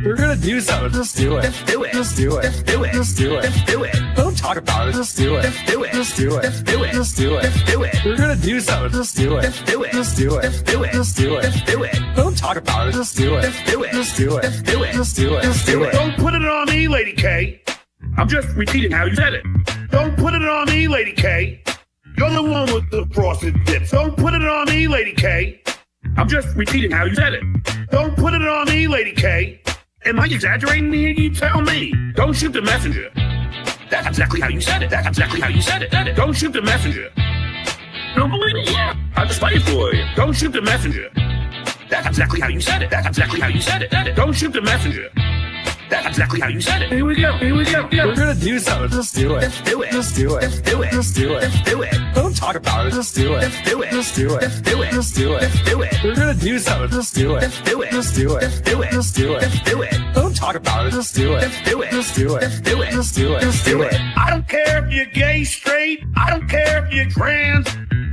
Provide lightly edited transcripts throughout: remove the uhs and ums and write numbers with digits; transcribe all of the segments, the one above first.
We're gonna do something. Just do it. Just do it. Just do it. Just do it. Just do it. Just do it. Don't talk about it. Just do it. Just do it. Just do it. Just do it. Just do it. Just do it. We're gonna do something. Just do it. Just do it. Just do it. Just do it. Just do it. Just do it. Don't talk about it. Just do it. Just do it. Just do it. Just do it. Just do it. Just do it. Don't put it on me, Lady K. I'm just repeating how you said it. Don't put it on me, Lady K. You're the one with the frosted tips. Don't put it on me, Lady K. I'm just repeating how you said it. Don't put it on me, Lady K. Am I exaggerating here? You tell me. Don't shoot the messenger. That's exactly how you said it. That's exactly how you said it. Don't shoot the messenger. Don't believe it? Yeah. I'll just fight for you. Don't shoot the messenger. That's exactly how you said it. That's exactly how you said it. Don't shoot the messenger. That's exactly how you said it. Here we go. Here we go. We're gonna do something. Just do it. Just do it. Just do it. Just do it. Just do it. Just do it. Don't talk about it. Just do it. Just do it. Just do it. Just do it. Just do it. Just do it. We're gonna do something. Just do it. Just do it. Just do it. Just do it. Just do it. Just do it. Don't talk about it. Just do it. Just do it. Just do it. Just do it. Just do it. Just do it. I don't care if you're gay, straight. I don't care if you're trans.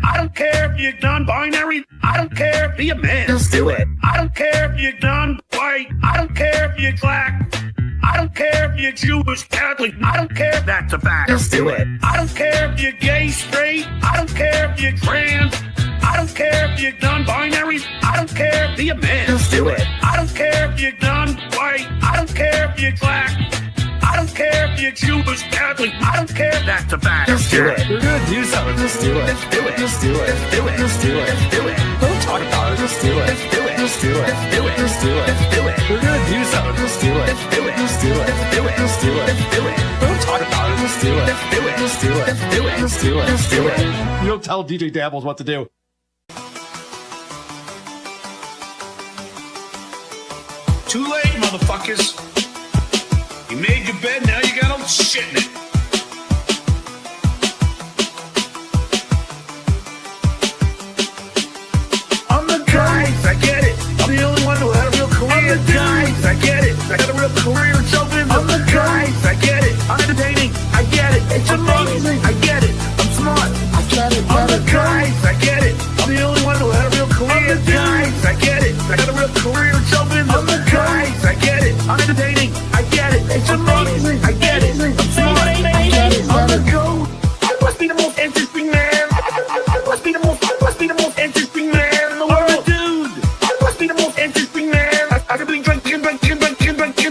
I don't care if you're non-binary. I don't care if you're a man. Just do it. I don't care if you're non-white. I don't care if you're black. I don't care if you're Jewish, Catholic. I don't care if that's a fact. Just do it. I don't care if you're gay, straight. I don't care if you're trans. I don't care if you're non-binary. I don't care if you're a man. Just do it. I don't care if you're non-white. I don't care if you're black. I don't care if you're Jewish, Catholic. I don't care if that's a fact. Just do it. We're gonna do something. Just do it. Just do it. Just do it. Just do it. Just do it. Just do it. Don't talk about it. Just do it. Just do it. Just do it. Just do it. Just do it. Just do it. We're gonna do something. Just do it. Just do it. Just do it. Just do it. Just do it. Just do it. Don't talk about it. Just do it. Just do it. Just do it. Just do it. Just do it. Just do it. You don't tell DJ Dabbles what to do. Too late, motherfuckers. You made your bed, now you got all shit in it. I'm the guys, I get it. I'm the only one who had a real career. I'm the guys, I get it. I got a real career in show business. I'm the guys, I get it. I'm entertaining, I get it. It's amazing, I get it. I'm smart, I get it. I'm the guys, I get it. I'm the only one who had a real career. I'm the guys, I get it. I got a real career in show business. I'm the guys, I get it. I'm entertaining, I get it. It's amazing, I get it. I'm smart, I get it. I'm the goat. I must be the most interesting man. I must be the most interesting man in the world. I'm the dude. I must be the most interesting man. I could be drinking.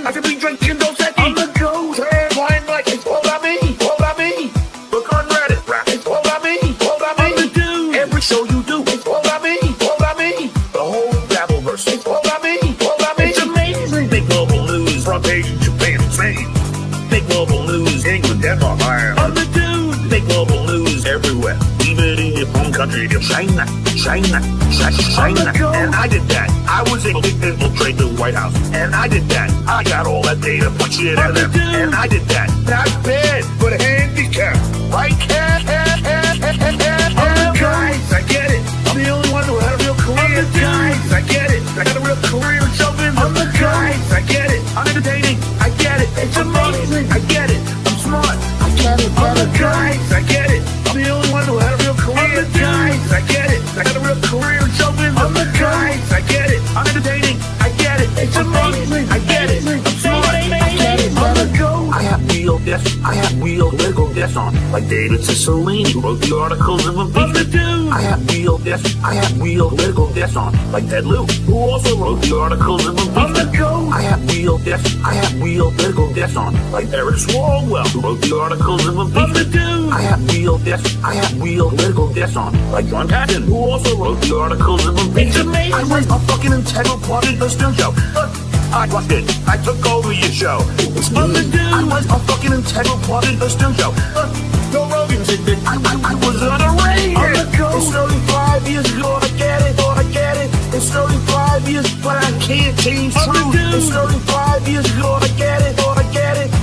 I could be drinking those seconds. I'm the goat. Wine like it's all about me. All about me. Look on Reddit, rap. It's all about me. All about me. I'm the dude. Every show you do, it's all about me. All about me. The whole Dabbleverse, it's all about me. All about me. It's amazing. Big global news, front page in Japan, Spain. Big global news, England, Denmark, Ireland. I'm the dude. Big global news everywhere. Even in your home country, China. And I did that. I was able to infiltrate the White House. And I did that. I got all that data, put shit in them. And I did that. Not bad, but handicapped. Right, cat? I'm the guys, I get it. I'm the only one who had a real career. I'm the guys, I get it. I got a real career in show business. I'm the guys, I get it. I'm entertaining, I get it. It's amazing, I get it. I'm smart, I get it. I'm the guys, I get it. I'm the only one who had a real career. I'm the guys, I get it. I got a real career in show business. I'm the guys, I get it. I'm entertaining, I get it. It's amazing, I get it. I'm smart, I get it. I'm the goat. I have real political guests on, like David Cicilline, who wrote the articles of impeachment. I have real political guests on, like Ted Lieu, who also wrote the articles of impeachment. I have real political guests on, like Eric Swalwell, who wrote the articles of impeachment. I have real political guests on, like John Patton, who also wrote the articles of impeachment. I write a fucking integral part of the Stuntering Show. I watched it. I took over your show. It's me. I was a fucking integral part of the Stuntering Show. No Rogan did it. I was underrated. It's 35 years ago. I get it. It's 35 years, but I can't change truth. It's 35 years ago. I get it.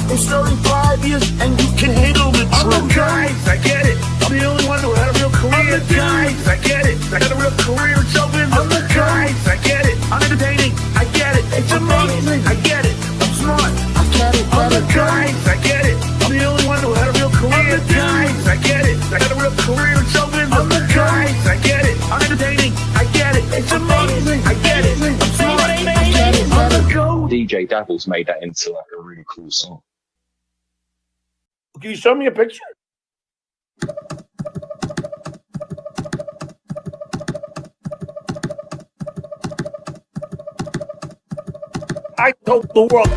It's 35 years, and you can handle the truth. I'm the guys, I get it. I'm the only one who had a real career. I'm the guys, I get it. I got a real career in show business. I'm the guys, I get it. I'm entertaining, I get it. It's amazing, I get it. I'm smart, I get it. I'm the guys, I get it. I'm the only one who had a real career. I'm the guys, I get it. I got a real career in show business. I'm the guys, I get it. I'm entertaining, I get it. It's amazing, I get it. I'm smart, I get it. I'm the goat. DJ Dabbles made that into like a really cool song. Can you show me a picture? I told the world,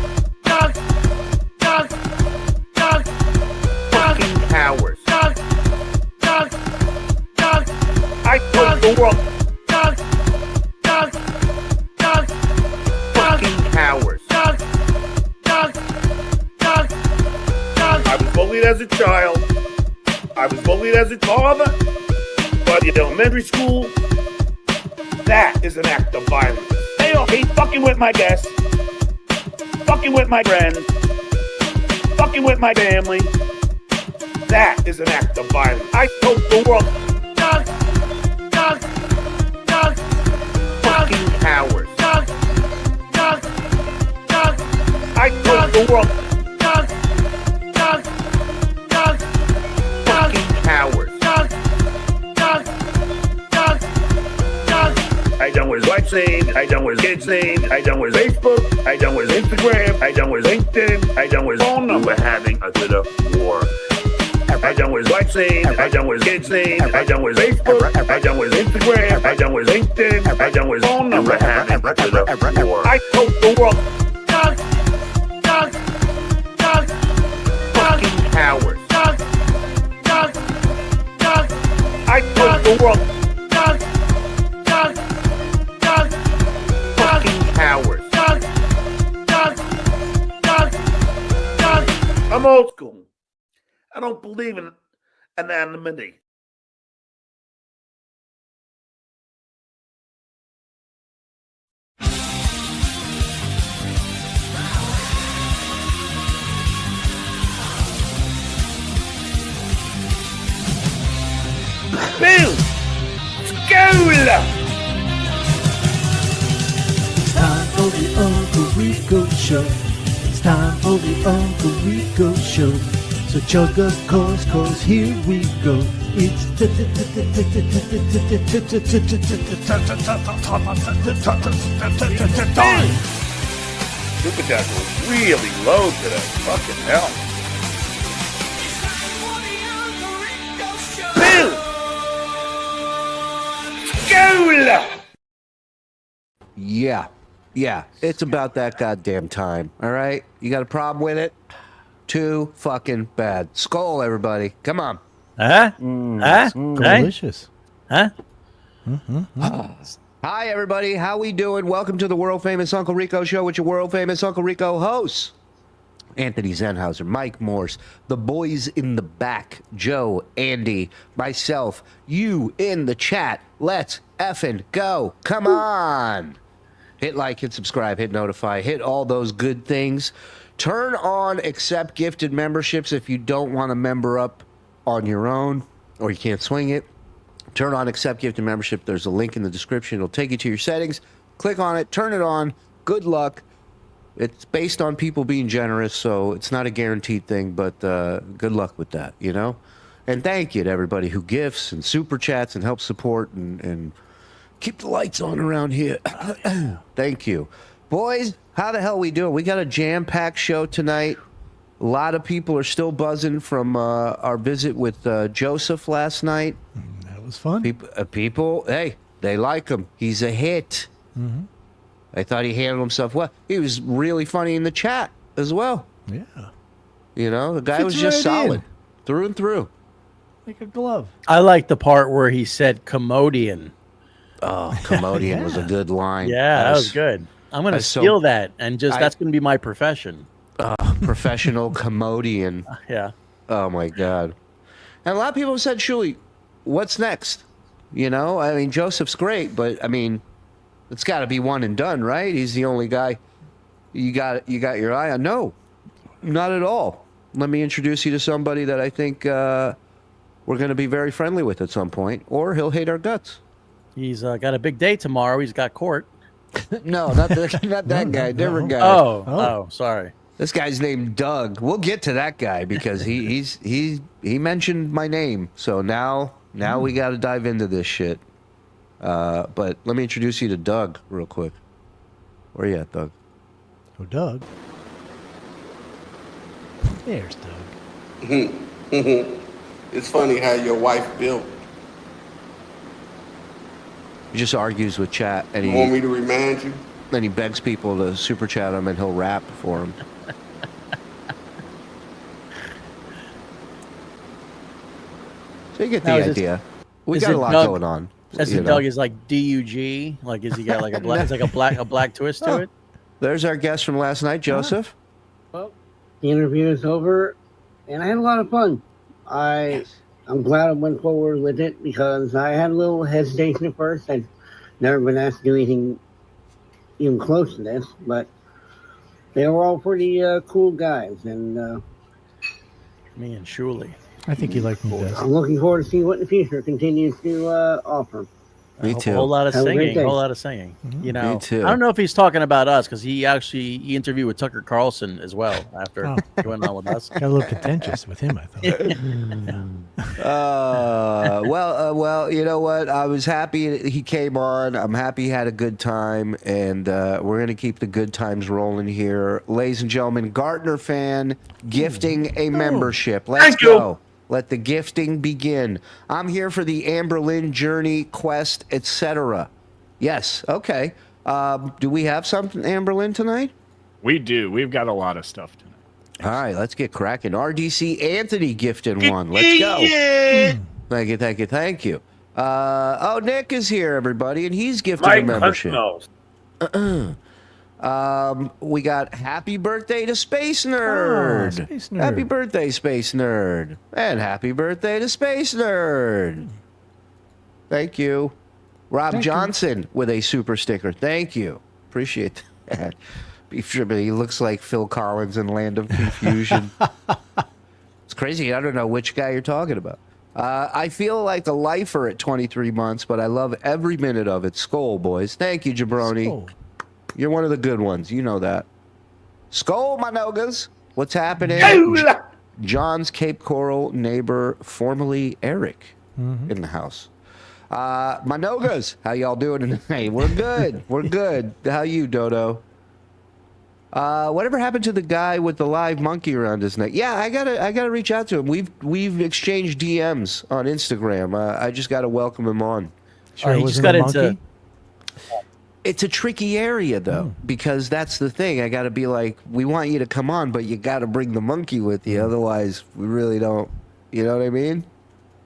fucking cowards. I told the world, fucking cowards. I was bullied as a child. I was bullied as a father. But in elementary school, that is an act of violence. They don't hate fucking with my guests, fucking with my friends, fucking with my family. That is an act of violence. I told the world, fucking cowards. I told the world, fucking cowards. I done with WhatsApp, I done with kids' name, I done with Facebook, I done with Instagram, I done with LinkedIn, I done with phone number having a bit of war. I done with WhatsApp, I done with kids' name, I done with Facebook, I done with Instagram, I done with LinkedIn, I done with phone number having a bit of war. I told the world, fucking cowards. I told the world, fucking cowards. I'm old school. I don't believe in anonymity. Bill! School! It's time for the Uncle Rico Show. It's time for the Uncle Rico Show. So chug a course, cause here we go. It's time. Super Jackal was really low today. Fucking hell. Bill! School! Yeah, it's about that goddamn time, all right? You got a problem with it? Too fucking bad. Skull, everybody. Come on. Delicious. Hi, everybody. How we doing? Welcome to the world-famous Uncle Rico Show with your world-famous Uncle Rico hosts. Anthony Zenhauser, Mike Morse, the boys in the back, Joe, Andy, myself, you in the chat. Let's effing go. Come on. Hit like, hit subscribe, hit notify, hit all those good things. Turn on accept gifted memberships if you don't want to member up on your own or you can't swing it. Turn on accept gifted membership. There's a link in the description. It'll take you to your settings. Click on it. Turn it on. Good luck. It's based on people being generous, so it's not a guaranteed thing, but good luck with that, you know? And thank you to everybody who gifts and super chats and helps support and keep the lights on around here. Thank you. Boys, how the hell we doing? We got a jam-packed show tonight. A lot of people are still buzzing from our visit with Joseph last night. That was fun. People, hey, they like him. He's a hit. Mm-hmm. I thought he handled himself well. He was really funny in the chat as well. Yeah. You know, the guy Fits was just right in. solid through and through. Like a glove. I like the part where he said commodian. Oh, commodian was a good line. Yeah, that was good. I'm going to steal that, and that's going to be my profession. Professional commodian. Yeah. Oh, my God. And a lot of people have said, Shuli, what's next? You know, I mean, Joseph's great, but, I mean, it's got to be one and done, right? He's the only guy you got your eye on. No, not at all. Let me introduce you to somebody that I think we're going to be very friendly with at some point, or he'll hate our guts. He's got a big day tomorrow. He's got court. No, not that guy. Different guy. Oh, sorry. This guy's named Doug. We'll get to that guy because he mentioned my name. So now we got to dive into this shit. But let me introduce you to Doug real quick. Where you at, Doug? Oh, Doug. There's Doug. It's funny how your wife built. He just argues with chat, and You want me to remind you? then he begs people to super chat him, and he'll rap for him. So you get the idea. We got a lot going on. As the Doug is like DUG, like is he got like a black? It's like a black twist to it. There's our guest from last night, Joseph. Well, the interview is over, and I had a lot of fun. I'm glad I went forward with it because I had a little hesitation at first. I'd never been asked to do anything even close to this, but they were all pretty cool guys, and me and Shuli. I think you like me best. I'm looking forward to seeing what the future continues to offer. Me too. A whole lot of Have a great singing. A day. whole lot of singing. Mhm. You know, Me too. I don't know if he's talking about us because he interviewed with Tucker Carlson as well after he went on with us. Got a little contentious with him, I thought. Well, you know what? I was happy he came on. I'm happy he had a good time, and we're going to keep the good times rolling here. Ladies and gentlemen, Gardner fan gifting a membership. Let's go. Let the gifting begin. I'm here for the Amberlynn journey, quest, etc. Yes, okay. Do we have something, Amberlynn, tonight? We do. We've got a lot of stuff tonight. All right, let's get cracking. RDC Anthony gifted one. Let's go. Thank you. Nick is here, everybody, and he's gifted a membership. We got happy birthday to Space Nerd. Oh, Space Nerd. Happy birthday, Space Nerd. And happy birthday to Space Nerd. Thank you. Rob Johnson with a super sticker. Thank you. Appreciate that. He looks like Phil Collins in Land of Confusion. It's crazy. I don't know which guy you're talking about. I feel like a lifer at 23 months, but I love every minute of it. Skol, boys. Thank you, Jabroni. Skol. You're one of the good ones. You know that. Skol, my nogas. What's happening? John's Cape Coral neighbor, formerly Eric, in the house. My nogas, how y'all doing tonight? We're good. We're good. How you, Dodo? Whatever happened to the guy with the live monkey around his neck? Yeah, I gotta reach out to him. We've exchanged DMs on Instagram. I just gotta welcome him on. Sure, he it just wasn't got a into. monkey? It's a tricky area, though, because that's the thing. I got to be like, we want you to come on, but you got to bring the monkey with you. Otherwise, we really don't. You know what I mean?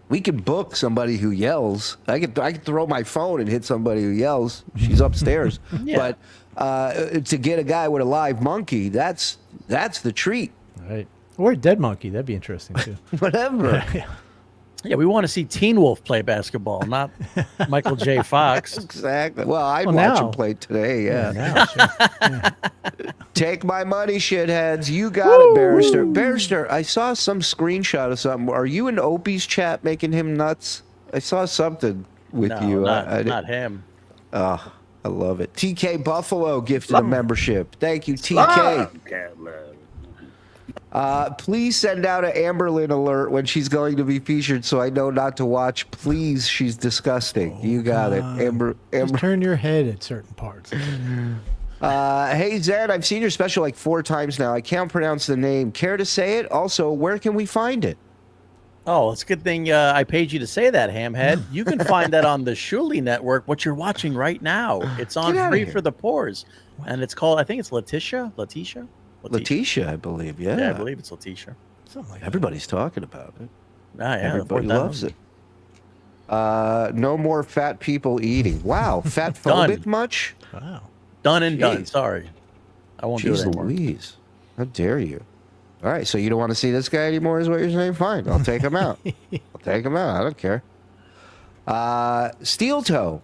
We can book somebody who yells. I could throw my phone and hit somebody who yells. She's upstairs. Yeah. But to get a guy with a live monkey, that's the treat. Right. Or a dead monkey. That'd be interesting, too. Whatever. Yeah, we want to see Teen Wolf play basketball, not Michael J. Fox. Exactly. Well, I'd Well, watch now. him play today, yeah. Now, sure. Yeah. Take my money, shitheads. You got it, Barrister. Barrister, I saw some screenshot of something. Are you in Opie's chat making him nuts? I saw something with No, you. not him. Oh, I love it. TK Buffalo gifted a membership. Thank you, TK. Please send out an Amberlynn alert when she's going to be featured so I know not to watch. Please, she's disgusting. You got it. Just turn your head at certain parts. Hey, Zed, I've seen your special like 4 times now. I can't pronounce the name. Care to say it? Also, where can we find it? Oh, it's a good thing I paid you to say that, Hamhead. You can find that on the Shuli Network, what you're watching right now. It's on Get outta Free here. for the Pores. And it's called, I think it's Letitia, Letitia, I believe. Yeah. Yeah, I believe it's Letitia. Something like Everybody's talking about it. Ah, yeah, Everybody 4,000. loves it. No more fat people eating. Wow. Fat phobic much? that. Wow. Done and done. Jeez. Sorry. I won't do it Jeez anymore. Louise. How dare you? All right, so you don't want to see this guy anymore is what you're saying? Fine, I'll take him out. I'll take him out. I don't care. Steel Toe.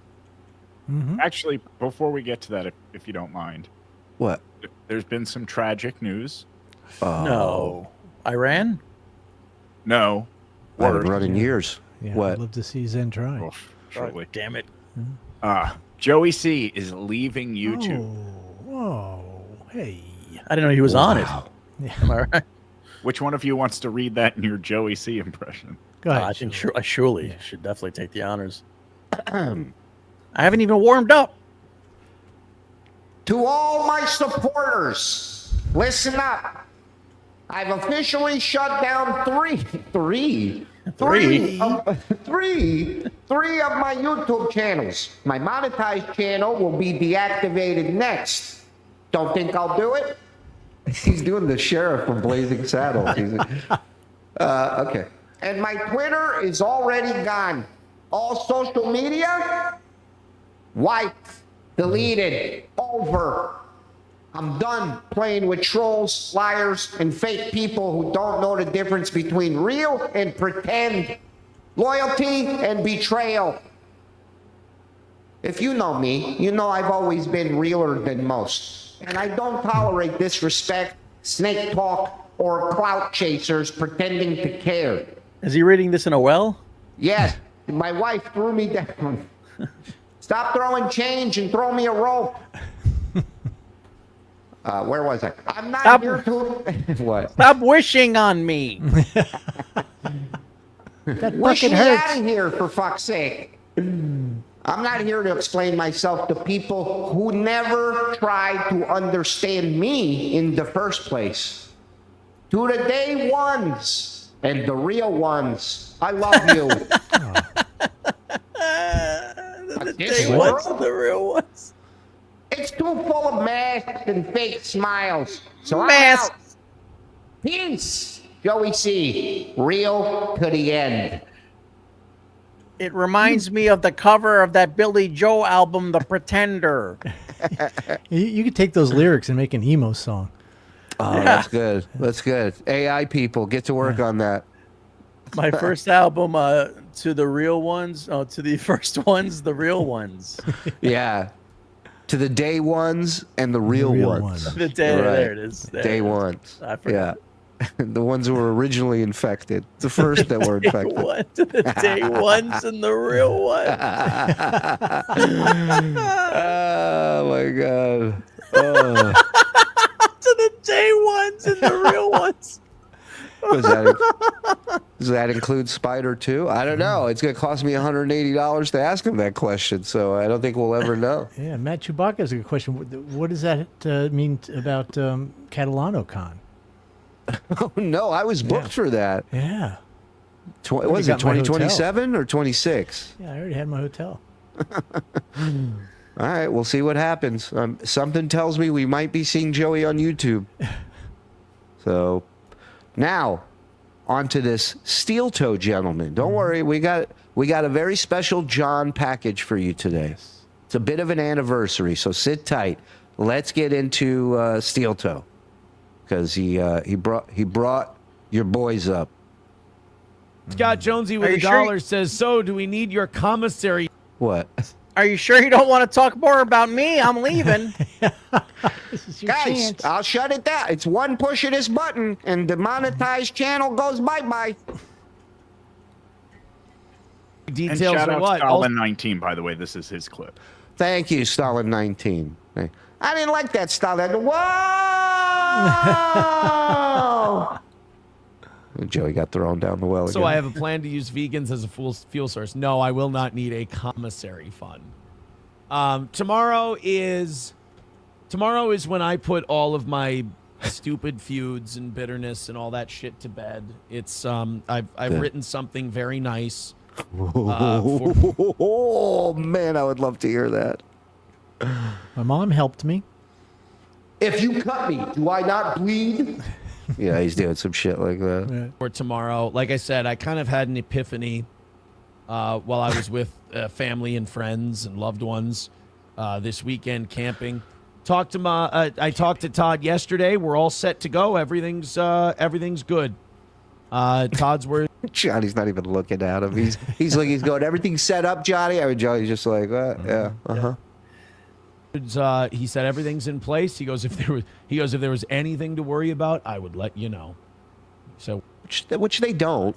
Actually, before we get to that, if you don't mind, What? there's been some tragic news. Oh, No. Iran? No. I haven't Word. run in years. Yeah, What? I'd love to see Zen try. Oof, shortly. Damn it. Joey C is leaving YouTube. Oh, hey. I didn't know he was on it. Yeah. Am I right? Which one of you wants to read that in your Joey C impression? Go ahead. I think Shuli. Shuli should definitely take the honors. I haven't even warmed up. To all my my supporters, listen up. I've officially shut down three of my YouTube channels. My monetized channel will be deactivated next. Don't think I'll do it? He's doing the sheriff from Blazing Saddles. Okay. And my Twitter is already gone. All social media, wiped, deleted, over. I'm done playing with trolls, liars, and fake people who don't know the difference between real and pretend, loyalty and betrayal. If you know me, you know I've always been realer than most. And I don't tolerate disrespect, snake talk, or clout chasers pretending to care. Is he reading this in a well? Yes, my wife threw me down. Stop throwing change and throw me a rope. Where was I? I'm not here to... What? Stop wishing on me. That Wish fucking me hurts. out of here, for fuck's sake. I'm not here to explain myself to people who never tried to understand me in the first place. To the day ones and the real ones, I love you. The day ones and the real ones. It's too full of masks and fake smiles. So Masks. I'm out. Peace, Joey C. Real to the end. It reminds me of the cover of that Billy Joel album, The Pretender. You could take those lyrics and make an emo song. Oh, that's good. That's good. AI people, get to work on that. My first album, to the real ones, to the first ones, the real ones. Yeah. To the day ones and the real ones. The day, Right. there it is. There Day it is. ones. I forgot. Yeah. The ones who were originally infected. The first that were infected. To the day ones and the real ones. Oh, my God. Oh. To the day ones and the real ones. Does that include Spider too? I don't know. It's going to cost me $180 to ask him that question, so I don't think we'll ever know. Yeah, Matt Chewbacca has a good question. What does that mean about Catalano Con? Oh, no, I was booked for that. Yeah. Was it got my 2027 or 26? Yeah, I already had my hotel. All right, we'll see what happens. Something tells me we might be seeing Joey on YouTube. So, now, on to this steel toe gentleman. Don't worry, we got a very special John package for you today. It's a bit of an anniversary, so sit tight. Let's get into steel toe, because he brought your boys up. Scott Jonesy with Are a you sure dollar says, so do we need your commissary? What? Are you sure you don't want to talk more about me? I'm leaving. This is your Guys, chance. I'll shut it down. It's one push of this button, and the monetized channel goes bye-bye. And Details shout are out what? Stalin 19, by the way. This is his clip. Thank you, Stalin 19. I didn't like that Stalin. Whoa! Joey got thrown down the well again. So I have a plan to use vegans as a fuel source. No, I will not need a commissary fund. Tomorrow is when I put all of my stupid feuds and bitterness and all that shit to bed. It's I've written something very nice. Oh man, I would love to hear that. My mom helped me. If you cut me, do I not bleed? Yeah, he's doing some shit like that. For tomorrow, like I said, I kind of had an epiphany while I was with family and friends and loved ones this weekend camping. I talked to Todd yesterday. We're all set to go. Everything's good. Todd's word. Johnny's not even looking at him. He's going, everything's set up, Johnny. I mean, Johnny's just like, yeah, uh-huh. He said everything's in place. He goes, if there was anything to worry about, I would let you know. So, Which they don't.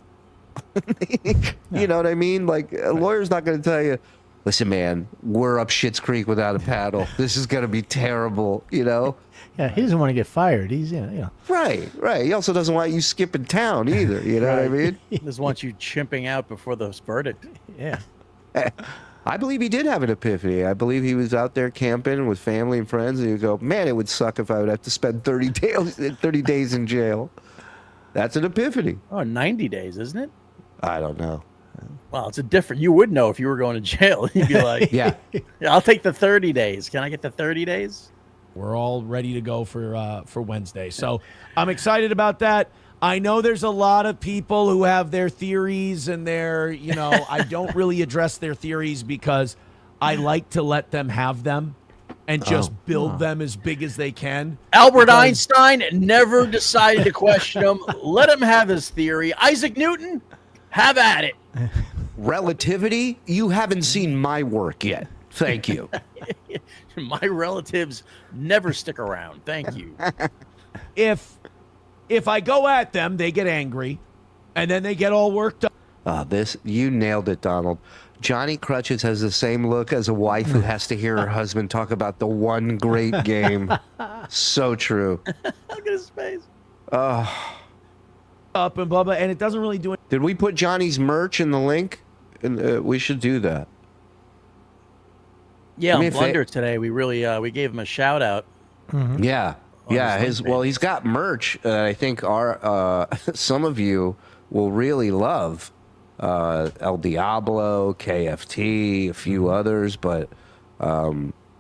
You know what I mean? Like, a lawyer's not going to tell you, listen, man, we're up Schitt's Creek without a paddle. This is going to be terrible, you know? Yeah, he doesn't want to get fired. He's, Right. He also doesn't want you skipping town either, you know what I mean? Just want you chimping out before the verdict. Yeah. I believe he did have an epiphany. I believe he was out there camping with family and friends, and he'd go, man, it would suck if I would have to spend 30 days in jail. That's an epiphany. Oh, 90 days, isn't it? I don't know. Well, it's a different. You would know if you were going to jail. You'd be like, Yeah. I'll take the 30 days. Can I get the 30 days? We're all ready to go for Wednesday. So I'm excited about that. I know there's a lot of people who have their theories and their, I don't really address their theories because I like to let them have them and just build them as big as they can. Albert Einstein never decided to question him. Let him have his theory. Isaac Newton, have at it. Relativity? You haven't seen my work yet. Thank you. My relatives never stick around. Thank you. If I go at them, they get angry, and then they get all worked up. You nailed it, Donald. Johnny Crutches has the same look as a wife who has to hear her husband talk about the one great game. So true. Look at his face. Up and blah, blah, and it doesn't really do it. Did we put Johnny's merch in the link? We should do that. Yeah, on Blunder today, we really we gave him a shout out. Mm-hmm. Yeah. Yeah, he's got merch that I think some of you will really love. El Diablo, KFT, a few others, but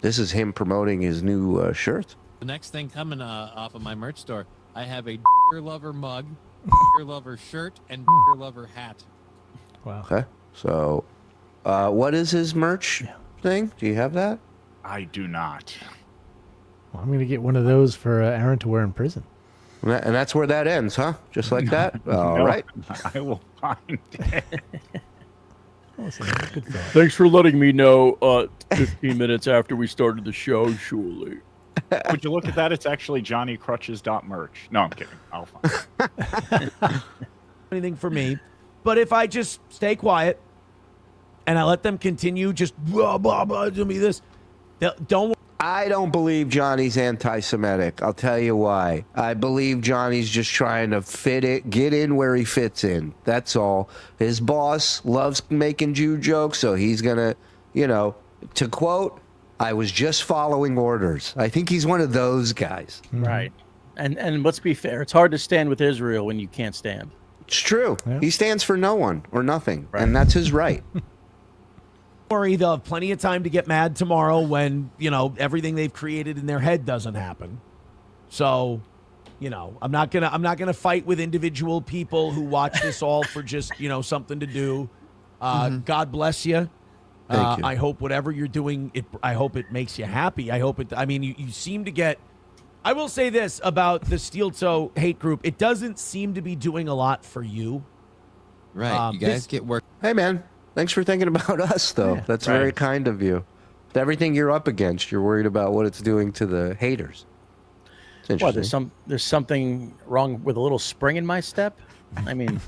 this is him promoting his new shirt. The next thing coming off of my merch store, I have a Lover mug, Lover shirt, and Lover hat. Wow. Okay, so what is his merch thing? Do you have that? I do not. Well, I'm going to get one of those for Aaron to wear in prison. And that's where that ends, huh? Just like that? All right. I will find it. Good thought. Thanks for letting me know 15 minutes after we started the show, Shuli. Would you look at that? It's actually JohnnyCrutches.merch. No, I'm kidding. I'll find it. Anything for me. But if I just stay quiet and I let them continue just blah, blah, blah, do me this, don't. I don't believe Johnny's anti-Semitic. I'll tell you why. I believe Johnny's just trying to get in where he fits in. That's all. His boss loves making Jew jokes, so he's going to, to quote, I was just following orders. I think he's one of those guys. Right. And let's be fair. It's hard to stand with Israel when you can't stand. It's true. Yeah. He stands for no one or nothing, and that's his right. Worry, they'll have plenty of time to get mad tomorrow when everything they've created in their head doesn't happen. So, I'm not gonna fight with individual people who watch this all for just something to do. God bless you. Thank you. I hope whatever you're doing, I hope it makes you happy. I hope it. I mean, you seem to get. I will say this about the Steel Toe hate group: it doesn't seem to be doing a lot for you. Right, you guys get work. Hey, man. Thanks for thinking about us, though. Yeah, That's very kind of you. With everything you're up against, you're worried about what it's doing to the haters. It's interesting. Well, there's something wrong with a little spring in my step. I mean,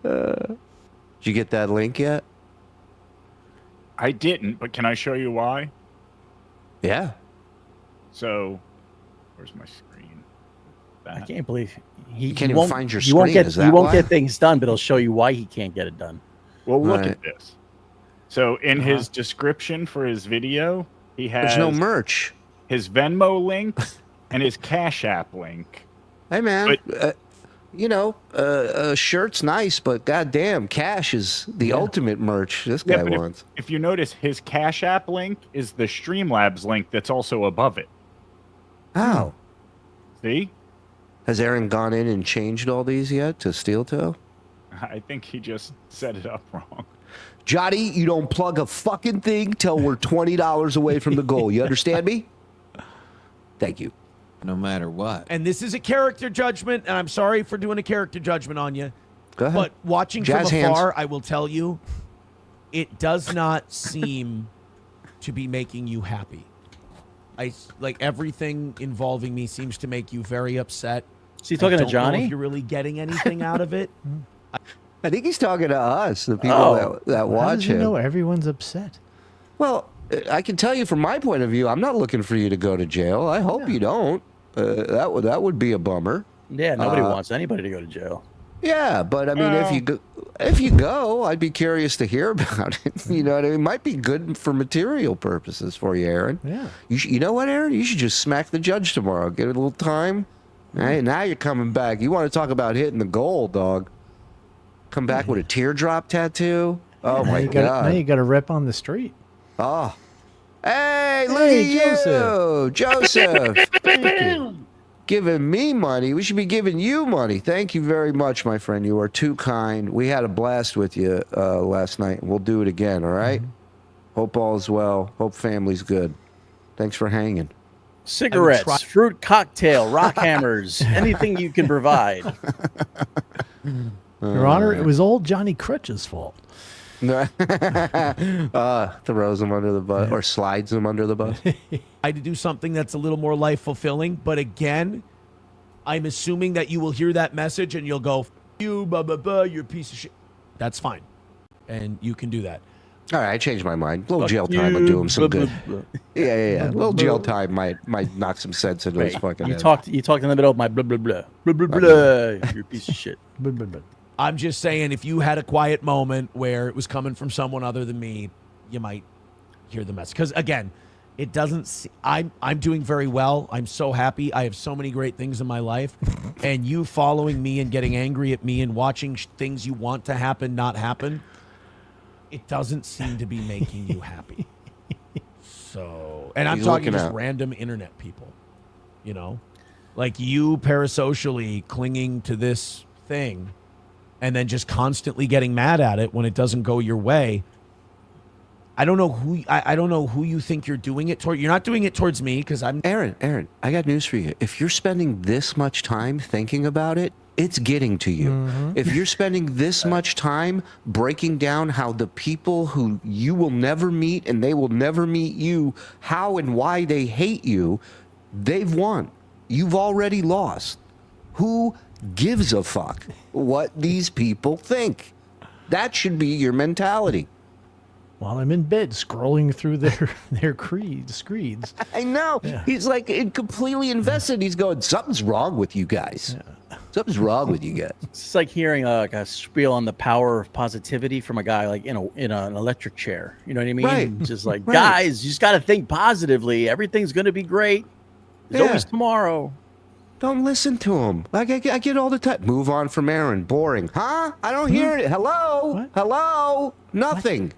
Did you get that link yet? I didn't, but can I show you why? Yeah. So, where's my screen? I can't believe You can't even won't- find your he won't screen, get is that he won't why? get things done, but he'll show you why he can't get it done. Well, look Right. at this. So, in his description for his video, he has There's no merch. his Venmo link and his Cash App link. Hey, man. A shirt's nice, but goddamn, cash is the ultimate merch this guy but wants. if you notice, his Cash App link is the Streamlabs link that's also above it. How? See? Has Aaron gone in and changed all these yet to Steel Toe? I think he just set it up wrong. Johnny, you don't plug a fucking thing till we're $20 away from the goal. You understand me? Thank you. No matter what. And this is a character judgment, and I'm sorry for doing a character judgment on you. Go ahead. But watching Jazz from hands. afar, I will tell you, it does not seem to be making you happy. Everything involving me seems to make you very upset. Is he talking to I don't know Johnny? if you're really getting anything out of it. I think he's talking to us, the people that How watch does he him. know everyone's upset? Well, I can tell you from my point of view, I'm not looking for you to go to jail. I hope you don't. That would be a bummer. Yeah, nobody wants anybody to go to jail. Yeah, but I mean, if you go, I'd be curious to hear about it. You know what I mean? It might be good for material purposes for you, Aaron. Yeah. You know what, Aaron? You should just smack the judge tomorrow. Get a little time. Hey, now you're coming back. You want to talk about hitting the goal, dog? Come back with a teardrop tattoo? Oh my God! Now you got a rep on the street. Oh, hey, look at Joseph. you, Joseph. Giving me money. We should be giving you money. Thank you very much, my friend. You are too kind. We had a blast with you last night. We'll do it again, all right? Hope all is well. Hope family's good. Thanks for hanging. Cigarettes, fruit cocktail, rock hammers, anything you can provide. Your Honor, it was old Johnny Crutch's fault. Throws them under the bus or slides them under the bus. I had to do something that's a little more life fulfilling, but again, I'm assuming that you will hear that message and you'll go, you, blah, blah, blah, you're a piece of shit. That's fine. And you can do that. All right, I changed my mind. A little jail time will do him some good. Yeah. A little jail time might knock some sense into his fucking You head. talked in the middle of my blah, blah, blah. Blah, blah, blah. You're a piece of shit. Blah, blah, blah. I'm just saying, if you had a quiet moment where it was coming from someone other than me, you might hear the message. Because again, it doesn't. I'm doing very well. I'm so happy. I have so many great things in my life, and you following me and getting angry at me and watching things you want to happen not happen, it doesn't seem to be making you happy. So, and I'm He's talking looking just out. random internet people, you know, like you parasocially clinging to this thing. And then just constantly getting mad at it when it doesn't go your way. I don't know who you think you're doing it toward. You're not doing it towards me because I'm Aaron, I got news for you. If you're spending this much time thinking about it, it's getting to you. If you're spending this much time breaking down how the people who you will never meet and they will never meet you, how and why they hate you, they've won. You've already lost. Who gives a fuck what these people think? That should be your mentality. While I'm in bed scrolling through their screeds. I know. Yeah. He's like completely invested. He's going, something's wrong with you guys. Something's wrong with you guys. It's like hearing like a spiel on the power of positivity from a guy like in an electric chair. You know what I mean? Right. Just like, Right. guys, you just got to think positively. Everything's going to be great. There's always tomorrow. Don't listen to him. Like I get all the time. Move on from Aaron. Boring. Huh? I don't hear it. Hello? What? Hello? Nothing.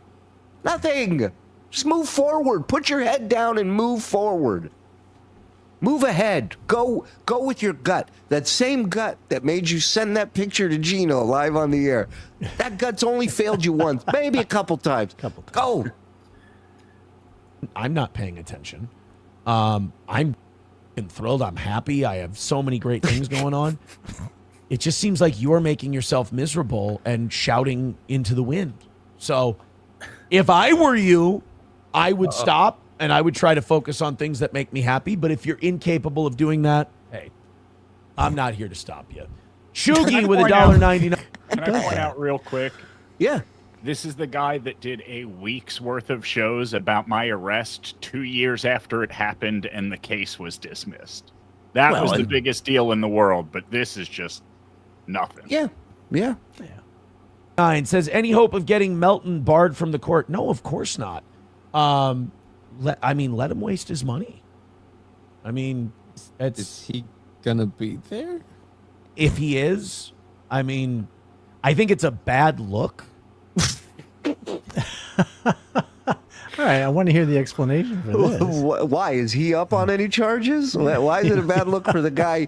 Nothing. Just move forward. Put your head down and move forward. Move ahead. Go with your gut. That same gut that made you send that picture to Gino live on the air. That gut's only failed you once, maybe a couple times. Go. I'm not paying attention. I'm thrilled. I'm happy. I have so many great things going on. It just seems like you're making yourself miserable and shouting into the wind. So if I were you, I would stop and I would try to focus on things that make me happy. But if you're incapable of doing that, hey, I'm not here to stop you. Shugi with $1.99. Can I point out real quick? Yeah. This is the guy that did a week's worth of shows about my arrest 2 years after it happened and the case was dismissed. That was the biggest deal in the world, but this is just nothing. Yeah. Nine says, any hope of getting Melton barred from the court? No, of course not. Let him waste his money. I mean, Is he gonna be there? if he is, I mean, I think it's a bad look. All right, I want to hear the explanation for this. Why? Is he up on any charges? Why is it a bad look for the guy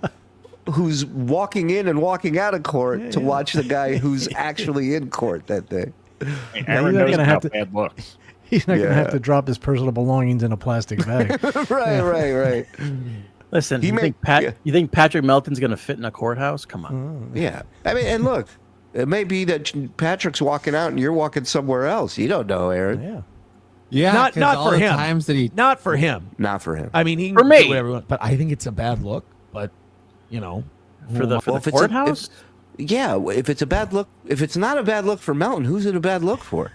who's walking in and walking out of court to watch the guy who's actually in court that day? Hey, Now, Aaron you're not knows gonna about have to- bad looks. He's not going to Yeah. have to drop his personal belongings in a plastic bag. Right. Listen, He you may- think Patrick Melton's going to fit in a courthouse? Come on. Yeah. I mean, and look, it may be that Patrick's walking out and you're walking somewhere else. You don't know, Aaron. Yeah. Yeah, Not 'cause all for the him. times that he Not for him. Not for him. I mean, he For can me. do whatever he wants, but I think it's a bad look. But you know, For the Well, if it's a- courthouse? if it's a bad look, if it's not a bad look for Melton, who's it a bad look for?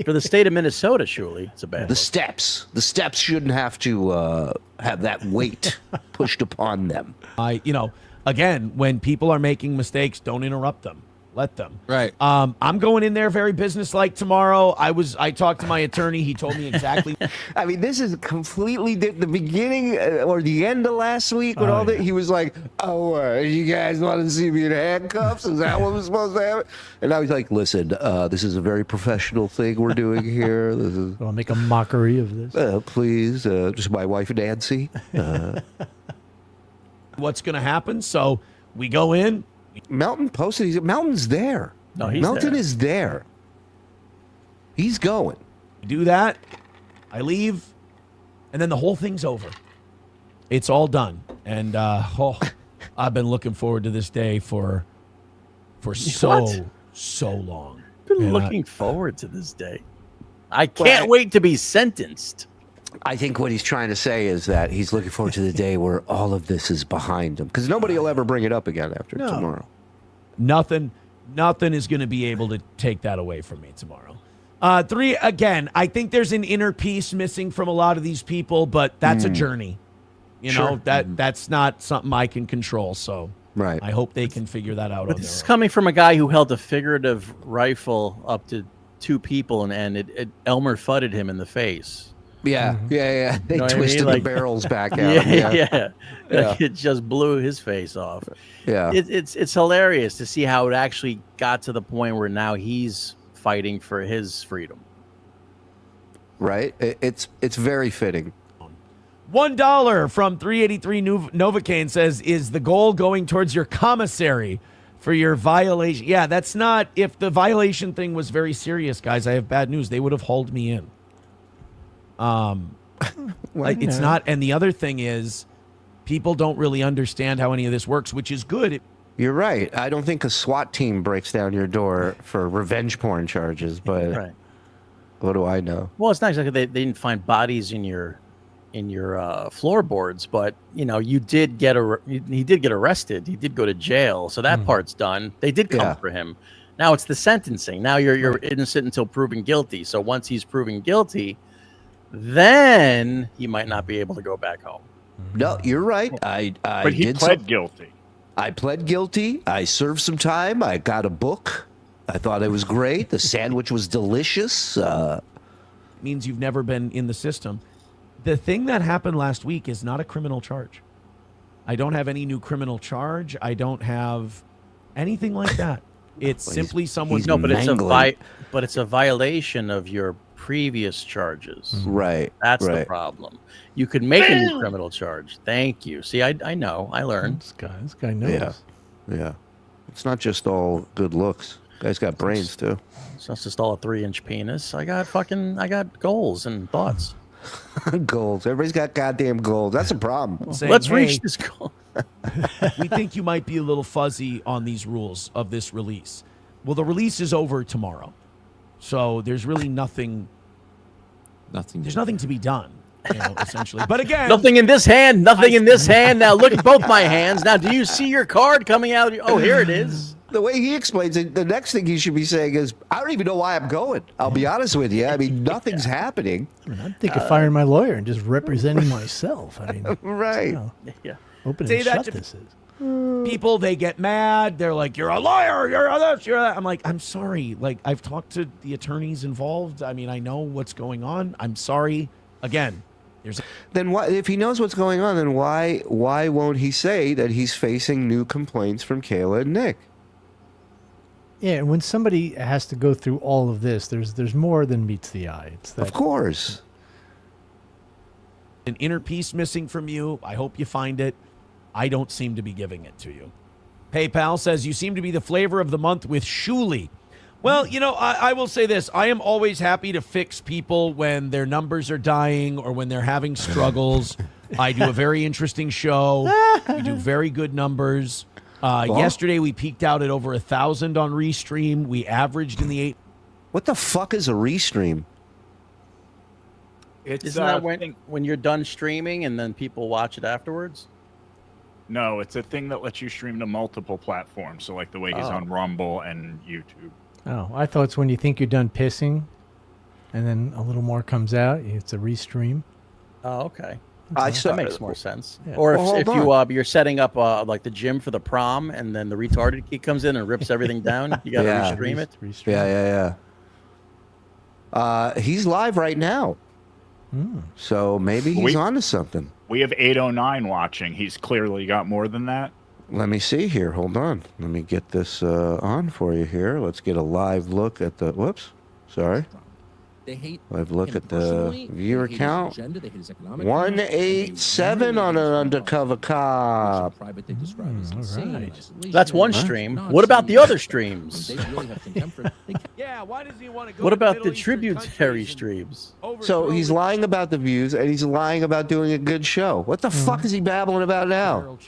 For the state of Minnesota, surely. It's a bad The look. steps. The steps shouldn't have to have that weight pushed upon them. again, when people are making mistakes, don't interrupt them. Let them. Right. I'm going in there very businesslike tomorrow. I talked to my attorney. He told me exactly. I mean, this is completely the beginning or the end of last week when he was like, "Oh, you guys want to see me in handcuffs? Is that what was supposed to happen?" And now he's like, "Listen, this is a very professional thing we're doing here. This is." I'll make a mockery of this. Please, just my wife Nancy. What's going to happen? So we go in. Melton posted. Melton's there. No, he's Melton there. is there. He's going. Do that. I leave, and then the whole thing's over. It's all done, and I've been looking forward to this day for so long. Been looking forward to this day. I can't wait to be sentenced. I think what he's trying to say is that he's looking forward to the day where all of this is behind him, because nobody will ever bring it up again after tomorrow. Nothing is going to be able to take that away from me tomorrow. 3, again, I think there's an inner peace missing from a lot of these people, but that's a journey. You know, that's not something I can control. So right. I hope they can figure that out. But this is coming from a guy who held a figurative rifle up to 2 people, and it Elmer fudded him in the face. Yeah, yeah. They You know what I twisted mean? the barrels back out. Yeah. It just blew his face off. Yeah. It's hilarious to see how it actually got to the point where now he's fighting for his freedom. Right. It's very fitting. $1 from 383 Novocaine says, "Is the goal going towards your commissary for your violation?" Yeah, that's not. If the violation thing was very serious, guys, I have bad news. They would have hauled me in. It's not. And the other thing is, people don't really understand how any of this works, which is good. You're right. I don't think a SWAT team breaks down your door for revenge porn charges, but what do I know? Well, it's not exactly they didn't find bodies in your floorboards, but you know, he did get arrested. He did go to jail, so that part's done. They did come for him. Now it's the sentencing. Now you're innocent until proven guilty. So once he's proven guilty, then he might not be able to go back home. No, you're right. But he pled guilty. I pled guilty. I served some time. I got a book. I thought it was great. The sandwich was delicious. Means you've never been in the system. The thing that happened last week is not a criminal charge. I don't have any new criminal charge. I don't have anything like that. It's simply someone. No, but it's a violation of your previous charges. Right. That's the problem. You could make a new criminal charge. Thank you. See, I know. I learned. This guy knows. Yeah. It's not just all good looks. Guy's got brains too. It's not just all a 3-inch penis. I got goals and thoughts. Goals. Everybody's got goddamn goals. That's a problem. Let's reach this goal. We think you might be a little fuzzy on these rules of this release. Well, the release is over tomorrow, so there's really nothing. There's nothing to be done, essentially. But again, nothing in this hand. Nothing in this hand. Now look at both my hands. Now, do you see your card coming out? Oh, here it is. The way he explains it, the next thing he should be saying is, "I don't even know why I'm going." I'll be honest with you. I mean, nothing's happening. I'm thinking of firing my lawyer and just representing myself. I mean, right. Open Say and that shut to this is. people. They get mad. They're like, "You're a liar. You're a this. You're that." I'm like, "I'm sorry. Like, I've talked to the attorneys involved. I mean, I know what's going on. I'm sorry." Again, then why, if he knows what's going on, then why won't he say that he's facing new complaints from Kayla and Nick? Yeah, and when somebody has to go through all of this, there's more than meets the eye. It's that, of course. An inner peace missing from you. I hope you find it. I don't seem to be giving it to you. PayPal says, "You seem to be the flavor of the month with Shuli." Well, I will say this. I am always happy to fix people when their numbers are dying or when they're having struggles. I do a very interesting show. We do very good numbers. Yesterday, we peaked out at over 1,000 on Restream. We averaged in the 8. What the fuck is a Restream? Isn't that when you're done streaming and then people watch it afterwards? No, it's a thing that lets you stream to multiple platforms. So like the way he's on Rumble and YouTube. Oh, I thought it's when you think you're done pissing and then a little more comes out. It's a restream. Oh, okay. That makes more sense. Yeah. Or Well, if you're setting up like the gym for the prom, and then the retarded kid comes in and rips everything down, you got to restream it. Yeah. He's live right now, so maybe he's onto something. We have 809 watching. He's clearly got more than that. Let me see here. Hold on. Let me get this on for you here. Let's get a live look at the. Whoops. Sorry. They hate I've looked at the viewer count. 187 187 on an undercover cop. That's one stream. What about the other streams? Yeah, why does he want to go? What to about Middle the Eastern tributary countries and streams? So he's lying about the views, and he's lying about doing a good show. What the fuck is he babbling about now?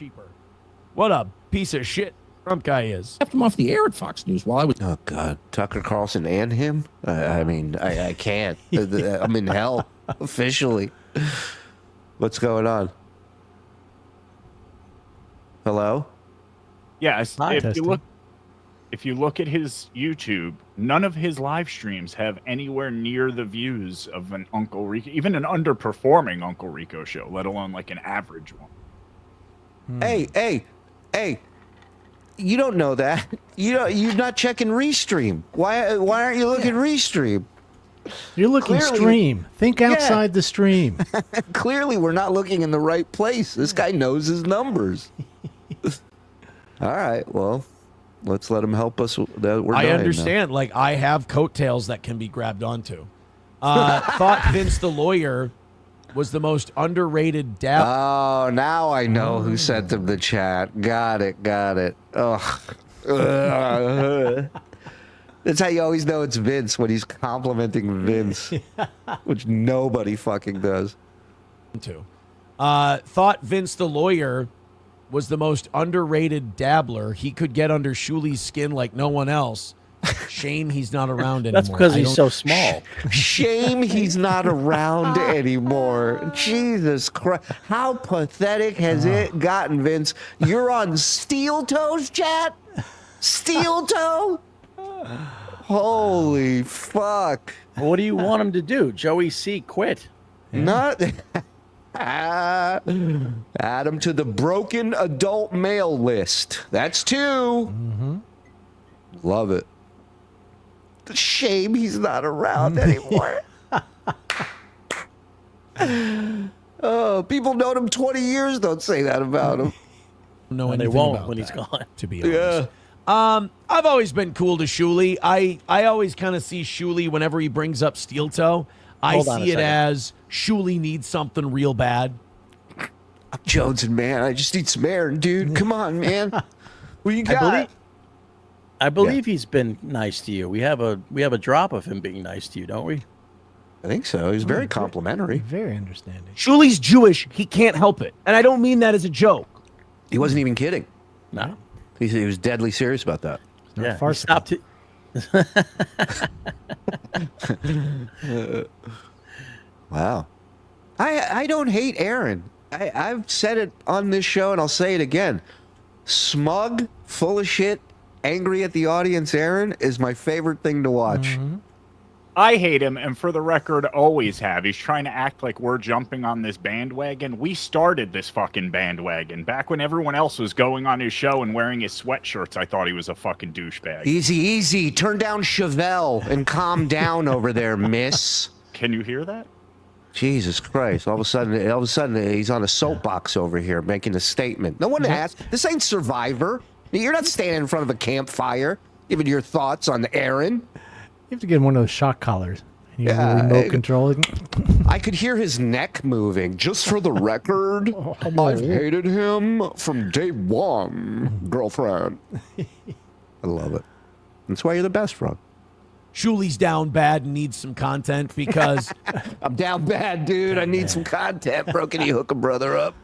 What a piece of shit Trump guy is. Kept him off the air at Fox News while I was. Oh God, Tucker Carlson and him. I mean, I can't. I'm in hell officially. What's going on? Hello? Yeah, if you look at his YouTube, none of his live streams have anywhere near the views of an Uncle Rico, even an underperforming Uncle Rico show, let alone like an average one. Hey! You don't know that. You're not checking Restream. Why aren't you looking Restream? You're looking Clearly- stream. Think outside the stream. Clearly, we're not looking in the right place. This guy knows his numbers. All right, well, let's let him help us. We're I dying understand. Like, I have coattails that can be grabbed onto. Thought Vince the lawyer was the most underrated dab. Oh, now I know who sent him the chat. Got it. Ugh. That's how you always know it's Vince, when he's complimenting Vince, which nobody fucking does. Thought Vince the lawyer was the most underrated dabbler. He could get under Shuli's skin like no one else. Shame he's not around anymore. That's because he's so small. Shame he's not around anymore. Jesus Christ. How pathetic has it gotten, Vince? You're on Steel Toes, chat? Steel Toe? Holy fuck. What do you want him to do? Joey C. quit. Not... Add him to the broken adult male list. That's 2. Love it. Shame he's not around anymore. Oh, people known him 20 years. Don't say that about him. No, they won't when he's gone. To be honest. I've always been cool to Shuli. I always kind of see Shuli whenever he brings up Steel Toe. I see it as Shuli needs something real bad. I'm jonesing, man. I just need some air, dude. Come on, man. What you got? I believe he's been nice to you. We have a drop of him being nice to you, don't we? I think so. He's very complimentary. Very understanding. Shuli's Jewish. He can't help it. And I don't mean that as a joke. He wasn't even kidding. No. He was deadly serious about that. Yeah, he stopped it. Wow. I don't hate Aaron. I've said it on this show, and I'll say it again. Smug, full of shit, angry at the audience Aaron is my favorite thing to watch. I hate him, and for the record, always have. He's trying to act like we're jumping on this bandwagon. We started this fucking bandwagon. Back when everyone else was going on his show and wearing his sweatshirts, I thought he was a fucking douchebag. Easy. Turn down Chevelle and calm down over there, miss. Can you hear that? Jesus Christ. All of a sudden, he's on a soapbox over here making a statement. No one asked. This ain't Survivor. You're not standing in front of a campfire giving your thoughts on Aaron. You have to get one of those shock collars. You remote control. I could hear his neck moving. Just for the record, I've hated him from day one, girlfriend. I love it. That's why you're the best, Frog. Shuli's down bad and needs some content because... I'm down bad, dude. I need some content, bro. Can you hook a brother up?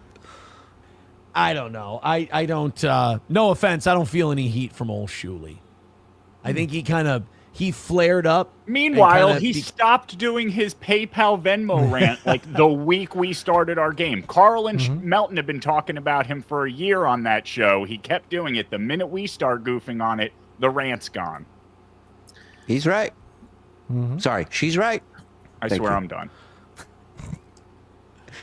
I don't know. I don't... no offense, I don't feel any heat from old Shuli. I think he flared up. Meanwhile, he stopped doing his PayPal Venmo rant like the week we started our game. Karl and Melton have been talking about him for a year on that show. He kept doing it. The minute we start goofing on it, the rant's gone. He's right. Sorry, she's right. I swear I'm done.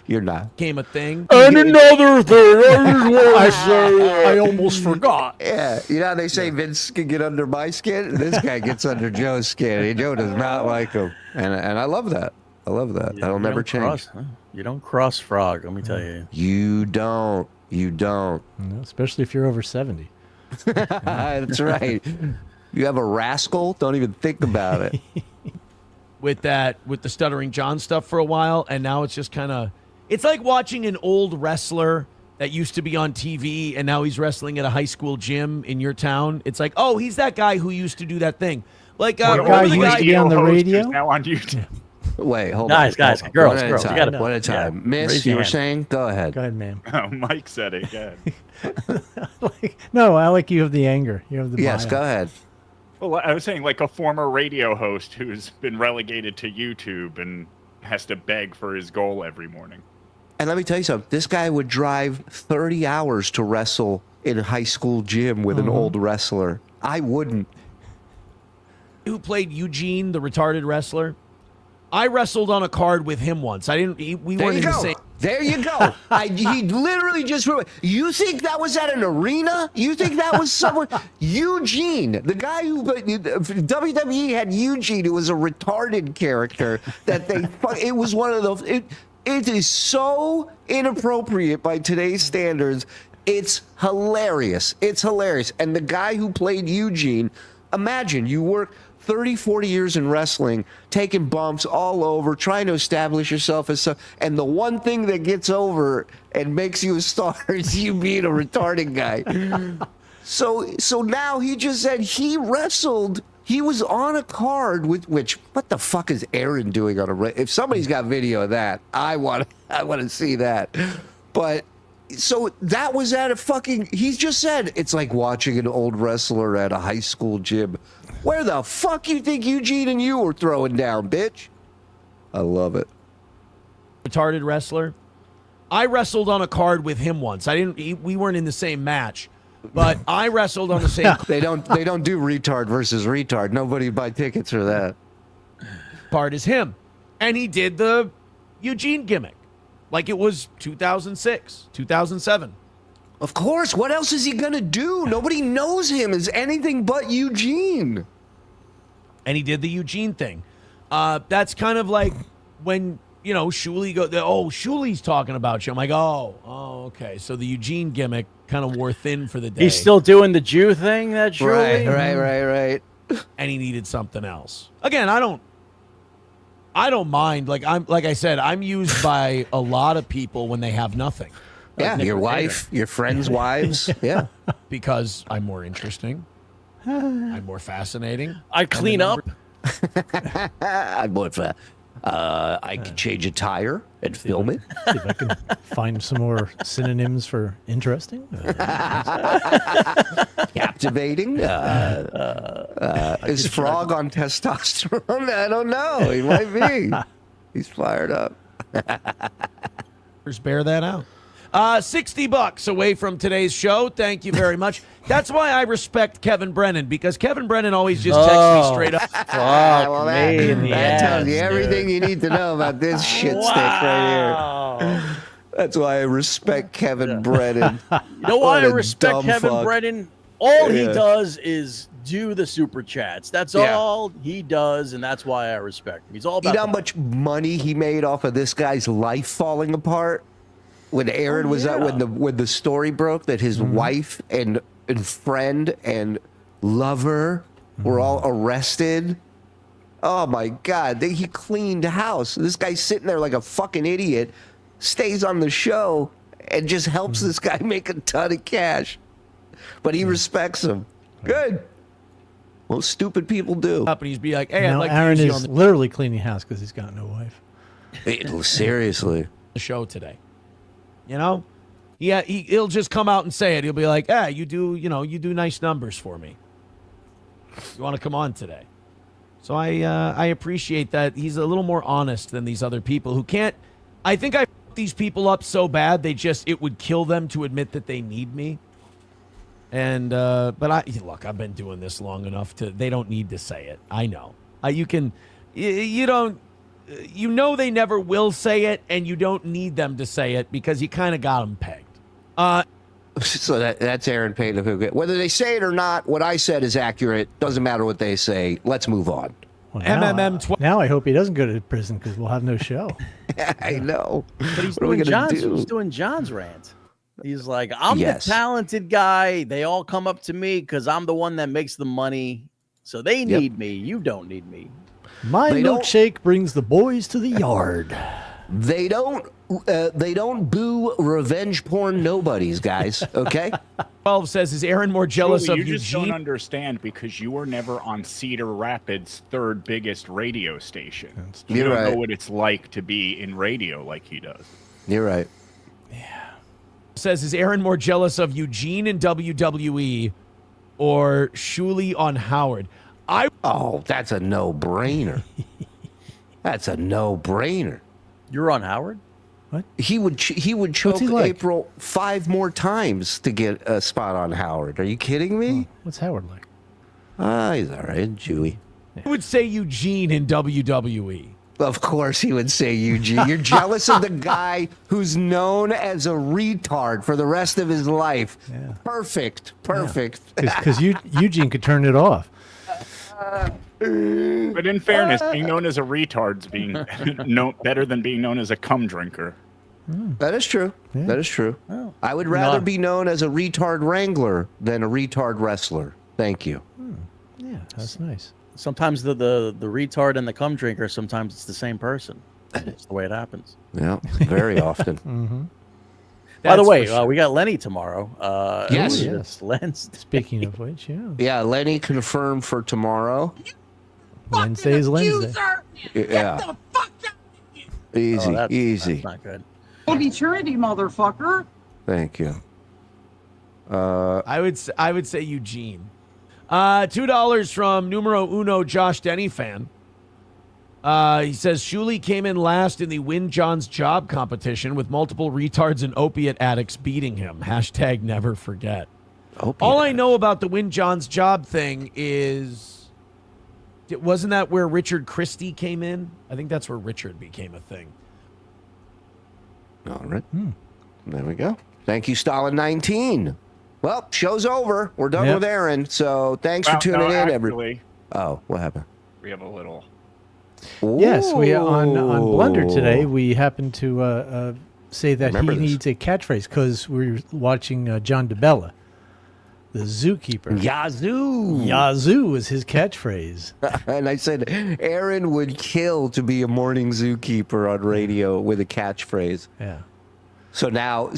You're not. Became a thing. And another thing, I just want to say, I almost forgot. Yeah, you know how they say Vince can get under my skin? This guy gets under Joe's skin. And Joe does not like him. And I love that. I love that. That'll never change. You don't cross frog, let me tell you. You don't. You don't. No, especially if you're over 70. That's right. You have a rascal? Don't even think about it. With the Stuttering John stuff for a while, and now it's just kind of, it's like watching an old wrestler that used to be on TV, and now he's wrestling at a high school gym in your town. It's like, oh, he's that guy who used to do that thing. Like, guy who used to be on the radio? Now on YouTube. Wait, hold guys, on. Guys, girls, one girls. At a time. One at a time. Miss, you were saying? Go ahead. Go ahead, ma'am. Oh, Mike said it. Go ahead. No, I like you have the anger. You have the Yes, bile. go ahead. Well, I was saying like a former radio host who's been relegated to YouTube and has to beg for his goal every morning. And let me tell you something. This guy would drive 30 hours to wrestle in a high school gym with an old wrestler. I wouldn't. Who played Eugene, the retarded wrestler? I wrestled on a card with him once. We weren't in the same. There you go. He literally just. You think that was at an arena? You think that was someone? Eugene, the guy who WWE had Eugene, who was a retarded character that they. It was one of those. It is so inappropriate by today's standards. It's hilarious. It's hilarious. And the guy who played Eugene, imagine you work 30, 40 years in wrestling, taking bumps all over, trying to establish yourself as some, and the one thing that gets over and makes you a star is you being a retarded guy. So now he just said he wrestled. He was on a card with which. What the fuck is Aaron doing on a? If somebody's got video of that, I want to see that. But. So that was at a fucking. He's just said it's like watching an old wrestler at a high school gym. Where the fuck you think Eugene and you were throwing down, bitch? I love it. Retarded wrestler. I wrestled on a card with him once. We weren't in the same match, but I wrestled on the same. They don't do retard versus retard. Nobody buy tickets for that. Card as him, and he did the Eugene gimmick. Like it was 2006, 2007. Of course. What else is he going to do? Nobody knows him as anything but Eugene. And he did the Eugene thing. That's kind of like when, Shuli Shuli's talking about you. I'm like, oh, okay. So the Eugene gimmick kind of wore thin for the day. He's still doing the Jew thing, that Shuli? Right. And he needed something else. Again, I don't mind. Like I said, I'm used by a lot of people when they have nothing. Yeah, your wife, your friends' wives. Yeah, because I'm more interesting. I'm more fascinating. I clean up. I'm more. I can change a tire and film it. See if I can find some more synonyms for interesting. Captivating. Is Frog on testosterone? I don't know. He might be. He's fired up. Just bear that out. $60 away from today's show. Thank you very much. That's why I respect Kevin Brennan, because Kevin Brennan always just texts me straight up. Well, that tells you everything you need to know about this shit stick right here. That's why I respect Kevin Brennan. You know why I respect Kevin Brennan? All he does is do the super chats. That's all he does, and that's why I respect him. He's all about. You know how much money he made off of this guy's life falling apart? When Aaron was out, when the story broke that his wife and friend and lover were all arrested. Oh my God! He cleaned house. This guy's sitting there like a fucking idiot, stays on the show and just helps this guy make a ton of cash. But he respects him. Good. Most stupid people do. Companies be like, "Hey, now I'd like Aaron to use you is on literally cleaning house because he's got no wife. Seriously. the show today." He'll just come out and say it. He'll be like, you do nice numbers for me. You want to come on today? So I appreciate that he's a little more honest than these other people who can't. I think I fucked these people up so bad it would kill them to admit that they need me. And but I've been doing this long enough they don't need to say it. I know. You don't. you know they never will say it, and you don't need them to say it because you kind of got them pegged. So that's Aaron Payne. Whether they say it or not, what I said is accurate. Doesn't matter what they say. Let's move on. Well, now I hope he doesn't go to prison because we'll have no show. I know. But he's What are we doing gonna John's. do? He's doing John's rant. He's like, I'm Yes. the talented guy. They all come up to me because I'm the one that makes the money. So they need me. You don't need me. My They don't- milkshake brings the boys to the yard. They don't boo revenge porn nobodies, guys. Okay. 12 says, is Aaron more jealous Shuli, of you just don't Eugene? understand because you were never on Cedar Rapids' third biggest radio station. You You're don't right. know what it's like to be in radio like he does. You're right. Says, is Aaron more jealous of Eugene in WWE or Shuli on Howard? Oh, that's a no-brainer. That's a no-brainer. You're on Howard? He would choke he like? April 5 more times to get a spot on Howard. Are you kidding me? What's Howard like? He's all right, Jewy. I would say Eugene in WWE. Of course he would say Eugene. You're jealous of the guy who's known as a retard for the rest of his life. Yeah. Perfect. Because Eugene could turn it off. But in fairness, being known as a retard's being better than being known as a cum drinker. That is true. Yeah. That is true. Oh. I would rather be known as a retard wrangler than a retard wrestler. Thank you. Yeah, that's nice. Sometimes the retard and the cum drinker, sometimes it's the same person. It's the way it happens. Yeah, very often. By the That's way, for sure. we got Lenny tomorrow. Yes. who is this? Len's. Speaking of which, yeah. Yeah, Lenny confirmed for tomorrow. Wednesday is Wednesday. Yeah. Easy, Oh, easy. That's not good. Eternity, motherfucker. Thank you. I would say Eugene. $2 from numero uno Josh Denny fan. He says Shuli came in last in the Win John's Job competition with multiple retards and opiate addicts beating him. Hashtag never forget. All I know about the Win John's Job thing is, wasn't that where Richard Christie came in? I think that's where Richard became a thing. All right. There we go. Thank you, Stalin 19. Well, show's over. We're done Yep. with Aaron. So thanks Well, for tuning no, in, actually, everybody. Oh, what happened? we have a little. Yes, we on Blunder today. Ooh. We happened to say that he Remember this. needs a catchphrase because we were watching John DeBella, the zookeeper. Yazoo. Yazoo was his catchphrase. And I said, Aaron would kill to be a morning zookeeper on radio with a catchphrase. Yeah. So now,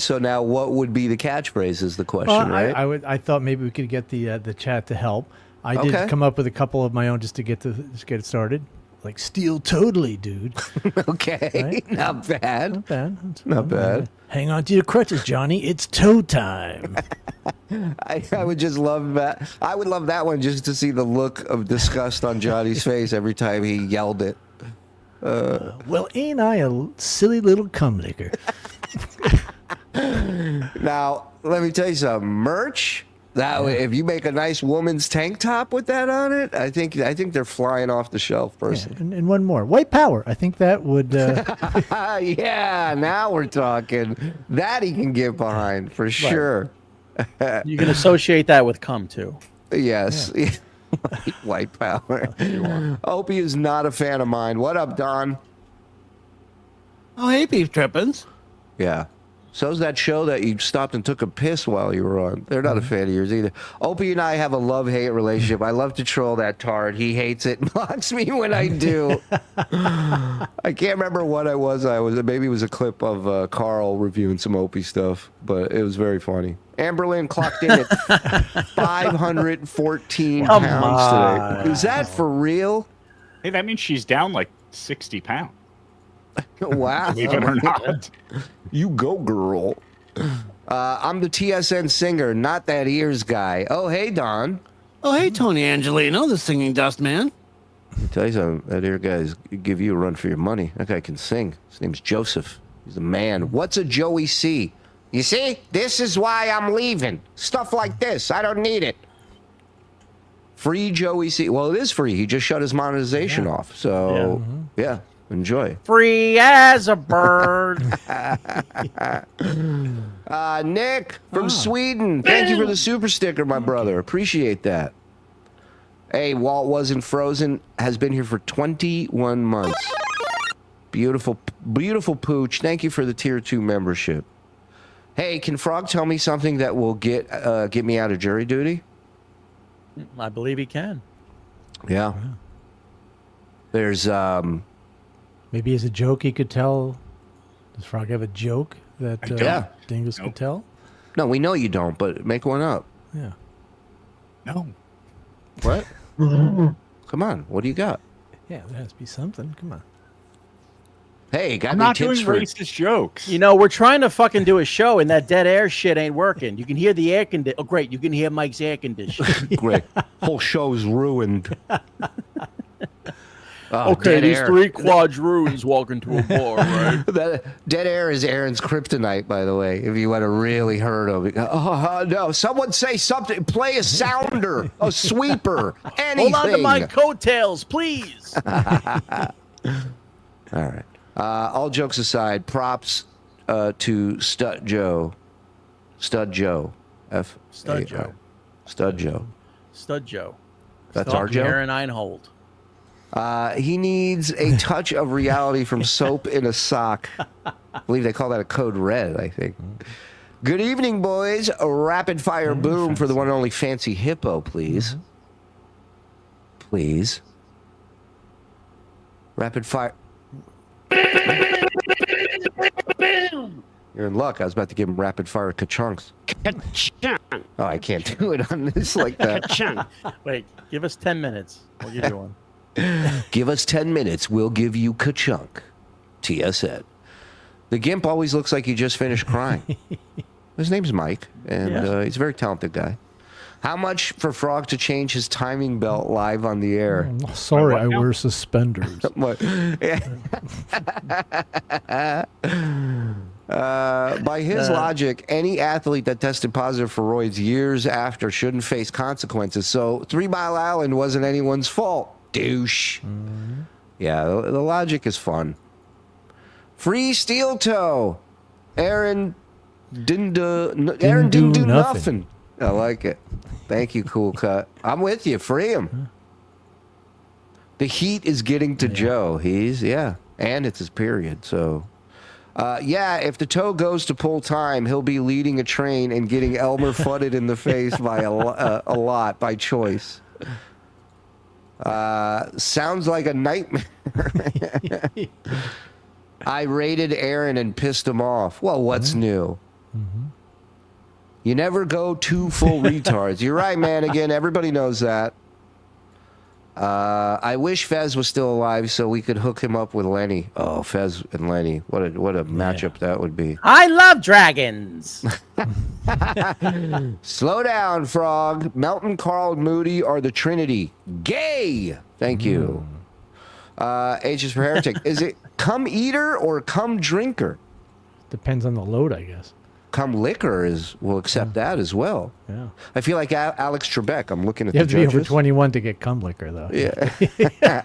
what would be the catchphrase? Is the question, Well, right? I thought maybe we could get the chat to help. I did Okay. come up with a couple of my own just to get it started. Like steal totally, dude. Okay, Right? not bad. Not bad. Not bad. Hang on to your crutches, Johnny. It's toe time. I would just love that. I would love that one just to see the look of disgust on Johnny's face every time he yelled it. Well, ain't I a silly little cum licker? Now, let me tell you something. Merch. Now, if you make a nice woman's tank top with that on it, I think they're flying off the shelf, personally. And one more. White power. I think that would... Yeah, now we're talking. That he can get behind for sure. You can associate that with cum too. Yes. White power. Opie is not a fan of mine. What up, Don? Oh, hey, Beef Trippins. Yeah. So's that show that you stopped and took a piss while you were on. They're not a fan of yours either. Opie and I have a love-hate relationship. I love to troll that tard. He hates it and blocks me when I do. I can't remember what I was. Maybe it was a clip of Karl reviewing some Opie stuff, but it was very funny. Amberlynn clocked in at 514 Come pounds on. today. Is that for real? Hey, that means she's down like 60 pounds. Wow. Believe it or not. You go, girl. I'm the TSN singer, not that ears guy. Oh, hey, Don. Oh, hey, Tony Angelino, the singing dust man. Let me tell you something. That ear guy's give you a run for your money. That guy can sing. His name's Joseph. He's a man. What's a Joey C? You see? This is why I'm leaving. Stuff like this. I don't need it. Free Joey C. Well, it is free. He just shut his monetization off. So, yeah. Enjoy. Free as a bird. Nick from Sweden. Thank you for the super sticker, my brother. Appreciate that. Hey, Walt wasn't frozen. Has been here for 21 months. Beautiful, beautiful pooch. Thank you for the tier 2 membership. Hey, can Frog tell me something that will get me out of jury duty? I believe he can. Yeah. There's maybe as a joke he could tell. Does Frog have a joke that Dingus could tell? No, we know you don't, but make one up. Yeah. No. What? Come on, what do you got? Yeah, there has to be something. Come on. Hey, got I'm any not doing tips for racist jokes. You know, we're trying to fucking do a show, and that dead air shit ain't working. You can hear the air condition. Oh, great. You can hear Mike's air condition. Great. Whole show's ruined. Okay, these 3 quadroons walk into a bar, right? That dead air is Aaron's kryptonite, by the way. If you want to really hurt him, no! Someone say something. Play a sounder, a sweeper, anything. Hold on to my coattails, please. All right. All jokes aside, props to Stud Joe. Stud Joe. Stud Joe. Stud Joe. Stud Joe. That's our Joe? Aaron Einhold. He needs a touch of reality from soap in a sock. I believe they call that a code red, I think. Good evening, boys. A rapid fire boom for the one and only Fancy Hippo, please. Please. Rapid fire. You're in luck. I was about to give him rapid fire ka-chunks. Oh, I can't do it on this like that. Wait, give us 10 minutes. We'll give you one. Give us 10 minutes. We'll give you ka-chunk. TSN. The Gimp always looks like he just finished crying. His name's Mike, and he's a very talented guy. How much for Frog to change his timing belt live on the air? Sorry, I wear suspenders. By his logic, any athlete that tested positive for roids years after shouldn't face consequences. So 3 Mile Island wasn't anyone's fault. Douche. Yeah, the logic is fun. Free steel toe. Aaron didn't do nothing. I like it. Thank you, Cool Cut. I'm with you. Free him. The heat is getting to Joe. And it's his period. So, if the toe goes to pull time, he'll be leading a train and getting Elmer fudded in the face by a lot by choice. Sounds like a nightmare. I rated Aaron and pissed him off. Well, what's new? You never go 2 full retards. You're right, man. Again, everybody knows that. I wish Fez was still alive so we could hook him up with Lenny. Oh, Fez and Lenny. What a matchup that would be. I love dragons. Slow down, Frog. Melton, Karl, and Moody are the Trinity. Gay. Thank you. H is for heretic. Is it come eater or come drinker? Depends on the load, I guess. Come liquor will accept that as well. Yeah. I feel like Alex Trebek. I'm looking at you the have to judges. be over 21 to get cum liquor, though. Yeah.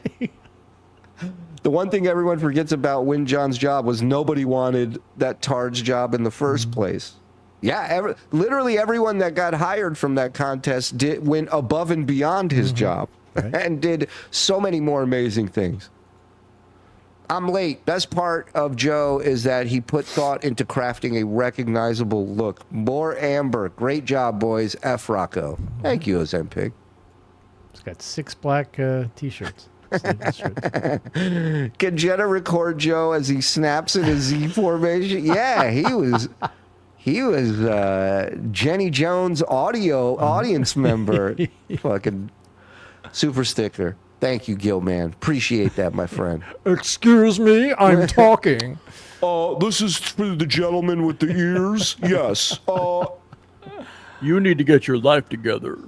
The one thing everyone forgets about Win John's job was nobody wanted that Tard's job in the first place. Yeah, literally everyone that got hired from that contest went above and beyond his job and did so many more amazing things. I'm late. Best part of Joe is that he put thought into crafting a recognizable look. More amber. Great job, boys. F. Rocco. Thank you, Ozempic. He's got 6 black T-shirts. Can Jenna record Joe as he snaps in his Z formation? Yeah, he was Jenny Jones audience member. Fucking super sticker. Thank you, Gilman. Appreciate that, my friend. Excuse me, I'm talking. This is for the gentleman with the ears. Yes. You need to get your life together.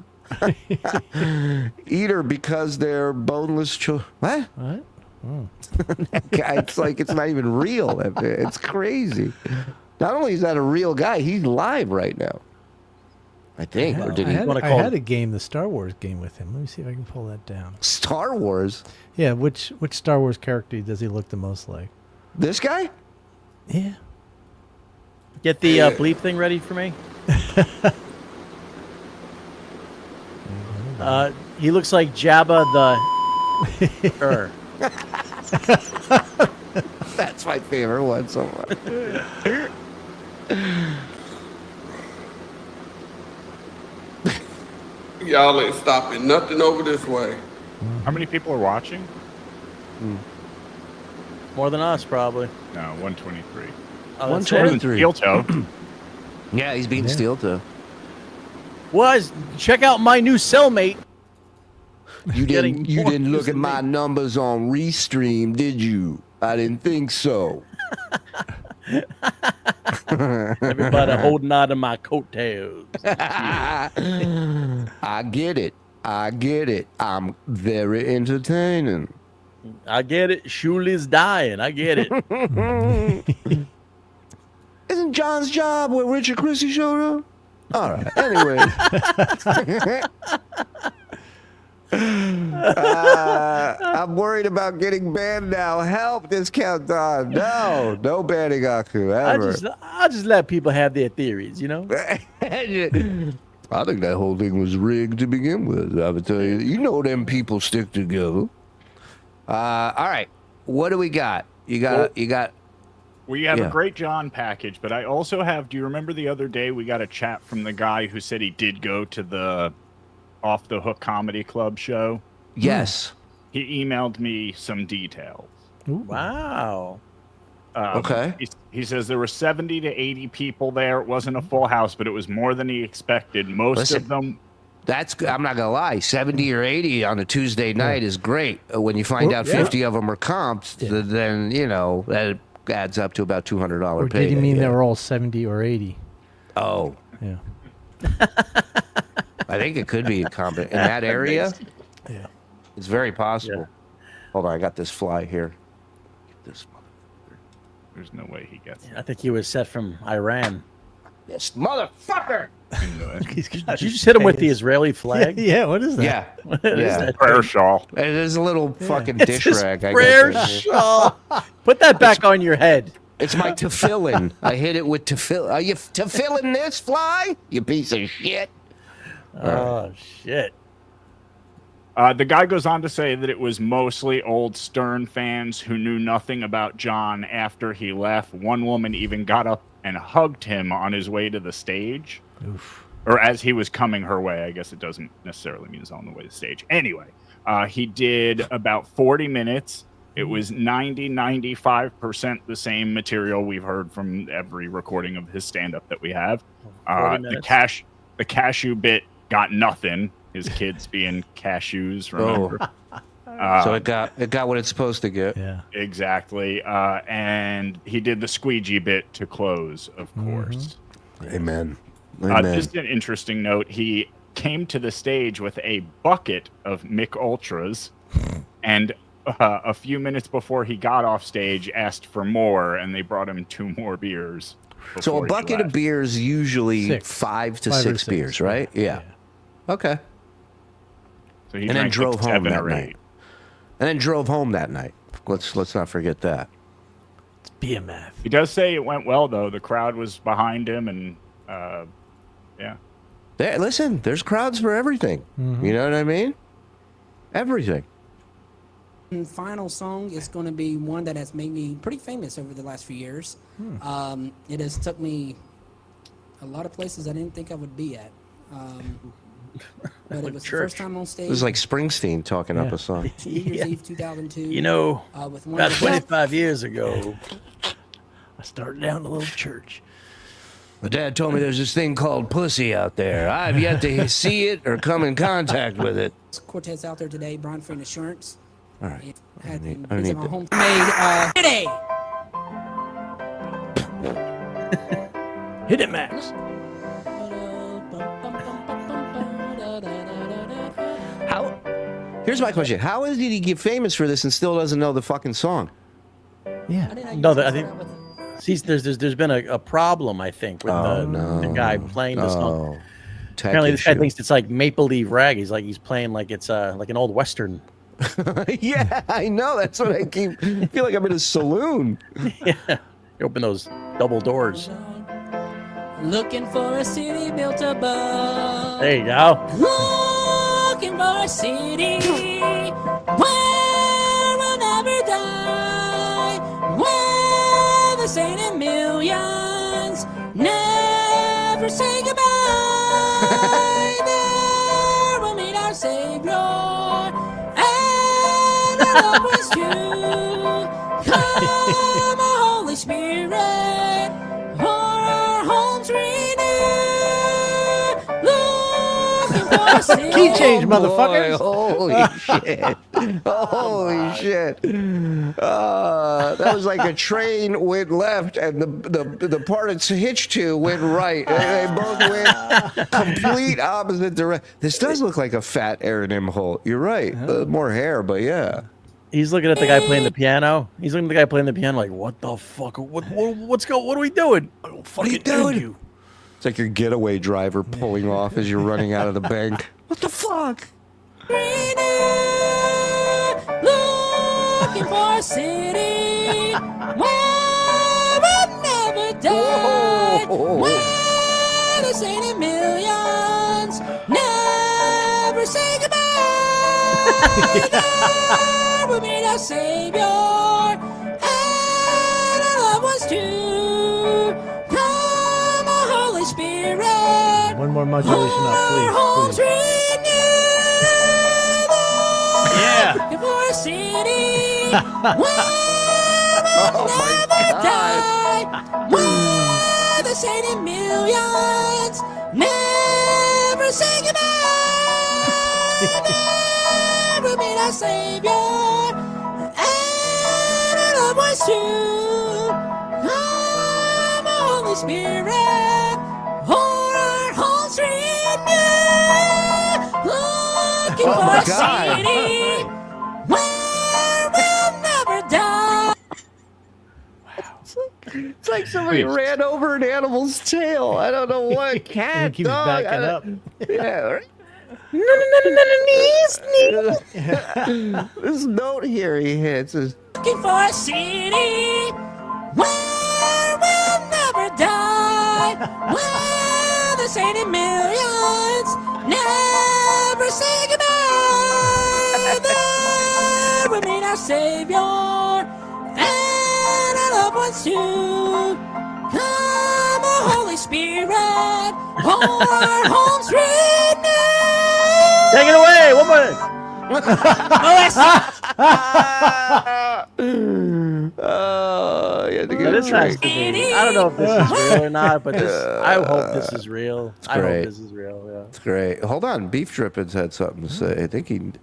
Eater because they're boneless children. What? Oh. That guy, it's like it's not even real. It's crazy. Not only is that a real guy, he's live right now. I think. Or did I he? had a game, the Star Wars game with him. Let me see if I can pull that down. Star Wars? Yeah, which Star Wars character does he look the most like? This guy? Yeah. Get the bleep thing ready for me. He looks like Jabba the. That's my favorite one so much. Y'all ain't stopping nothing over this way. How many people are watching? More than us, probably. No, 123. Oh, that's 123. Steel toe. Yeah, he's beating steel toe. Check out my new cellmate. You didn't look at my numbers on Restream, did you? I didn't think so. Everybody holding on to my coattails. I get it. I'm very entertaining. I get it. Shuli's dying. I get it. Isn't John's job where Richard Christie showed up? All right. Anyway. I'm worried about getting banned now. Help this countdown. No banning Aku ever. I just let people have their theories, you know? I think that whole thing was rigged to begin with. I would tell you. You know them people stick together. All right. What do we got? You got. We have a great John package, but I also have. Do you remember the other day we got a chat from the guy who said he did go to the Off the Hook Comedy Club show? Yes. He emailed me some details. Ooh. Wow. Okay. He says there were 70 to 80 people there. It wasn't a full house, but it was more than he expected. Most of them. That's good. I'm not gonna lie. 70 or 80 on a Tuesday night is great. When you find out 50 of them are comps, then that adds up to about $200 Or pay. did he mean they were all 70 or 80? Oh. Yeah. I think it could be a comp in that area. Yeah. It's very possible. Hold on, I got this fly here. Get this motherfucker. There's no way he gets it. I think he was set from Iran. This motherfucker! Did you just hit him with the Israeli flag? Yeah, what is that? Yeah. What is that? Prayer shawl. There's a little fucking It's dish his rag. I got prayer there. shawl. Put that back on your head. It's my tefillin. I hit it with tefillin. Are you tefillin this fly? You piece of shit. Oh, shit. The guy goes on to say that it was mostly old Stern fans who knew nothing about John after he left. One woman even got up and hugged him on his way to the stage. Oof. Or as he was coming her way. I guess it doesn't necessarily mean he's on the way to the stage. Anyway, he did about 40 minutes. It was 95% the same material we've heard from every recording of his stand-up that we have. The cashew bit got nothing. His kids being cashews, remember? So it got what it's supposed to get. Yeah. Exactly. And he did the squeegee bit to close, of course. Amen. Just an interesting note. He came to the stage with a bucket of Mick Ultras and a few minutes before he got off stage asked for more, and they brought him 2 more beers. So a bucket of beers usually 5 to 6 beers, right? Yeah. Okay. So he and then drove home 7 that or 8. night. And then drove home that night. Let's not forget that. It's BMF. He does say it went well, though. The crowd was behind him, and yeah. Listen, there's crowds for everything. Mm-hmm. You know what I mean? Everything. And final song is going to be one that has made me pretty famous over the last few years. It has took me a lot of places I didn't think I would be at. But it was the first time on stage. It was like Springsteen talking up a song. New Year's Eve 2002. You know, with one about of the 25 years ago, I started down a little church. My dad told me there's this thing called pussy out there. I've yet to see it or come in contact with it. quartets out there today, Brian Free Insurance. All right. I need visit my that. home made Hit it, Max. Here's my question. How did he get famous for this and still doesn't know the fucking song? Yeah. No, I think there's been a problem, I think, with the guy playing the song. tech Apparently, this guy issue. thinks it's like Maple Leaf Rag. He's playing like it's like an old Western. Yeah, I know. That's what I feel like I'm in a saloon. Yeah. You open those double doors. Looking for a city built above. There you go. Looking for a city where we'll never die, where the saint in millions never say goodbye. There we'll meet our Savior and our loved ones too. Come, Holy Spirit, for our homes renewed. Looking for a city. Key change, motherfuckers. Holy shit. Holy shit. That was like a train went left and the part it's hitched to went right. They both went complete opposite direction. This does look like a fat Aaron M. Holt. You're right. More hair, but yeah. He's looking at the guy playing the piano. He's looking at the guy playing the piano like, what the fuck? What are we doing? I don't What are you doing? It's like your getaway driver pulling off as you're running out of the bank. What the fuck? Looking for a city where we'll never die, where the saint in millions never say goodbye. There we'll meet our Savior and our loved ones too. Come, our Holy Spirit. One more modulation up, please. Yeah. Looking for a city where we'll never die, where the saint in millions never say goodbye. There we'll meet our Savior and our loved ones too. Come, Holy Spirit, for our homes renewed. Looking for a city where we'll never die. It's like somebody ran over an animal's tail. I don't know what. Cat, He keeps dog. backing up. Yeah, right? This note here he hits is Looking for a city where we'll never die, where the saint in millions never say goodbye. There we'll meet our Savior and our loved ones too. Come, our Holy Spirit, hold our homes renewed. Take it away. One more. This has to be. I don't know if this is real or not, but I hope this is real. I hope great. this is real. Yeah. It's great. Hold on, Beef Drippins had something to say. I think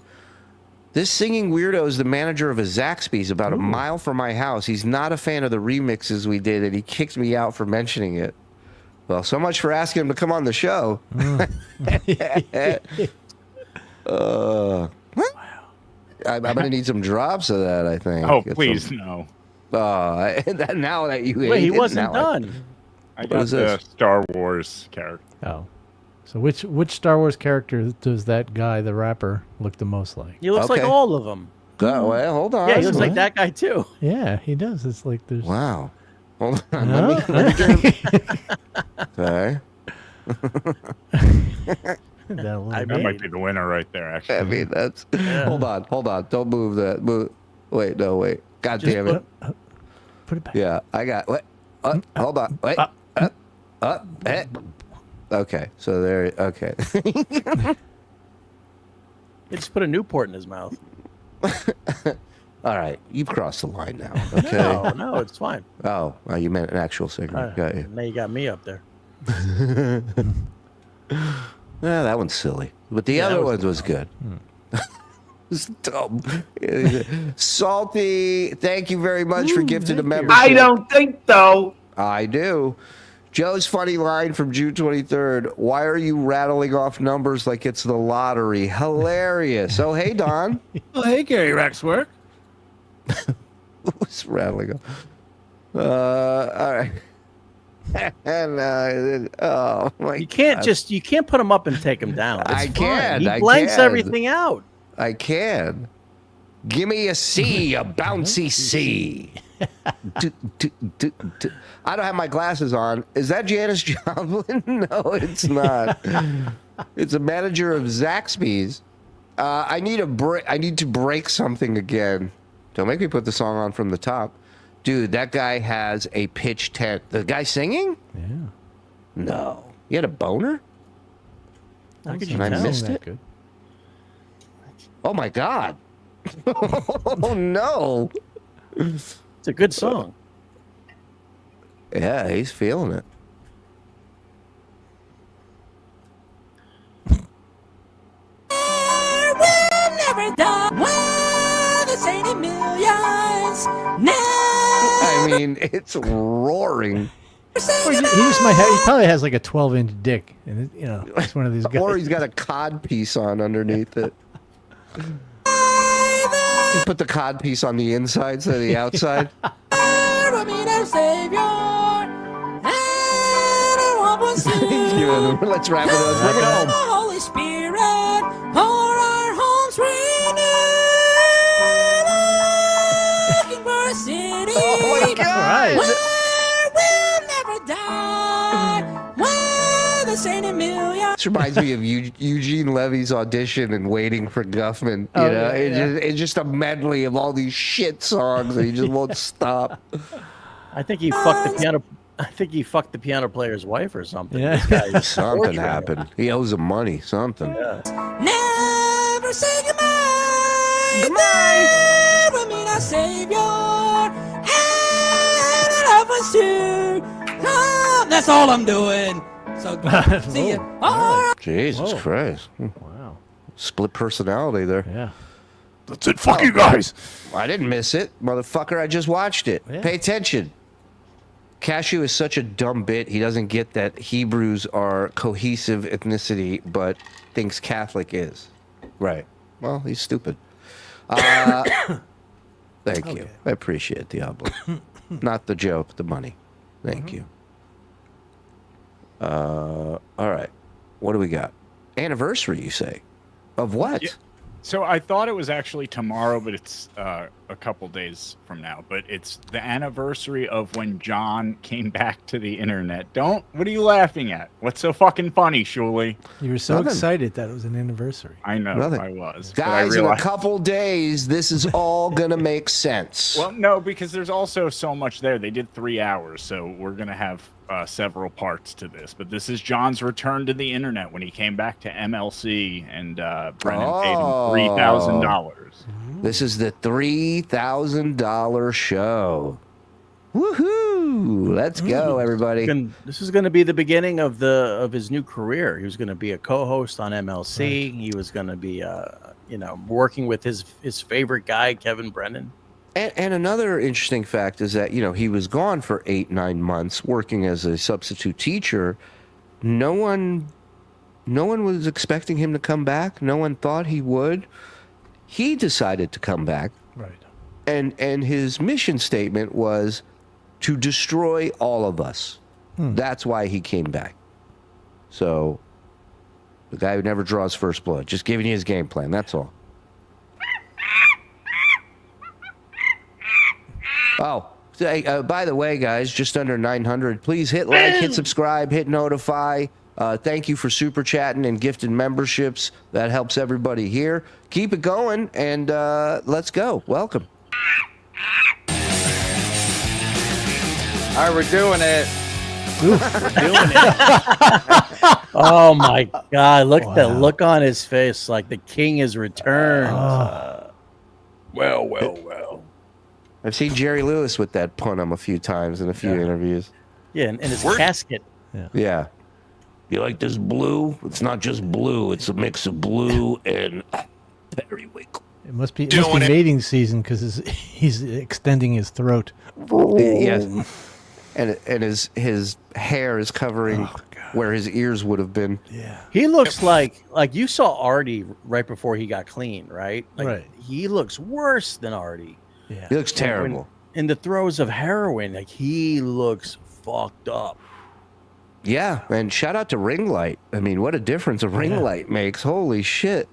this singing weirdo is the manager of a Zaxby's about a mile from my house. He's not a fan of the remixes we did, and he kicked me out for mentioning it. Well, so much for asking him to come on the show. I'm going to need some drops of that, I think. Oh, Get please, some- no. Now that you Wait, he ate it, wasn't now done. I What got is the this? Star Wars character. Oh. So which Star Wars character does that guy, the rapper, look the most like? He looks like Okay. all of them. Well, hold on. Yeah, he looks like that guy too. Yeah, he does. It's like there's. Wow. Hold on. No? Let me Sorry. I That might be the winner right there, actually. I mean, that's. Yeah. Hold on. Don't move that. Move. Wait. God Just damn it. Put it back. Yeah, I got. What? Hold on. Wait. Okay. So there. Okay. He just put a Newport in his mouth. All right. You've crossed the line now. Okay. No, it's fine. Oh, you meant an actual cigarette. Got you. Now you got me up there. Yeah, that one's silly, but the other one was good. It's dumb. Salty, thank you very much for gifting a membership. I don't think so. I do. Joe's funny line from June 23rd. Why are you rattling off numbers like it's the lottery? Hilarious. Oh, hey, Don. Oh, hey, Gary Rexwork. Who's rattling off? All right. And oh my! You can't God. you can't put him up and take him down. It's I fine. can. He I blanks can. everything out. I can. Give me a C, a bouncy C. I don't have my glasses on. Is that Janis Joplin? No, it's not. It's a manager of Zaxby's. I need a break. I need to break something again. Don't make me put the song on from the top. Dude, that guy has a pitch tent. The guy singing? Yeah. No. You had a boner? How could And I missed it? Good. Oh my God. Oh no. It's a good song. Yeah, he's feeling it. We'll never die. Well, this ain't a millions. I mean, it's roaring. Or he just might have. He probably has like a 12-inch dick, and you know, it's one of these guys. Or he's got a cod piece on underneath it. You put the cod piece on the inside instead of the outside. Let's wrap it up. Bring it home. Holy Spirit, pour our homes renewed. For a city Oh my God. where we'll never die. Where this ain't a million. This reminds me of Eugene Levy's audition and Waiting for Guffman. You Oh, know, yeah. it's just a medley of all these shit songs and he just won't stop. I think he fucked the piano. I think he fucked the piano player's wife or something. Yeah. This guy's Something torturing her. happened. He owes him money. Something. Never say goodbye. Goodbye. With me, our Savior. And it happens to come. That's all I'm doing. So see you. All right. Jesus Christ. Wow. Split personality there. Yeah. That's it. Fuck you guys. I didn't miss it. Motherfucker, I just watched it. Yeah. Pay attention. Cashew is such a dumb bit. He doesn't get that Hebrews are cohesive ethnicity, but thinks Catholic is. Right. Well, he's stupid. Thank you. I appreciate it, Diablo. Not the joke, the money. Thank you. All right. What do we got? Anniversary, you say? Of what? Yeah. So I thought it was actually tomorrow, but it's a couple days from now. But it's the anniversary of when John came back to the internet. What are you laughing at? What's so fucking funny, Shuli? You were so Nothing. excited that it was an anniversary. I know, Nothing. I was. but I Guys, in a realized- couple days, this is all going to make sense. Well, no, because there's also so much there. They did 3 hours, so we're going to have several parts to this. But this is John's return to the internet when he came back to MLC, and Brennan paid him $3,000. This is the $3,000 show. Woohoo! Let's go, everybody. This is going to be the beginning of his new career. He was going to be a co-host on MLC. Right. He was going to be, working with his favorite guy, Kevin Brennan. And another interesting fact is that, he was gone for 8-9 months working as a substitute teacher. No one was expecting him to come back. No one thought he would. He decided to come back. Right. And his mission statement was to destroy all of us. That's why he came back. So, the guy who never draws first blood. Just giving you his game plan. That's all. Oh, by the way, guys, just under 900. Please hit like, hit subscribe, hit notify. Thank you for super chatting and gifted memberships. That helps everybody here. Keep it going, and let's go. Welcome. All right, we're doing it. We're doing it. Oh my God! Look at that look on his face, like the king has returned. Well. I've seen Jerry Lewis with that punum a few times in a few interviews. Yeah, and his casket. Yeah. You like this blue? It's not just blue. It's a mix of blue and periwinkle. It must be mating season because he's extending his throat. Yes. And his hair is covering where his ears would have been. Yeah. He looks like you saw Artie right before he got clean, right? Right. He looks worse than Artie. Yeah. He looks terrible. In the throes of heroin, he looks fucked up. Yeah, and shout out to ring light. I mean, what a difference a ring light makes. Holy shit.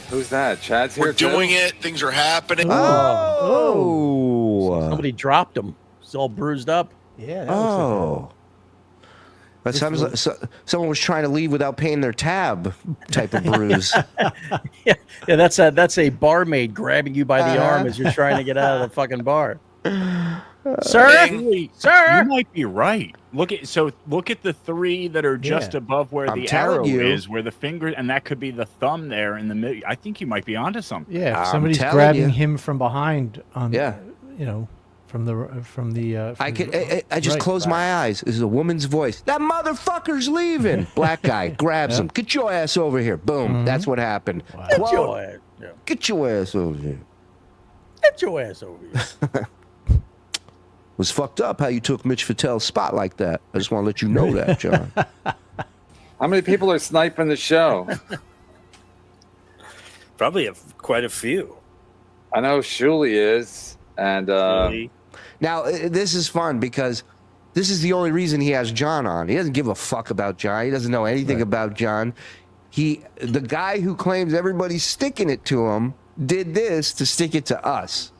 Who's that? Chad's here. We're doing it. Things are happening. Oh. Somebody dropped him. He's all bruised up. Yeah. That sounds like someone was trying to leave without paying their tab type of bruise. Yeah, that's a barmaid grabbing you by the arm as you're trying to get out of the fucking bar. Sir, You might be right. Look at the three that are just above where I'm the telling arrow you. is, where the finger, and that could be the thumb there in the middle. I think you might be onto something. Yeah, if I'm somebody's telling grabbing you. him from behind on, Yeah. from the. I just close my eyes. This is a woman's voice. That motherfucker's leaving. Black guy grabs him. Get your ass over here. Boom. That's what happened. Get your ass. Yeah. Get your ass over here. Get your ass over here. Was fucked up how you took Mitch Fattel's spot like that. I just want to let you know that, John. How many people are sniping the show? Probably quite a few. I know Shuli is, and Now, this is fun because this is the only reason he has John on. He doesn't give a fuck about John. He doesn't know anything about John. The guy who claims everybody's sticking it to him did this to stick it to us.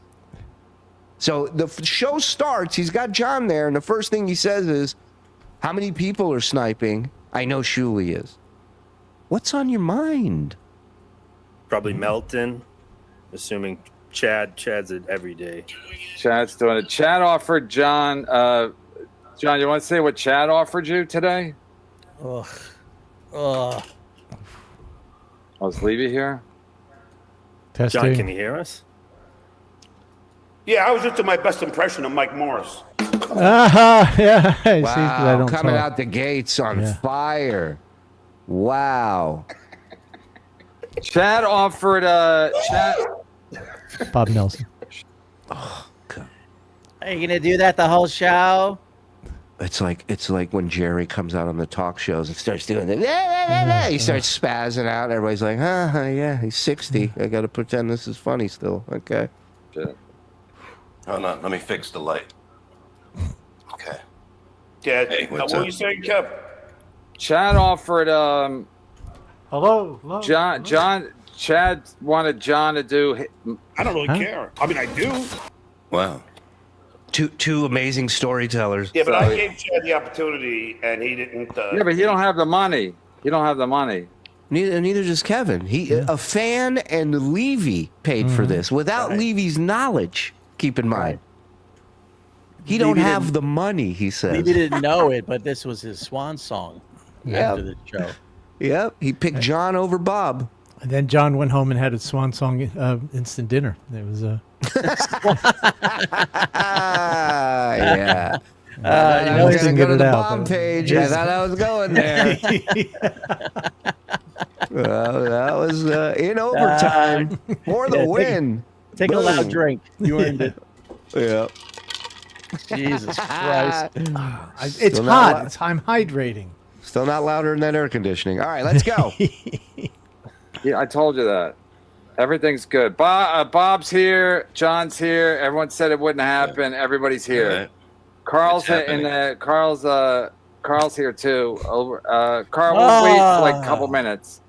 So the show starts, he's got John there, and the first thing he says is, how many people are sniping? I know Shuli is. What's on your mind? Probably Melton, assuming Chad's it every day. Chad's doing it. Chad offered John. John, you want to say what Chad offered you today? Ugh. Let's leave you here. Testing. John, can you hear us? Yeah, I was just doing my best impression of Mike Morse. Yeah. I Wow, see that I don't coming talk. out the gates on fire. Wow. Chad offered Chad. Bob Nelson. Oh, God. Are you gonna do that the whole show? It's like when Jerry comes out on the talk shows and starts doing it. He starts spazzing out. Everybody's like, yeah, he's 60. I got to pretend this is funny still. Okay. Shit. Hold on, let me fix the light. Okay. Yeah, Hey, what's what up? are you saying, Kev? Chad offered Hello. Chad wanted John to do. I don't really care. I mean, I do. Wow. Two amazing storytellers. Yeah, but I gave Chad the opportunity, and he didn't. Yeah, but he don't have the money. He don't have the money. Neither does Kevin. A fan and Levy paid for this without Levy's knowledge. Keep in mind, he don't have the money. He says. Maybe didn't know it, but this was his swan song after the show. Yep, he picked John over Bob. And then John went home and had a swan song instant dinner. It was yeah. I was going to go to the Bob page. I thought I was going there. Well, that was in overtime for the win. Take a loud drink. You earned it. Yeah. Jesus Christ. It's hot. I'm hydrating. Still not louder than that air conditioning. All right, let's go. Yeah, I told you that. Everything's good. Bob's here. John's here. Everyone said it wouldn't happen. Everybody's here. Right. Carl's Carl's here too. Karl, we'll wait for like a couple minutes.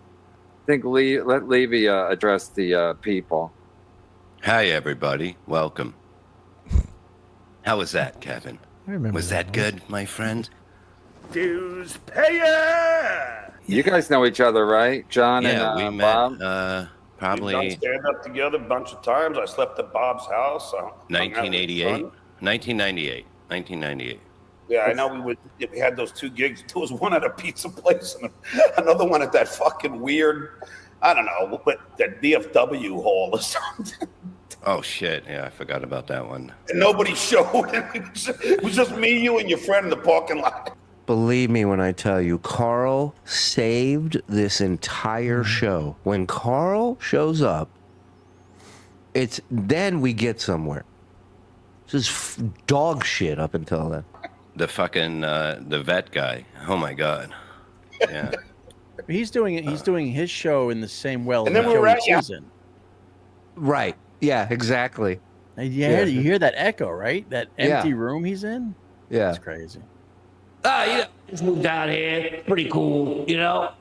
I think let Levy address the people. Hi, everybody. Welcome. How was that, Kevin? I remember Was that good, my friend? Dues payer. You guys know each other, right? John Yeah, and we Bob? met probably We've done stand-up together a bunch of times. I slept at Bob's house. 1988, 1998. Yeah, I know we had those two gigs. There was one at a pizza place and another one at that fucking weird, I don't know, but that DFW hall or something. Oh, shit. Yeah, I forgot about that one. And nobody showed. It was just me, you, and your friend in the parking lot. Believe me when I tell you, Karl saved this entire show. When Karl shows up, then we get somewhere. This is dog shit up until then. The fucking the vet guy. Oh my god. Yeah. He's doing his show in the same well And as then we were Joey at- Susan. Right. Yeah, exactly. And you hear that echo, right? That empty Yeah. room he's in. Yeah. It's crazy. Yeah, just moved down here. Pretty cool, you know.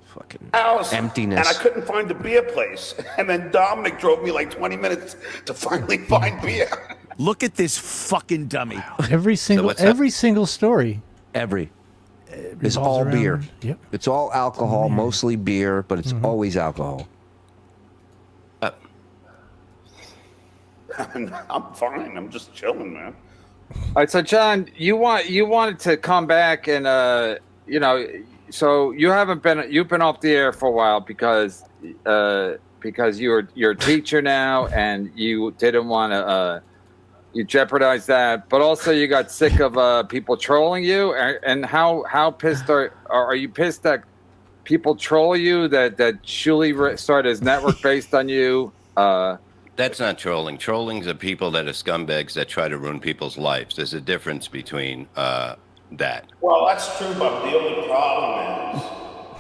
Fucking house, emptiness. and I couldn't find a beer place. And then Dominic drove me like 20 minutes to finally find beer. Look at this fucking dummy. Every single story. It's all around- beer. Yep. It's all alcohol, mostly beer, but it's always alcohol. I'm fine. I'm just chilling, man. All right, so John, you wanted to come back and so you've been off the air for a while because you're a teacher now and you didn't want to you jeopardize that, but also you got sick of people trolling you. And how pissed are you pissed that people troll you, that Shuli started his network based on you? That's not trolling. Trolling's are people that are scumbags that try to ruin people's lives. There's a difference between that. Well, that's true, but the only problem is,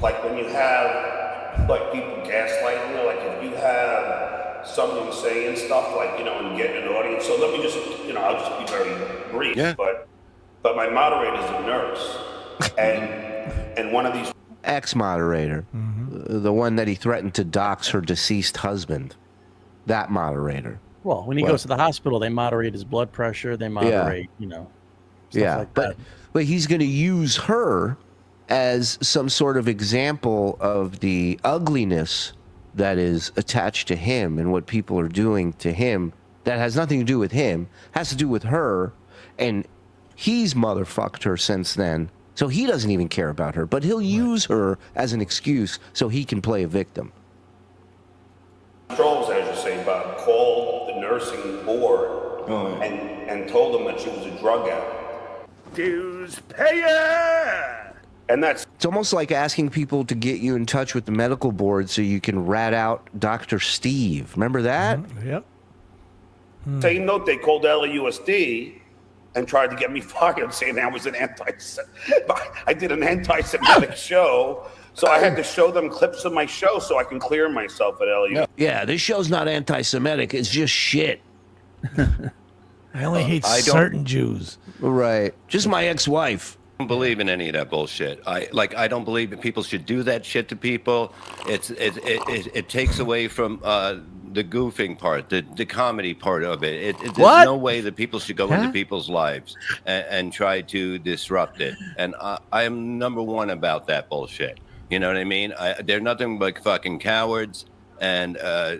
like, when you have, like, people gaslighting you, like, if you have somebody saying stuff, like, you know, and getting an audience. So let me just, you know, I'll just be very brief. Yeah. But my moderator's a nurse, and one of these Ex-moderator, the one that he threatened to dox her deceased husband. That moderator. Well, when he goes to the hospital, they moderate his blood pressure. They moderate, stuff like that. But he's going to use her as some sort of example of the ugliness that is attached to him and what people are doing to him that has nothing to do with him, has to do with her, and he's motherfucked her since then, so he doesn't even care about her, but he'll use her as an excuse so he can play a victim. trolls, as you say, Bob, called the nursing board and told them that she was a drug addict. Dues payer! And that's... It's almost like asking people to get you in touch with the medical board so you can rat out Dr. Steve. Remember that? Yep. Same note, they called LAUSD and tried to get me fired, saying I was an I did an anti-Semitic show, so I had to show them clips of my show so I can clear myself at LAU. Yeah, this show's not anti-Semitic. It's just shit. I only hate certain Jews. Right. Just my ex-wife. I don't believe in any of that bullshit. I don't believe that people should do that shit to people. It takes away from the goofing part, the comedy part of it. There's no way that people should go into people's lives and try to disrupt it. And I am number one about that bullshit. You know what I mean? They're nothing but fucking cowards, and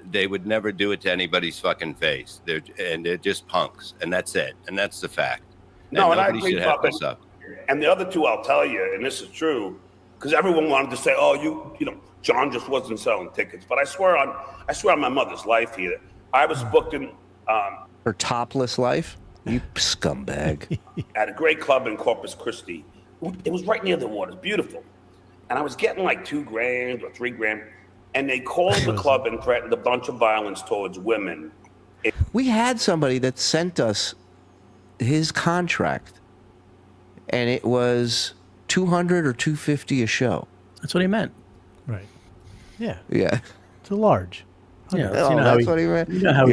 they would never do it to anybody's fucking face. They're just punks, and that's it. And that's the fact. No, and I nobody agree, should have Bob, this up. And the other two, I'll tell you, and this is true, because everyone wanted to say, "Oh, you know, John just wasn't selling tickets." But I swear on my mother's life here, I was booked in Her topless life? You scumbag. at a great club in Corpus Christi. It was right near the water. It's beautiful. And I was getting like $2,000 or $3,000, and they called the club and threatened a bunch of violence towards women. We had somebody that sent us his contract, and it was $200 or $250 a show. That's what he meant. Right. Yeah. Yeah. It's a large. Yeah. Oh, that's what he meant. You know how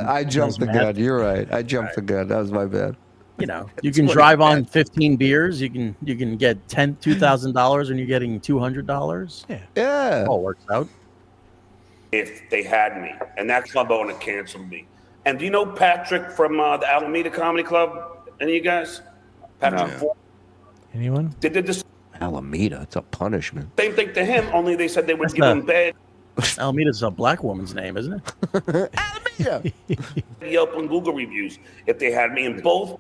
I jumped the gun. You're right. I jumped the gun. That was my bad. You know, you can drive on 15 beers. You can get $2,000 and you're getting $200. Yeah. Yeah. All works out. If they had me, and that club owner canceled me. And do you know Patrick from the Alameda Comedy Club? Any of you guys? Patrick Ford? Anyone? They did the Alameda. It's a punishment. same thing to him, only they said they would give him bad Alameda's a black woman's name, isn't it? Alameda. Yelp and Google reviews if they had me. And both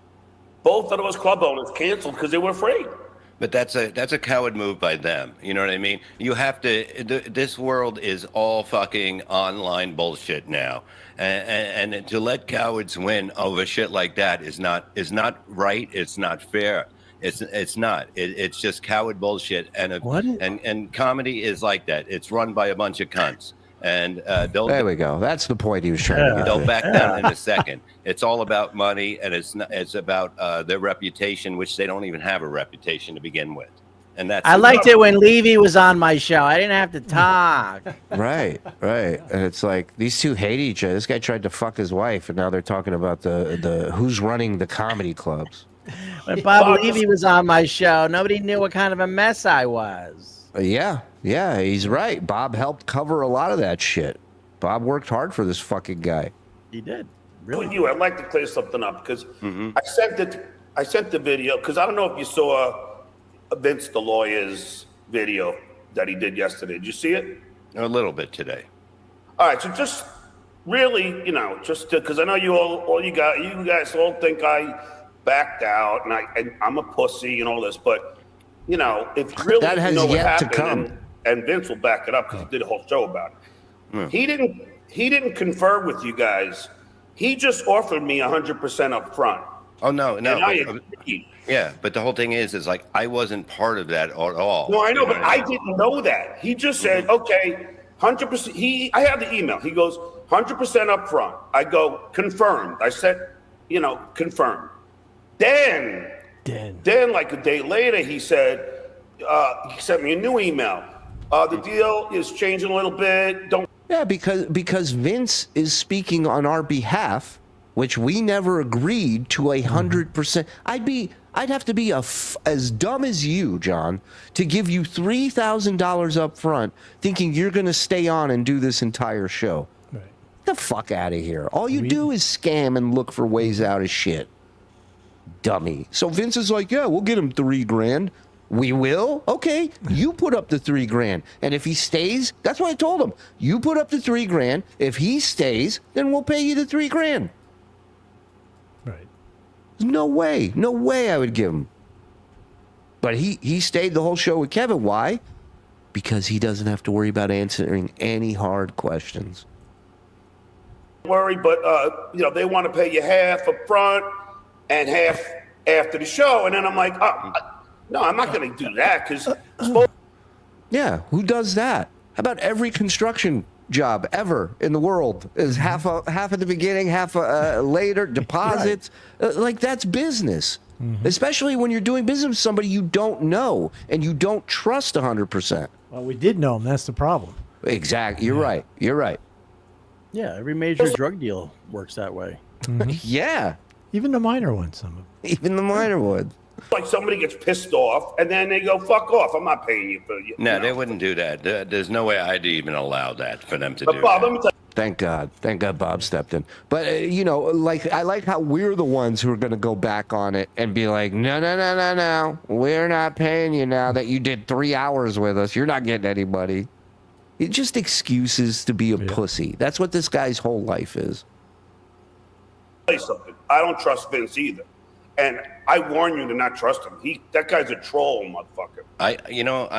of those club owners canceled because they were afraid. But that's a coward move by them. You know what I mean? You have to. This world is all fucking online bullshit now, and to let cowards win over shit like that is not right. It's not fair. It's not. It's just coward bullshit. And comedy is like that. It's run by a bunch of cunts. And there we go. That's the point he was trying to get. They'll back down in a second. It's all about money, and it's about their reputation, which they don't even have a reputation to begin with. And that's I liked it when Levy was on my show. I didn't have to talk. Right. And it's like these two hate each other. This guy tried to fuck his wife, and now they're talking about the who's running the comedy clubs. When Bob Levy was on my show, nobody knew what kind of a mess I was. Yeah, he's right. Bob helped cover a lot of that shit. Bob worked hard for this fucking guy. He did. Really? You, I'd like to clear something up because I sent the video because I don't know if you saw Vince the lawyer's video that he did yesterday. Did you see it? A little bit today. All right, so just really, just because I know you guys all think I backed out and I'm a pussy and all this, but if really that has what yet to happened, come. and Vince will back it up because he did a whole show about it. He didn't confer with you guys. He just offered me 100% up front. Oh no. And Yeah, but the whole thing is like I wasn't part of that at all. No, I know, but I didn't know that. He just said, okay, 100%. I have the email. He goes, 100% up front. I go, confirmed. I said, confirmed. Then like a day later, he said, he sent me a new email. The deal is changing a little bit. Yeah, because Vince is speaking on our behalf, which we never agreed to 100%. I'd have to be as dumb as you, John, to give you $3,000 up front, thinking you're going to stay on and do this entire show. Right. Get the fuck out of here. All you do is scam and look for ways out of shit. Dummy. So Vince is like, yeah, we'll get him $3,000. We will? Okay. You put up the $3,000. And if he stays, that's what I told him. You put up the $3,000. If he stays, then we'll pay you the $3,000. Right. No way I would give him. But he stayed the whole show with Kevin. Why? Because he doesn't have to worry about answering any hard questions. Worry, but they want to pay you half up front and half after the show. And then I'm like, no, I'm not going to do that because. Yeah, who does that? How about every construction job ever in the world is half at the beginning, half later, deposits. Right. Like that's business, especially when you're doing business with somebody you don't know and you don't trust 100%. Well, we did know him. That's the problem. Exactly. You're right. Yeah, every major drug deal works that way. Yeah. Even the minor ones, some of them. Even the minor ones. Like somebody gets pissed off and then they go, fuck off. I'm not paying you for you. No, they wouldn't do that. There's no way I'd even allow that for them to but do Bob, that. let me tell you. Thank God Bob stepped in. But, I like how we're the ones who are going to go back on it and be like, no. We're not paying you now that you did 3 hours with us. You're not getting anybody. It's just excuses to be a pussy. That's what this guy's whole life is. Tell you something. I don't trust Vince either. And I warn you to not trust him. That guy's a troll, motherfucker.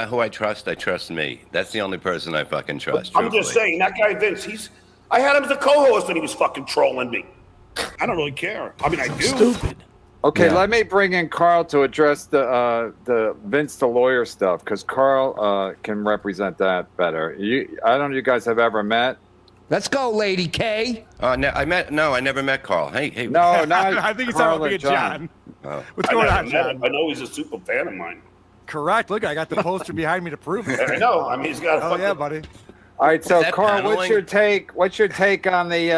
Who I trust me. That's the only person I fucking trust. I'm just saying, that guy Vince, I had him as a co-host and he was fucking trolling me. I don't really care. I mean, I do. Stupid. Okay, let me bring in Karl to address the Vince the lawyer stuff because Karl can represent that better. I don't know if you guys have ever met. Let's go, Lady K. I never met Karl. Hey. No, not I think he's Karl talking and about John. Oh. What's going on, John? I know he's a super fan of mine. Correct. Look, I got the poster behind me to prove it. I know. I mean, he's got a fucking... yeah, buddy. All right, so Karl, paneling? what's your take on the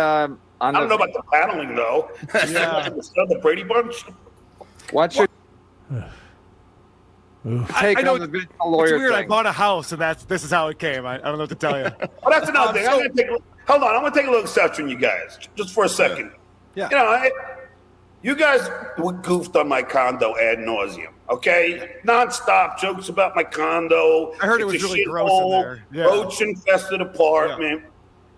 I don't know about the paneling, though. Yeah. The Brady Bunch? What's your take I know on the Vince the lawyer it's weird. thing? I bought a house, and this is how it came. I don't know what to tell you. Well, that's another thing. Hold on. I'm going to take a little exception, you guys, just for a second. Yeah. You guys goofed on my condo ad nauseum, okay? Non-stop jokes about my condo. I heard it was really gross in there. Yeah. Roach-infested apartment.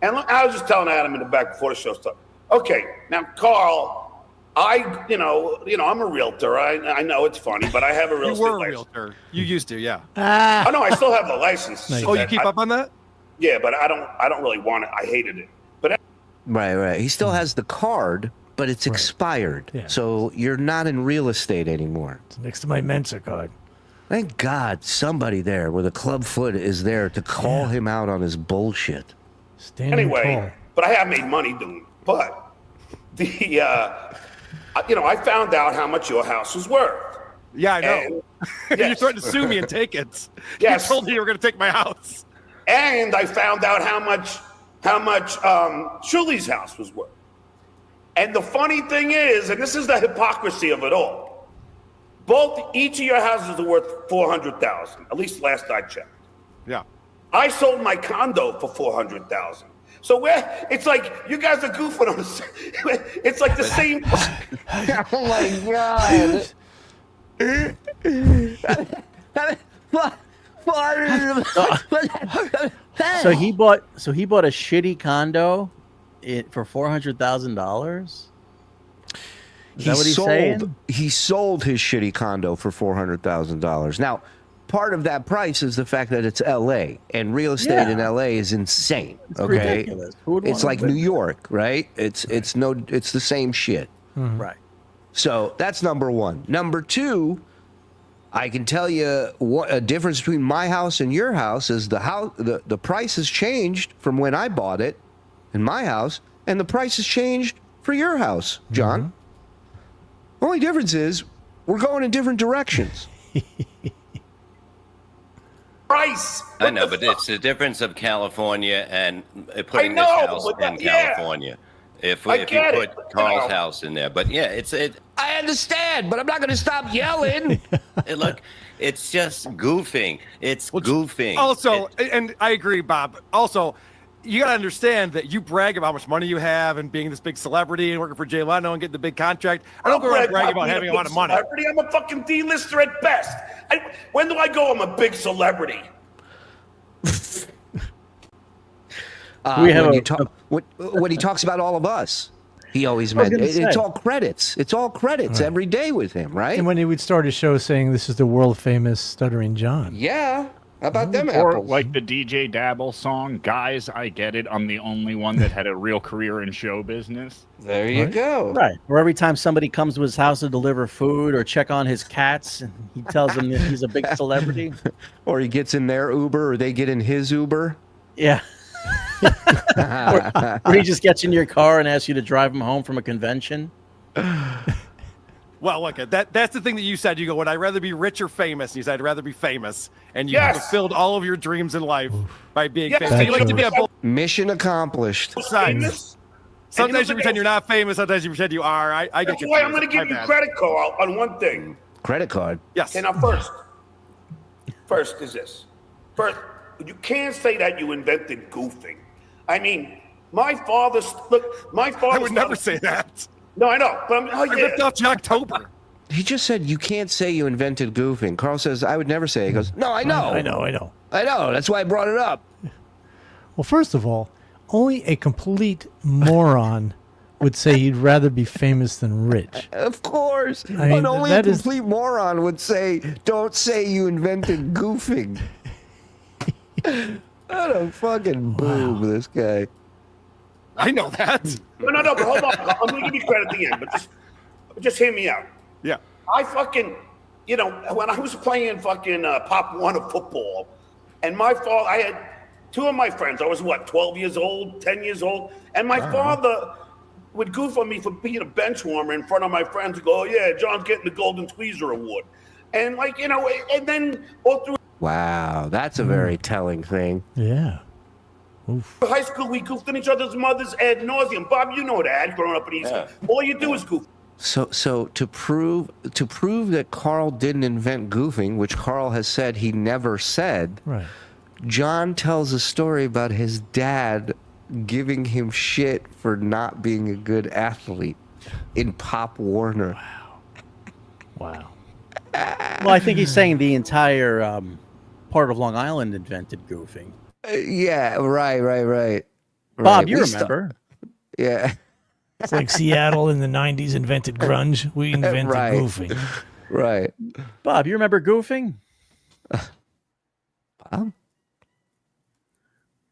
Yeah. And I was just telling Adam in the back before the show started. Okay, now, Karl, I'm a realtor. I know it's funny, but I have a real estate license. You were a realtor. You used to, yeah. Oh, no, I still have the license. Oh, you keep up on that? Yeah, but I don't really want it. I hated it. But Right. He still has the card, but it's expired. Yeah. So you're not in real estate anymore. It's next to my Mensa card. Thank God somebody there with a club foot is there to call him out on his bullshit. Anyway, but I have made money doing it. But I found out how much your house was worth. Yeah, I know. And, You threatened to sue me and take it. Yes. You told me you were going to take my house. And I found out how much Shuli's house was worth. And the funny thing is, and this is the hypocrisy of it all, each of your houses are worth $400,000, at least last I checked. Yeah. I sold my condo for $400,000. So it's like you guys are goofing on us. It's like the same. Oh my god. So he bought a shitty condo for $400,000. Is that what he's saying? He sold his shitty condo for $400,000. Now, part of that price is the fact that it's L.A. and real estate in L.A. is insane. Okay, ridiculous. Who would it's wanna like live New York, right? It's the same shit. Right. So that's number one. Number two, I can tell you what a difference between my house and your house is the price has changed from when I bought it in my house, and the price has changed for your house, John. Only difference is we're going in different directions. Price. I know, but it's the difference of California and putting I know, this house but in California. If you put Karl's house in there, but yeah, I understand, but I'm not going to stop yelling. Look, it's just goofing. It's goofing. Also, and I agree, Bob. Also, you got to understand that you brag about how much money you have and being this big celebrity and working for Jay Leno and getting the big contract. I don't go around bragging about having a lot of money. Celebrity. I'm a fucking D-lister at best. When do I go? I'm a big celebrity. When he talks about all of us, he always meant it's all credits. It's all credits every day with him, right? And when he would start his show saying this is the world famous Stuttering John. Yeah. How about them Or apples? like the DJ Dabble song, "Guys, I Get It. I'm the only one that had a real career in show business." There you go. Right. Or every time somebody comes to his house to deliver food or check on his cats, and he tells them that he's a big celebrity. Or he gets in their Uber, or they get in his Uber. Yeah. or he just gets in your car and asks you to drive him home from a convention. Well, look, that's the thing that you said. You go, would I rather be rich or famous? And you said, I'd rather be famous. And you fulfilled all of your dreams in life by being famous. So you like to be a mission accomplished. Sometimes you pretend you're not famous. Sometimes you pretend you are. I get That's you. why I'm going to give you credit, Karl, on one thing. Credit card? Yes. Okay, now first is this. First, you can't say that you invented goofing. I mean, my father. I would never say that. No, I know, but I ripped off Jocktober. He just said you can't say you invented goofing. Karl says I would never say it. He goes, no, I know. I know. I know. That's why I brought it up. Well, first of all, only a complete moron would say he'd rather be famous than rich. Of course. I mean, But only a complete moron would say, don't say you invented goofing. What a fucking boob, this guy. I know that. No, but hold on. I'm going to give you credit at the end, but just hear me out. Yeah. I fucking, when I was playing fucking Pop 1 of football, and my father, I had two of my friends. I was, 12 years old, 10 years old, and my father would goof on me for being a bench warmer in front of my friends and go, oh, yeah, John's getting the Golden Tweezer Award. And, and then all through Wow, that's a very telling thing. Yeah. high school, we goofed on each other's mothers ad nauseum. Bob, you know that, growing up in East. All you do is goof. So to prove that Karl didn't invent goofing, which Karl has said he never said, right. John tells a story about his dad giving him shit for not being a good athlete in Pop Warner. Wow. Well, I think he's saying the entire part of Long Island invented goofing. Yeah, right. Bob, you remember. Yeah. It's like Seattle in the 90s invented grunge. We invented goofing. Right. Bob, you remember goofing? Bob?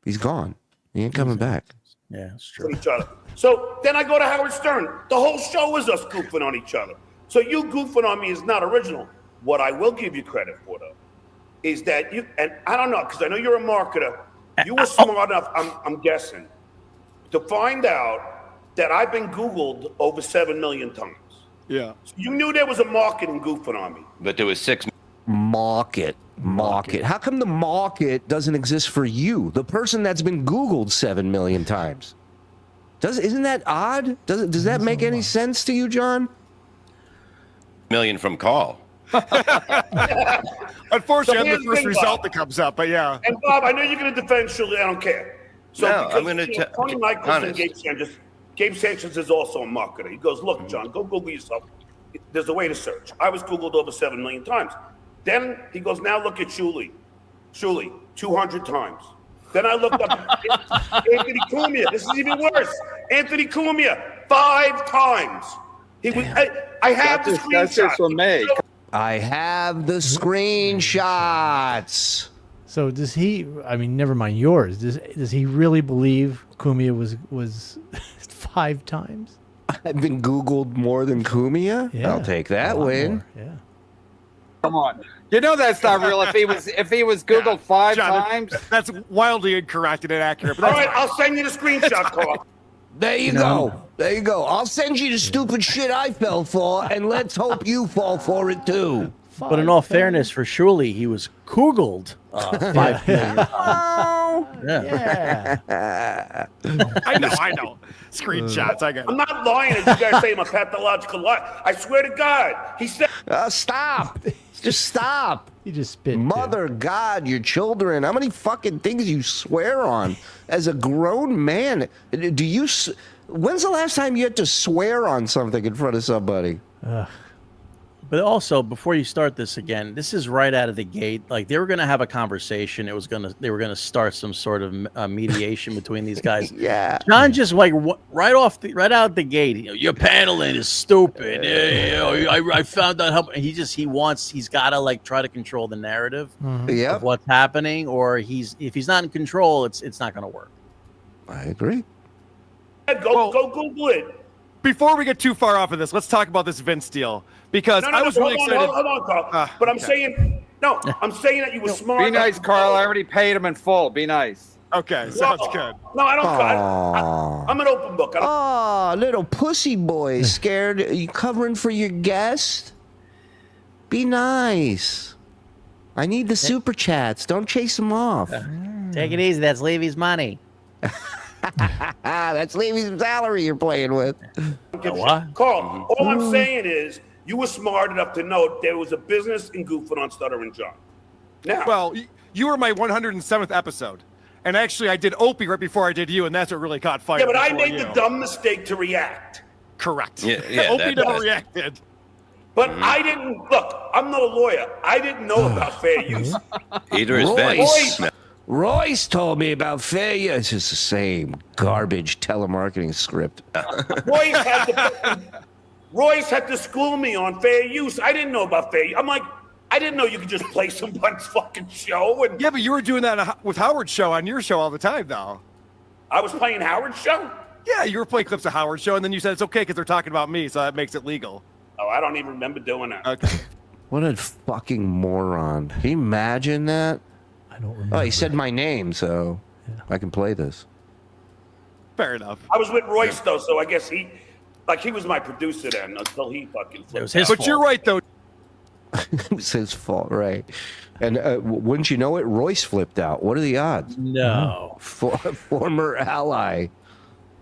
He's gone. He ain't coming back. Yeah, it's true. Each other. So then I go to Howard Stern. The whole show is us goofing on each other. So you goofing on me is not original. What I will give you credit for, though, is that you, and I don't know, because I know you're a marketer, you were smart enough, I'm guessing, to find out that I've been Googled over 7 million times. Yeah. So you knew there was a market in goofing on me. But there was 6 Market. How come the market doesn't exist for you, the person that's been Googled 7 million times? Isn't that odd? Does that make any sense to you, John? million from Karl. Unfortunately, So I'm the first result that comes up, but yeah. And Bob, I know you're going to defend Shuli. I don't care. So No, because, I'm gonna you know, tell- Tony Michaels and honest. Gabe Sanchez. Gabe Sanchez is also a marketer. He goes, look, John, go Google yourself. There's a way to search. I was Googled over 7 million times. Then he goes, now look at Shuli. Shuli, 200 times. Then I looked up Anthony Cumia. This is even worse. Anthony Cumia, 5 times. He was. I have the screenshot. That's just from me. I have the screenshots. So does he? I mean, never mind yours. Does he really believe Cumia was 5 times? I've been Googled more than Cumia. Yeah, I'll take that win. Yeah. Come on. You know that's not real. If he was Googled 5 John, times. That's wildly incorrect and inaccurate. But All that's right, I'll send you the screenshot, Karl. There you go. There you go. I'll send you the stupid shit I fell for, and let's hope you fall for it too. But in all fairness, for Shuli, he was Googled 5 million times. Yeah. I know. Screenshots. I got I'm it. not lying as you guys say I'm a pathological liar. I swear to God. He said. Stop. Just stop. He just spit. Mother God, your children. How many fucking things you swear on as a grown man? Do you? When's the last time you had to swear on something in front of somebody? But also, before you start this again, this is right out of the gate. Like they were going to have a conversation. They were going to start some sort of mediation between these guys. Yeah. John just like right out the gate. Your paneling is stupid. I found out how he's got to like try to control the narrative of what's happening, or if he's not in control, it's not going to work. I agree. Go Google it. Before we get too far off of this, let's talk about this Vince deal because I was really excited. Hold on, Karl. But I'm saying that you were smart. Be nice, Karl. I already paid him in full. Be nice. Okay, sounds good. No, I don't. I'm an open book. Oh, little pussy boy, scared? Are you covering for your guest? Be nice. I need the super chats. Don't chase them off. Take it easy. That's Levy's money. That's Levy's salary you're playing with. What? Karl, all I'm saying is you were smart enough to know there was a business in goofing on Stuttering John. Now, Well, you were my 107th episode, and actually I did Opie right before I did you, and that's what really caught fire. yeah, but I before made you. the dumb mistake to react. Correct. Yeah, Opie never reacted. But I didn't look. I'm not a lawyer. I didn't know about fair use. Either is Vince. Royce told me about fair use. It's just the same garbage telemarketing script. Royce had to school me on fair use. I didn't know about fair use. I'm like, I didn't know you could just play someone's fucking show. And Yeah, but you were doing that with Howard's show on your show all the time, though. I was playing Howard's show? Yeah, you were playing clips of Howard's show, and then you said it's okay because they're talking about me, so that makes it legal. Oh, I don't even remember doing that. Okay. What a fucking moron. Can you imagine that? I don't remember. Oh, he said my name, so I can play this. Fair enough. I was with Royce, though, so I guess he was my producer then until he fucking flipped. It was his But fault. you're right, though. It was his fault, right? And wouldn't you know it, Royce flipped out. What are the odds? No. Former ally.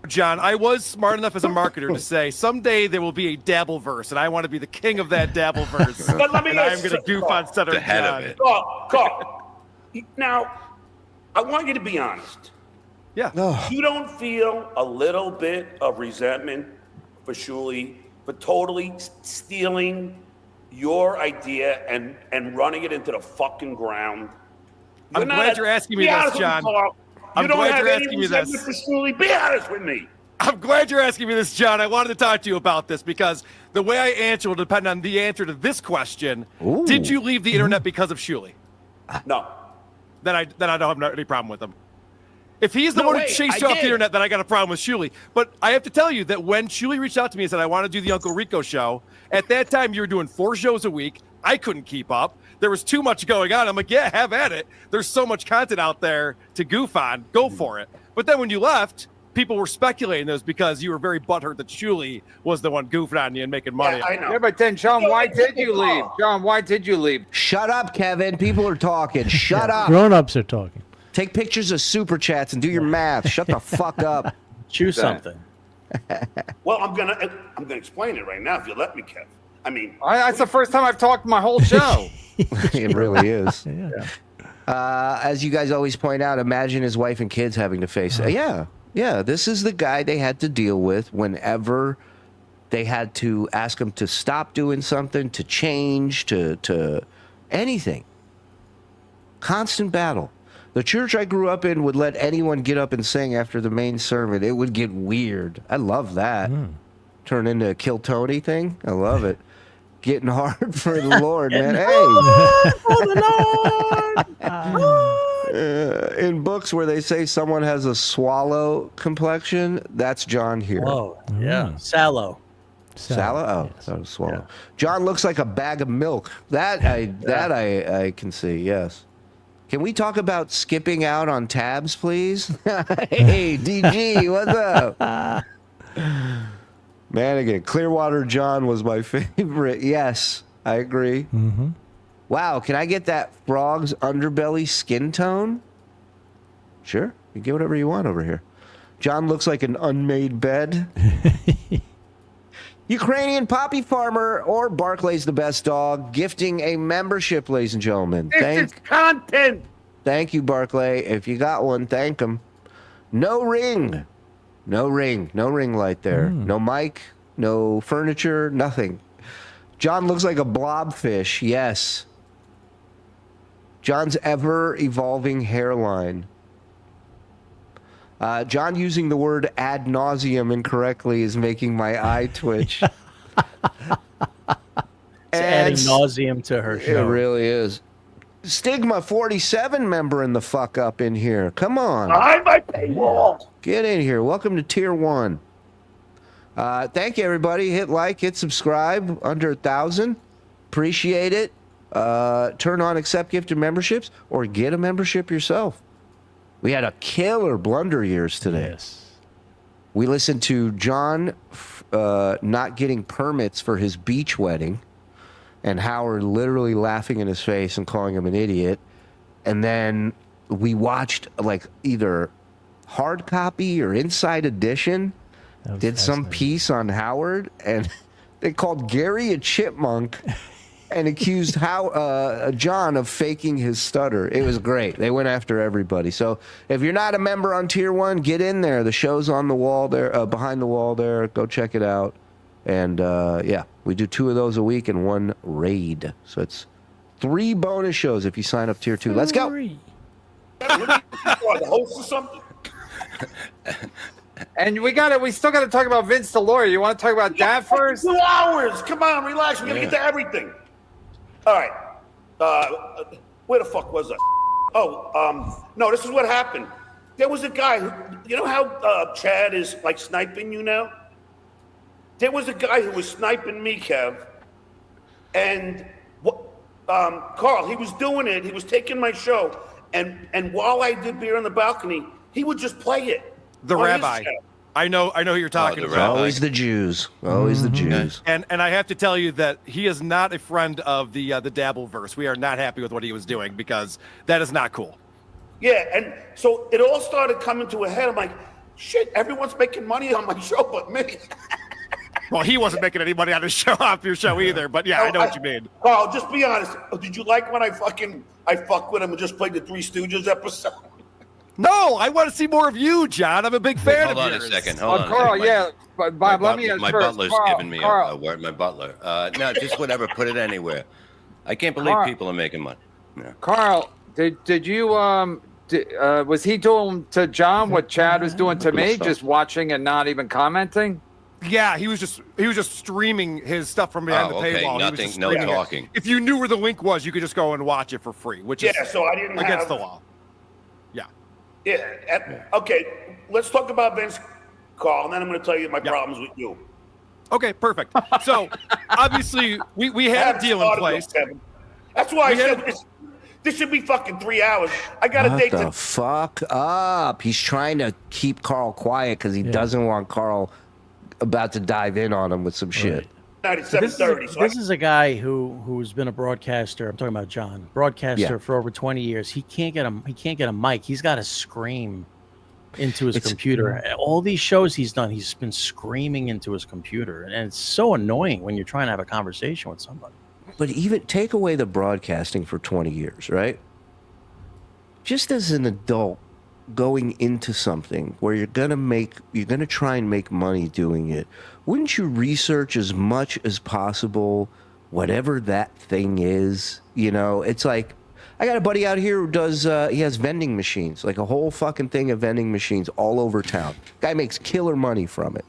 John, I was smart enough as a marketer to say someday there will be a Dabbleverse, and I want to be the king of that Dabbleverse. But let me and I'm ask going to goof on Stuttering The head John. of it. Carl, now, I want you to be honest. Yeah. You don't feel a little bit of resentment for Shuli for totally stealing your idea and running it into the fucking ground? I'm glad you're asking me this, John. I'm glad you're asking me this. For Shuli. Be honest with me. I'm glad you're asking me this, John. I wanted to talk to you about this because the way I answer will depend on the answer to this question. Ooh. Did you leave the internet because of Shuli? No. Then I don't have any problem with him. If he's the No, one who wait, chased I you off the did. internet, then I got a problem with Shuli. But I have to tell you that when Shuli reached out to me and said, I want to do the Uncle Rico show, at that time you were doing 4 shows a week. I couldn't keep up. There was too much going on. I'm like, yeah, have at it. There's so much content out there to goof on. Go for it. But then when you left, people were speculating this because you were very butthurt that Shuli was the one goofing on you and making money. Yeah, I know. Yeah, but then, John, why did you leave? John, why did you leave? Shut up, Kevin. People are talking. Shut up. Grown-ups are talking. Take pictures of super chats and do your math. Shut the fuck up. Choose something. Well, I'm gonna explain it right now if you let me, Kev. I mean, that's the first time I've talked my whole show. It really is. Yeah. As you guys always point out, imagine his wife and kids having to face. Yeah. This is the guy they had to deal with whenever they had to ask him to stop doing something, to change, to anything. Constant battle. The church I grew up in would let anyone get up and sing after the main sermon. It would get weird. I love that. Turn into a Kill Tony thing. I love it. Getting hard for the Lord, man. Hey. In books where they say someone has a swallow complexion, that's John here. Oh, yeah. Sallow. Sallow? Oh, yes. so swallow. Yeah. John looks like a bag of milk. That I can see, yes. Can we talk about skipping out on tabs, please? Hey, DG, what's up? Man, again, Clearwater John was my favorite. Yes, I agree. Mm-hmm. Wow, can I get that frog's underbelly skin tone? Sure, you get whatever you want over here. John looks like an unmade bed. Ukrainian poppy farmer or Barclay's the best dog, gifting a membership, ladies and gentlemen. This is content. Thank you, Barclay. If you got one, thank him. No ring. No ring light there. No mic, no furniture, nothing. John looks like a blobfish, yes. John's ever-evolving hairline. John using the word ad nauseum incorrectly is making my eye twitch. Adding nauseum to her show. It really is. Stigma 47 member in the fuck up in here. Come on. Behind my paywall. Get in here. Welcome to Tier 1. Thank you, everybody. Hit like, hit subscribe. Under 1,000. Appreciate it. Turn on accept gifted memberships or get a membership yourself. We had a killer blunder years today. Yes. We listened to John not getting permits for his beach wedding and Howard literally laughing in his face and calling him an idiot. And then we watched like either hard copy or inside edition, did some piece on Howard, and they called Gary a chipmunk and accused John of faking his stutter. It was great. They went after everybody. So if you're not a member on Tier 1, get in there. The show's on the wall there, behind the wall there. Go check it out. And yeah, we do 2 of those a week and 1 raid. So it's 3 bonus shows if you sign up Tier 2. Let's go. The host or something. And we still got to talk about Vince the lawyer. You want to talk about that first? 2 hours. Come on, relax. We're gonna get to everything. All right. Where the fuck was I? Oh, no. This is what happened. There was a guy who, you know how Chad is like sniping you now? There was a guy who was sniping me, Kev, and Karl. He was doing it. He was taking my show, and while I did Beer on the Balcony, he would just play it. The rabbi. I know who you're talking about. Always the Jews. Always the Jews. And I have to tell you that he is not a friend of the Dabbleverse. We are not happy with what he was doing because that is not cool. Yeah, and so it all started coming to a head. I'm like, shit, everyone's making money on my show but me. Well, he wasn't making any money on his show off your show either, but yeah, I know what you mean. Karl, just be honest. Did you like when I fucked with him and just played the Three Stooges episode? No, I want to see more of you, John. I'm a big fan of yours. Hold on a second. Hold on. Karl, yeah. But Bob, let me my first. butler's giving me a word. My butler. No, just whatever. Put it anywhere. I can't believe people are making money. Yeah. Karl, did you was he doing to John what Chad was doing to me, just watching and not even commenting? Yeah, he was just streaming his stuff from behind the paywall. Nothing, no talking. If you knew where the link was, you could just go and watch it for free, which is so I didn't against the law. Yeah. Okay. Let's talk about Vince, Karl, and then I'm going to tell you my problems with you. Okay, perfect. So obviously we had a deal in place. That's why I said This should be fucking 3 hours. I got a date What the fuck up? He's trying to keep Karl quiet because he doesn't want Karl about to dive in on him with some shit. Night at 7:30. This is a guy who's been a broadcaster. I'm talking about John, broadcaster for over 20 years. He can't get a mic. He's got to scream into his computer. All these shows he's done, he's been screaming into his computer, and it's so annoying when you're trying to have a conversation with somebody. But even take away the broadcasting for 20 years, right? Just as an adult going into something where you're going to try and make money doing it, wouldn't you research as much as possible whatever that thing is? You know, it's like, I got a buddy out here who does, he has vending machines, like a whole fucking thing of vending machines all over town. Guy makes killer money from it.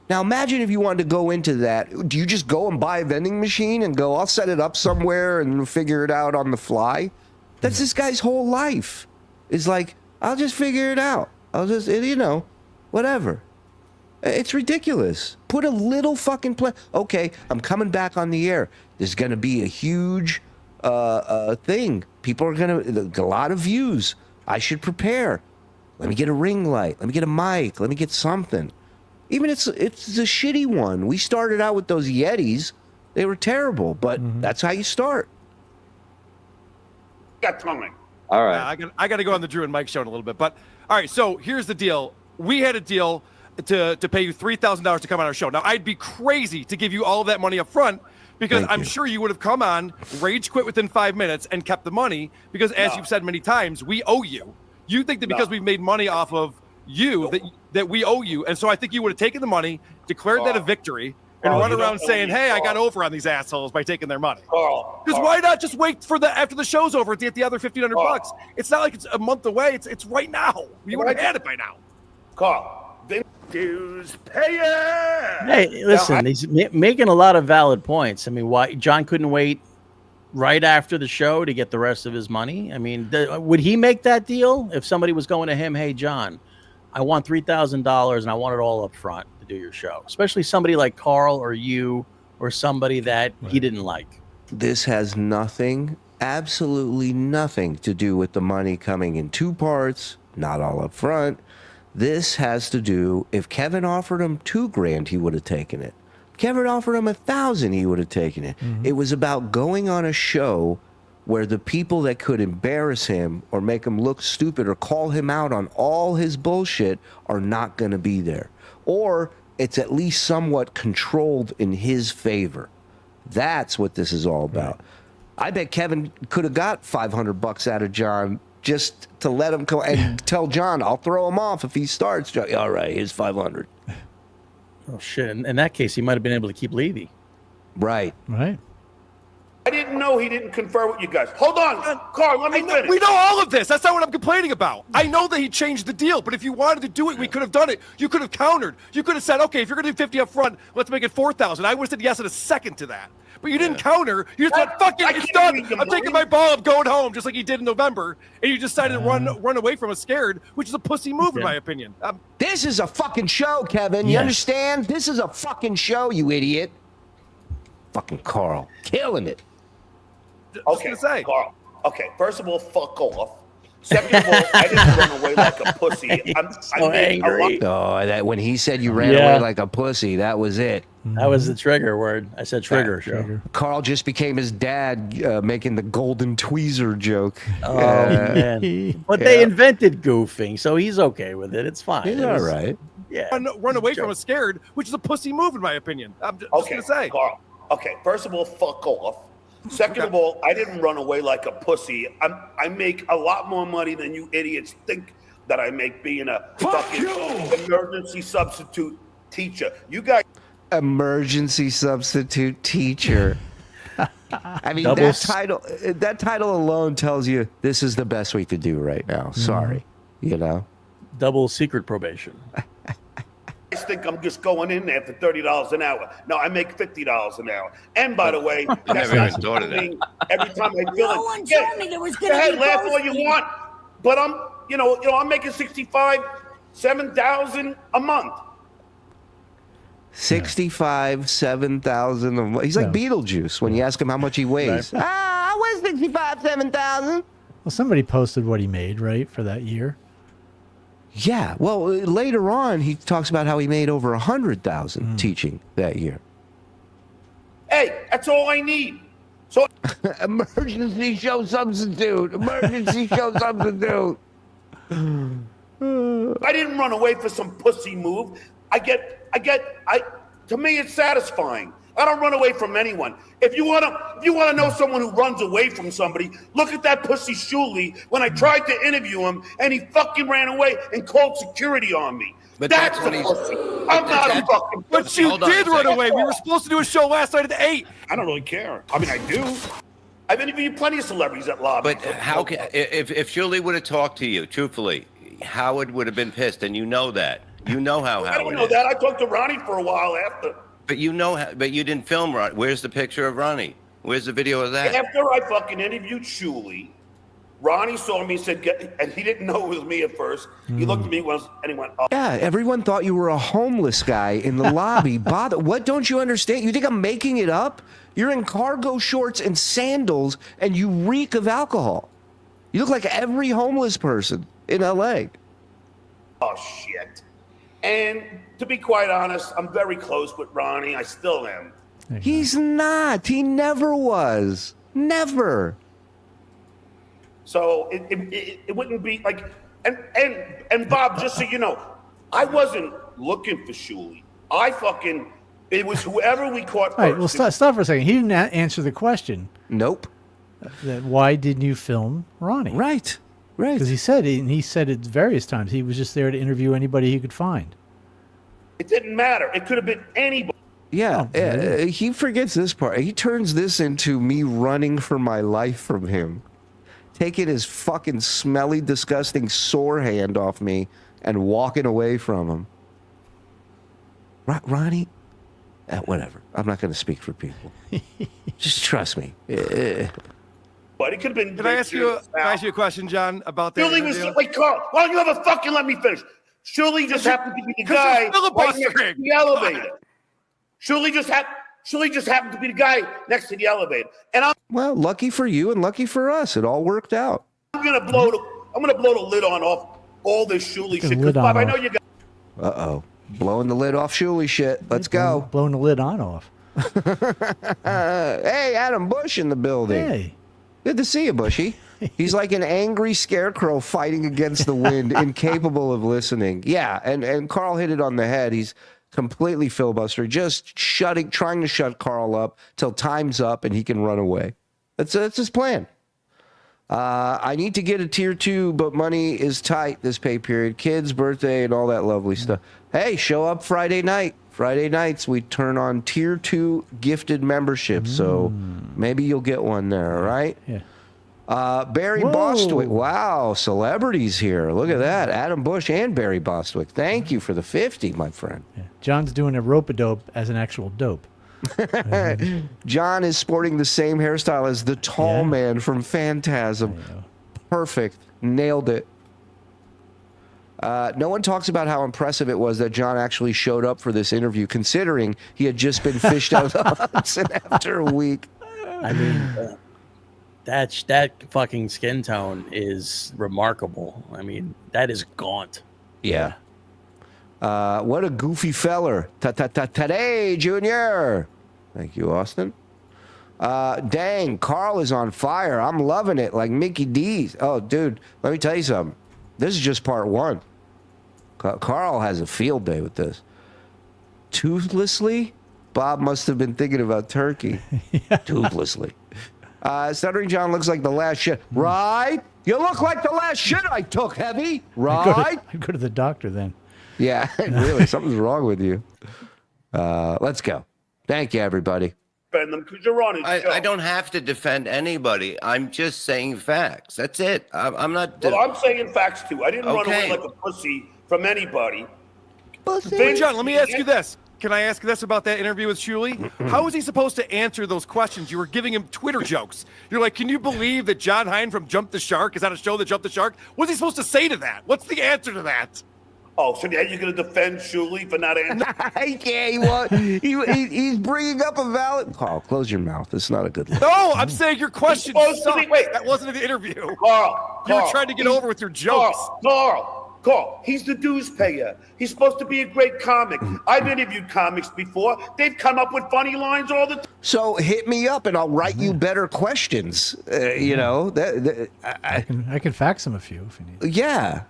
Now imagine if you wanted to go into that. Do you just go and buy a vending machine and go, I'll set it up somewhere and figure it out on the fly? That's this guy's whole life. It's like, I'll just figure it out. I'll just, whatever. It's ridiculous. Put a little fucking plan. Okay, I'm coming back on the air. There's going to be a huge thing. People are going to, a lot of views. I should prepare. Let me get a ring light. Let me get a mic. Let me get something. Even it's a shitty one. We started out with those Yetis. They were terrible, but that's how you start. Got coming. All right. I got to go on the Drew and Mike show in a little bit. But all right, so here's the deal. We had a deal to pay you $3,000 to come on our show. Now I'd be crazy to give you all of that money up front because I'm sure you would have come on, rage quit within 5 minutes, and kept the money because, as you've said many times, we owe you. You think that because we've made money off of you that we owe you, and so I think you would have taken the money, declared that a victory, and run around saying, "Hey, I got over on these assholes by taking their money." Because why not just wait for after the show's over to get the other $1,500? It's not like it's a month away. It's right now. You would have had it by now. Carl, dues payer. Hey, listen, he's making a lot of valid points. I mean, why John couldn't wait right after the show to get the rest of his money? I mean, would he make that deal if somebody was going to him, "Hey, John, I want $3,000 and I want it all up front to do your show," especially somebody like Karl or you or somebody that he didn't like? This has nothing, absolutely nothing to do with the money coming in two parts, not all up front. This has to do, if Kevin offered him $2,000, he would have taken it. If Kevin offered him $1,000, he would have taken it. It was about going on a show where the people that could embarrass him or make him look stupid or call him out on all his bullshit are not going to be there. Or it's at least somewhat controlled in his favor. That's what this is all about. I bet Kevin could have got $500 out of John just to let him go and tell John, "I'll throw him off if he starts." John, all right, here's $500. Oh, shit. In that case, he might have been able to keep Levy. Right. I didn't know he didn't confer with you guys. Hold on, Karl, let me finish. We know all of this. That's not what I'm complaining about. I know that he changed the deal, but if you wanted to do it, we could have done it. You could have countered. You could have said, "Okay, if you're going to do 50 up front, let's make it 4,000." I would have said yes in a second to that. But you didn't counter. You just said, "Fuck it, it's done. I'm taking my ball. I'm going home," just like he did in November. And you decided to run away from us scared, which is a pussy move, in my opinion. This is a fucking show, Kevin. You understand? This is a fucking show, you idiot. Fucking Karl. Killing it. Okay, Karl. Okay, first of all, fuck off. Second of all, I didn't run away like a pussy. I'm so angry. Oh, that when he said you ran away like a pussy, that was it. That was the trigger word. I said trigger. Karl just became his dad making the golden tweezer joke. Oh, man. But they invented goofing, so he's okay with it. It's fine. He's all right. Yeah. Run away from us scared, which is a pussy move, in my opinion. I'm just going to say. Karl. Okay, first of all, fuck off. Second of all, I didn't run away like a pussy. I make a lot more money than you idiots think that I make being a fucking emergency substitute teacher. You guys. Emergency substitute teacher. I mean, that title alone tells you this is the best we could do right now. Sorry, Double secret probation. I think I'm just going in there for $30 an hour. No, I make $50 an hour. And by the way, that's not happening every time I fill No one told me there was going to be laugh all you want, but I'm making $7,000 a month. 7,000 a month. He's like Beetlejuice when you ask him how much he weighs. I was 65, 7,000. Well, somebody posted what he made, right, for that year. Yeah. Well, later on, he talks about how he made over 100,000 teaching that year. Hey, that's all I need. So emergency show substitute. Emergency show substitute. I didn't run away for some pussy move. To me, it's satisfying. I don't run away from anyone. If you wanna know someone who runs away from somebody, look at that pussy Shuli when I tried to interview him and he fucking ran away and called security on me. But that's that's the what pussy. I'm not a fucking But pussy. you did run away. We were supposed to do a show last night at 8. I don't really care. I mean, I do. I've interviewed plenty of celebrities at lobby. But how can if Shuli would have talked to you truthfully, Howard would have been pissed, and you know that. You know how Howard I don't know is. that. I talked to Ronnie for a while after. But you know, but you didn't film Ronnie. Where's the picture of Ronnie? Where's the video of that? After I fucking interviewed Shuli, Ronnie saw me and said, and he didn't know it was me at first. He looked at me once and he went, oh. Yeah, everyone thought you were a homeless guy in the lobby. What don't you understand? You think I'm making it up? You're in cargo shorts and sandals and you reek of alcohol. You look like every homeless person in LA. Oh, shit. And to be quite honest, I'm very close with Ronnie. I still am. He's not. He never was. Never. So it wouldn't be like, and Bob, just so you know, I wasn't looking for Shuli. It was whoever we caught first. All right, well, stop for a second. He didn't answer the question. Nope. That why didn't you film Ronnie? Right. Right. Because he said it various times. He was just there to interview anybody he could find. It didn't matter. It could have been anybody. Yeah, he forgets this part. He turns this into me running for my life from him, taking his fucking smelly, disgusting, sore hand off me and walking away from him. Ronnie, whatever. I'm not going to speak for people. Just trust me. But it could have been. Can I ask you a question, John, about that? Shuli was wait, Karl. Why don't you ever fucking let me finish? Shuli just happened to be the guy right next to the elevator. Shuli just happened to be the guy next to the elevator, and well, lucky for you and lucky for us, it all worked out. I'm gonna blow the lid off all this Shuli shit. Because Bob, I know you got. Blowing the lid off Shuli shit. Let's go. Blowing the lid on off. Hey, Adam Bush in the building. Hey. Good to see you, Bushy. He's like an angry scarecrow fighting against the wind, incapable of listening. Yeah, and Karl hit it on the head. He's completely filibuster, just trying to shut Karl up till time's up and he can run away. That's his plan. I need to get a tier 2, but money is tight this pay period. Kids' birthday and all that lovely stuff. Hey, show up Friday night. Friday nights we turn on tier 2 gifted memberships, so maybe you'll get one there, all right? Yeah. Barry Bostwick. Wow, celebrities here. Look at that. Adam Bush and Barry Bostwick. Thank you for the 50, my friend. Yeah. John's doing a rope-a-dope as an actual dope. John is sporting the same hairstyle as the tall man from Phantasm. Perfect. Nailed it. No one talks about how impressive it was that John actually showed up for this interview, considering he had just been fished out of the Hudson after a week. I mean, that fucking skin tone is remarkable. I mean, that is gaunt. Yeah. What a goofy feller. Today, Junior. Thank you, Austin. Dang, Karl is on fire. I'm loving it like Mickey D's. Oh, dude, let me tell you something. This is just part 1. Karl has a field day with this. Toothlessly? Bob must have been thinking about turkey. Toothlessly. Stuttering John looks like the last shit. Right? You look like the last shit I took, Heavy. Right? I go to the doctor then. Yeah, really. Something's wrong with you. Let's go. Thank you, everybody. Defend them because you're on it. I don't have to defend anybody. I'm just saying facts. That's it. I'm not. Well, I'm saying facts too. I didn't run away like a pussy from anybody. Hey, John, let me ask you this. Can I ask this about that interview with Shuli? How was he supposed to answer those questions? You were giving him Twitter jokes. You're like, can you believe that John Hine from Jump the Shark is on a show that Jump the Shark? What's he supposed to say to that? What's the answer to that? Oh, so now you're going to defend Shuli for not answering? He's bringing up a valid... Carl, close your mouth. It's not a good look. No, I'm saying your question supposed to sucks. be- wait. That wasn't in the interview. Carl, You were trying to get over with your jokes. Carl, he's the dues payer. He's supposed to be a great comic. I've interviewed comics before. They've come up with funny lines all the time. So hit me up and I'll write you better questions. You know, I can fax him a few if you need. Yeah.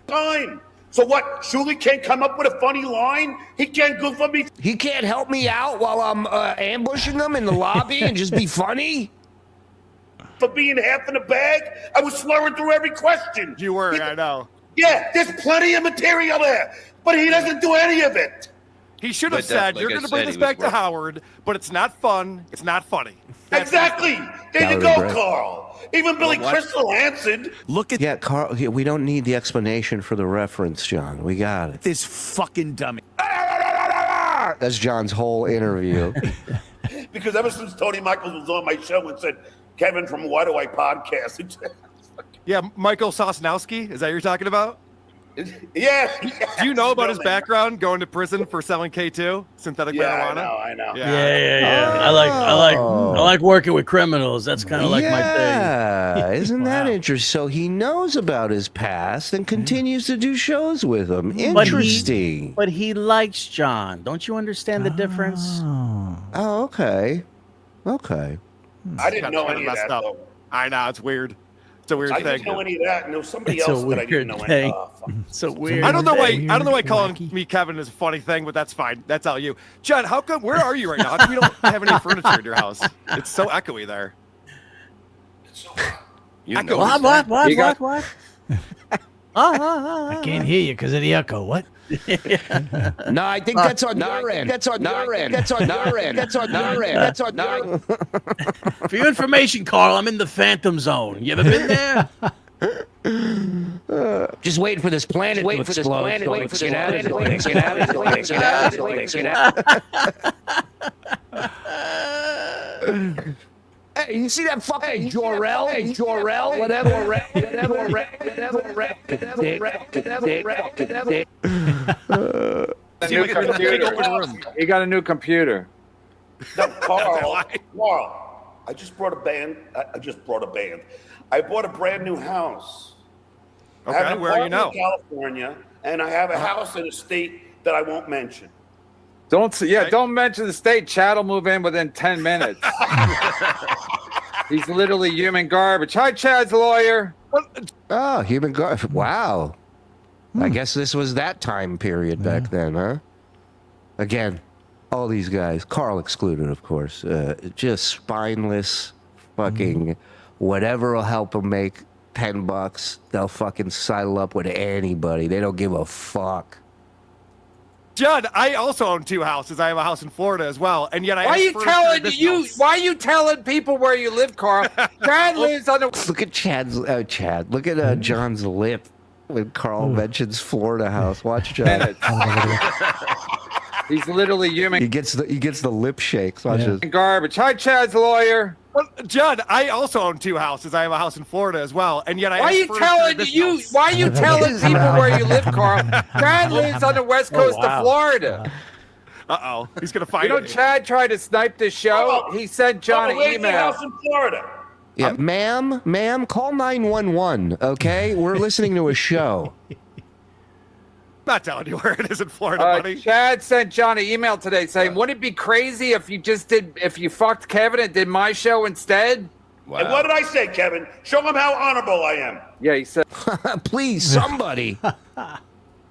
Time. So what? Shuli can't come up with a funny line? He can't go for me? He can't help me out while I'm ambushing him in the lobby and just be funny? For being half in a bag? I was slurring through every question. You were, I know. Yeah, there's plenty of material there, but he doesn't do any of it. He should have But said, like you're I going to bring said, this he back was to Howard, but it's not fun. It's not funny. Exactly. There you That go, would've been great. Carl. Even Billy what? Crystal answered. Look at Yeah, Carl, we don't need the explanation for the reference, John. We got it. this fucking dummy. That's John's whole interview. Because ever since Tony Michaels was on my show and said, Kevin from Why Do I Podcast? Yeah, Michael Sosnowski, is that what you're talking about? Yeah. Do you know about his background going to prison for selling K2, synthetic marijuana? I know. Yeah. Oh. I like working with criminals. That's kind of like my thing. Yeah, isn't that interesting? So he knows about his past and continues to do shows with him. Interesting. But he likes John. Don't you understand the difference? Oh, okay. Okay. I didn't know Kinda any of messed that, up. though. I know, it's weird. It's a weird I thing. didn't know any of that, and there was somebody It's a else that I didn't weird know thing. any of. So weird. I don't know why. Weird, I don't know why calling wacky. me Kevin is a funny thing, but that's fine. That's all you, John. How come? Where are you right now? How come you don't have any furniture in your house? It's so echoey there. You know What? You got- What? I can't hear you because of the echo. What? No, I think that's on your end. That's on your end. That's on your end. That's on your end. That's on your end. For your information, Karl, I'm in the Phantom Zone. You ever been there? Just waiting for this planet to explode. Waiting for get out of it. Get out of it. Get out of it. Get out of it. Hey, you see that fucking Jor-El? Hey, Jor-El? Whatever. He got a new computer. No, Carl, I just brought a band. I bought a brand new house. I have Okay, an where are you apartment now? in California, and I have a house in a state that I won't mention. Don't mention the state. Chad will move in within 10 minutes. He's literally human garbage. Hi, Chad's lawyer. Oh, human garbage. Wow. I guess this was that time period back then, huh? Again, all these guys, Karl excluded, of course, just spineless, fucking whatever will help them make $10. They'll fucking sidle up with anybody. They don't give a fuck. John, I also own 2 houses. I have a house in Florida as well, and yet I. Why are have you furniture telling in this you? house. Why are you telling people where you live, Karl? Chad lives on the. Look at Chad's. Chad. Look at John's lip when Karl mentions Florida house. Watch John. He's literally human. He gets the lip shakes. Watch this. Garbage. Hi, Chad's lawyer. Well, John, I also own 2 houses. I have a house in Florida as well, and yet I. Why are have you furniture telling in this you? house. Why are you telling people where you live, Karl? Chad lives on the west coast of Florida. Uh-oh, he's gonna You find know, me. Chad tried to snipe the show. He sent John an Where's your email. house in Florida? Yeah, ma'am, call 911. Okay, we're listening to a show. Not telling you where it is in Florida, buddy. Chad sent John an email today saying, "Wouldn't it be crazy if you fucked Kevin and did my show instead?" Wow. And what did I say, Kevin? Show him how honorable I am. Yeah, he said. Please, somebody.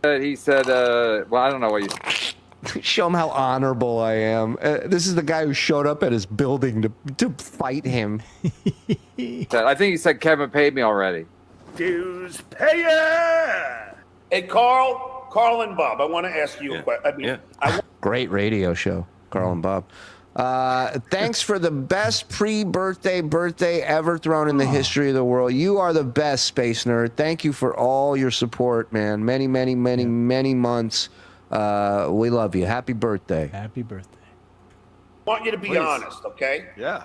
He said, "Well, I don't know what you." Show him how honorable I am. This is the guy who showed up at his building to fight him. I think he said Kevin paid me already. Dues payer. Hey, Karl and Bob, I want to ask you a question. Great radio show, Karl and Bob. Thanks for the best birthday ever thrown in the history of the world. You are the best, Space Nerd. Thank you for all your support, man. Many months. We love you. Happy birthday. Happy birthday. I want you to be honest, okay? Yeah.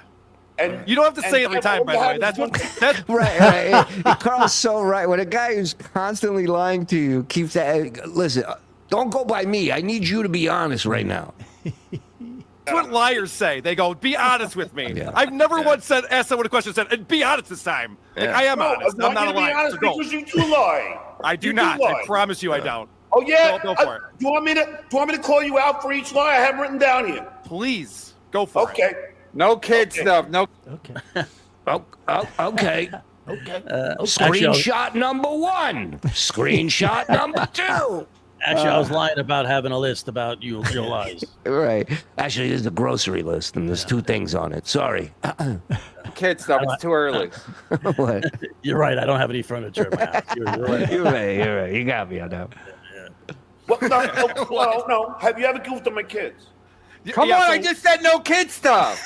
And You don't have to say and every time, by the way. That's that's Right. Carl's so right. When a guy who's constantly lying to you keeps that, listen, don't go by me. I need you to be honest right now. That's what liars say. They go, "Be honest with me." I've never once asked someone a question and said, "Be honest this time." Like, I am honest. I'm not a liar. Be honest So go. because you do lie. I do You not. lie. I promise you, I don't. Oh yeah. Go for it. Do you want me to call you out for each lie I have written down here? Please go for it. Okay. No kid stuff. No. Okay. Okay. Actually, Screenshot number 1. Screenshot number 2. Actually, I was lying about having a list about your lies. Right. Actually, this is a grocery list, and there's 2 things on it. Sorry. Kid stuff. It's too early. What? You're right. I don't have any furniture in my house. You're right. You're right. You got me on that. Well, no. Have you ever goofed on my kids? Come on, I just said no kid stuff.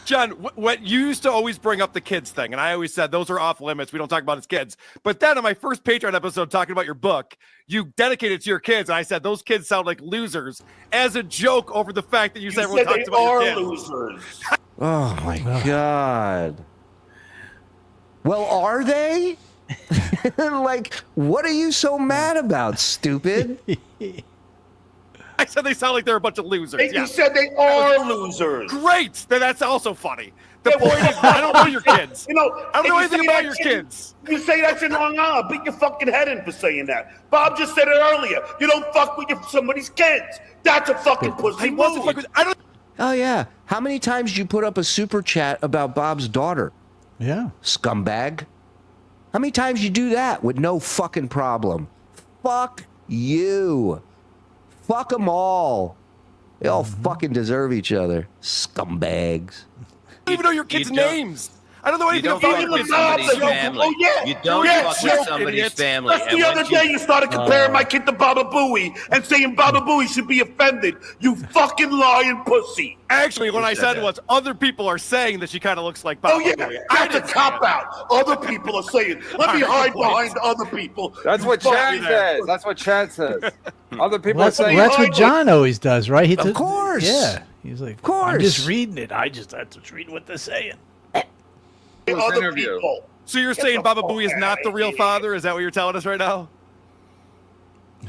John, what you used to always bring up the kids thing, and I always said those are off limits. We don't talk about his kids. But then on my first Patreon episode talking about your book, you dedicated it to your kids, and I said those kids sound like losers as a joke over the fact that you said everyone talks about your kids. Losers. Oh my God. Well, are they? Like, what are you so mad about, stupid? I said they sound like they're a bunch of losers. You said they are losers. Great. Then that's also funny. The point is, I don't know your kids. You know, I don't know if you anything say about that your shit- kids. You say that shit wrong, I'll beat your fucking head in for saying that. Bob just said it earlier. You don't fuck with somebody's kids. That's a fucking pussy move. I don't. Oh, yeah. How many times did you put up a super chat about Bob's daughter? Yeah. Scumbag. How many times you do that with no fucking problem? Fuck you. Fuck them all. They all fucking deserve each other. Scumbags. I don't even know your kids' names. I don't know anything don't about fuck your with kids' somebody's names. family. Oh, yeah. You don't Yes, fuck with you somebody's idiots. family. Just the other day you started comparing my kid to Baba Booey and saying Baba Booey should be offended. You fucking lying pussy. Actually, what I said was other people are saying that she kind of looks like Bob. Oh, yeah. That's a cop-out. Other people are saying, let me hide behind other people. That's what Chad says. That's what Chad says. Other people Well, are saying. that's what John always does, right? He Of course. Yeah. He's like, Of course. I'm just reading it. I'm just reading what they're saying. Other interview. people. So you're saying Baba Booey is not the real father? Is that what you're telling us right now?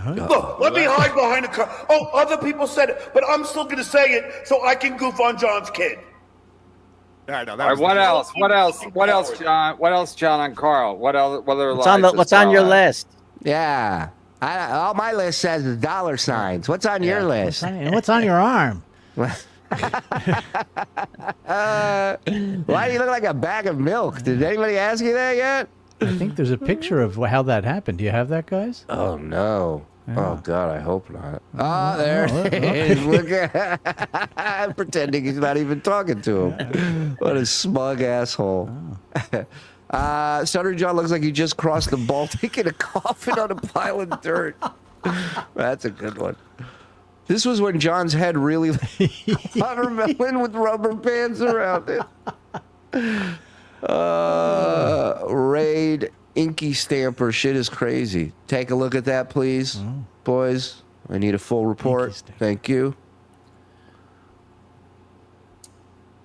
Look, let me hide behind the car. Oh, other people said it, but I'm still going to say it so I can goof on John's kid. All right, no, All right, what else? What else, John? What else, John, on Carl? What else? What other What's on lies what's does on your Carl have? list? Yeah. All my list says is dollar signs. What's on your list? And what's on your arm? Why do you look like a bag of milk? Did anybody ask you that yet? I think there's a picture of how that happened. Do you have that, guys? Oh, no. Yeah. Oh, God, I hope not. Oh, there it is. Look at I'm pretending he's not even talking to him. What a smug asshole. Stuttering John looks like he just crossed the Baltic in a coffin on a pile of dirt. That's a good one. This was when John's head really watermelon with rubber bands around it. Raid Inky Stamper, shit is crazy. Take a look at that, please, boys. I need a full report. Thank you.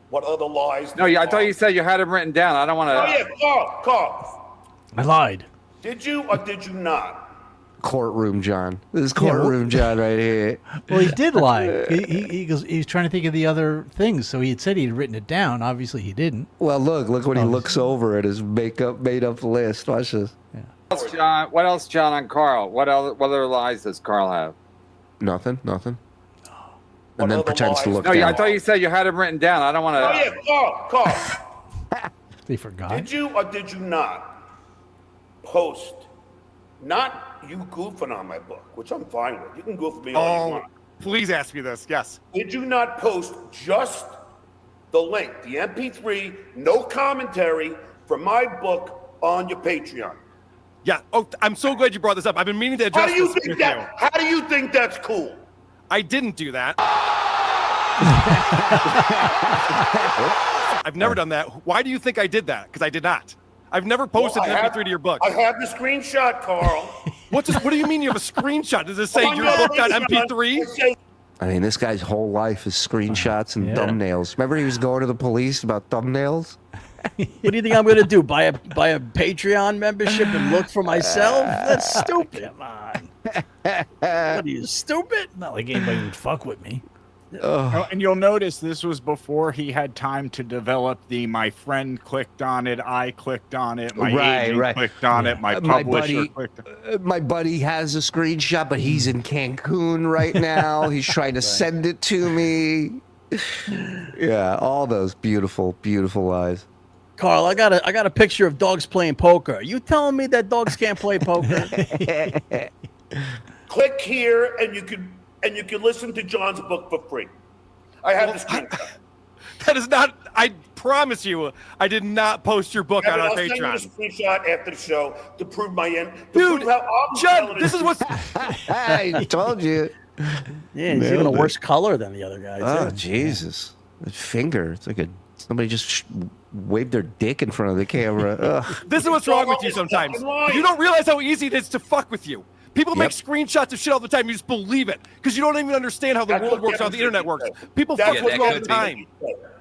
What other lies? No, I thought you said you had them written down. I don't want to. Oh, yeah, Carl. I lied. Did you or did you not? Courtroom John. This is courtroom John right here. Well, he did lie. He goes. He was trying to think of the other things, so he had said he had written it down. Obviously, he didn't. Well, look when he looks over at his made up list. Watch this. What else, John, on Carl? What other lies does Carl have? Nothing. And then pretends to look No, down. I thought you said you had them written down. I don't want to. Oh, yeah, Carl. They forgot. Did you or did you not post, not you goofing on my book, which I'm fine with. You can goof me all you want. Please ask me this. Yes. Did you not post just the link, the MP3, no commentary from my book on your Patreon? Yeah. Oh, I'm so glad you brought this up. I've been meaning to address How do you this think with that? How do you think that's cool? I didn't do that. I've never done that. Why do you think I did that? Because I did not. I've never posted an MP3 to your book. I have the screenshot, Carl. What do you mean you have a screenshot? Does it say On your your book on Patreon, MP3? it says I mean, this guy's whole life is screenshots and Yeah. thumbnails. Remember he was going to the police about thumbnails? What do you think I'm going to do? Buy a Patreon membership and look for myself? That's stupid. Come on. What are you, stupid? Not like anybody would fuck with me. Oh, and you'll notice this was before he had time to develop my friend clicked on it, I clicked on it, my agent clicked on it, my publisher clicked on it. My buddy has a screenshot, but he's in Cancun right now. He's trying to send it to me. Yeah, all those beautiful, beautiful lies. Karl, I got a picture of dogs playing poker. You telling me that dogs can't play poker? Click here, and you can listen to John's book for free. I have the screenshot. That is not. I promise you, I did not post your book on our I'll Patreon. send you the screenshot after the show to prove my end. Dude, John, this is what's. I told you. Yeah, he's even a worse color than the other guy. Oh, too. Jesus. The finger. It's like somebody just waved their dick in front of the camera. Ugh. This is what's wrong with you sometimes. You don't realize how easy it is to fuck with you. People make screenshots of shit all the time. You just believe it because you don't even understand how the world works, how the internet works. People fuck with you all the time.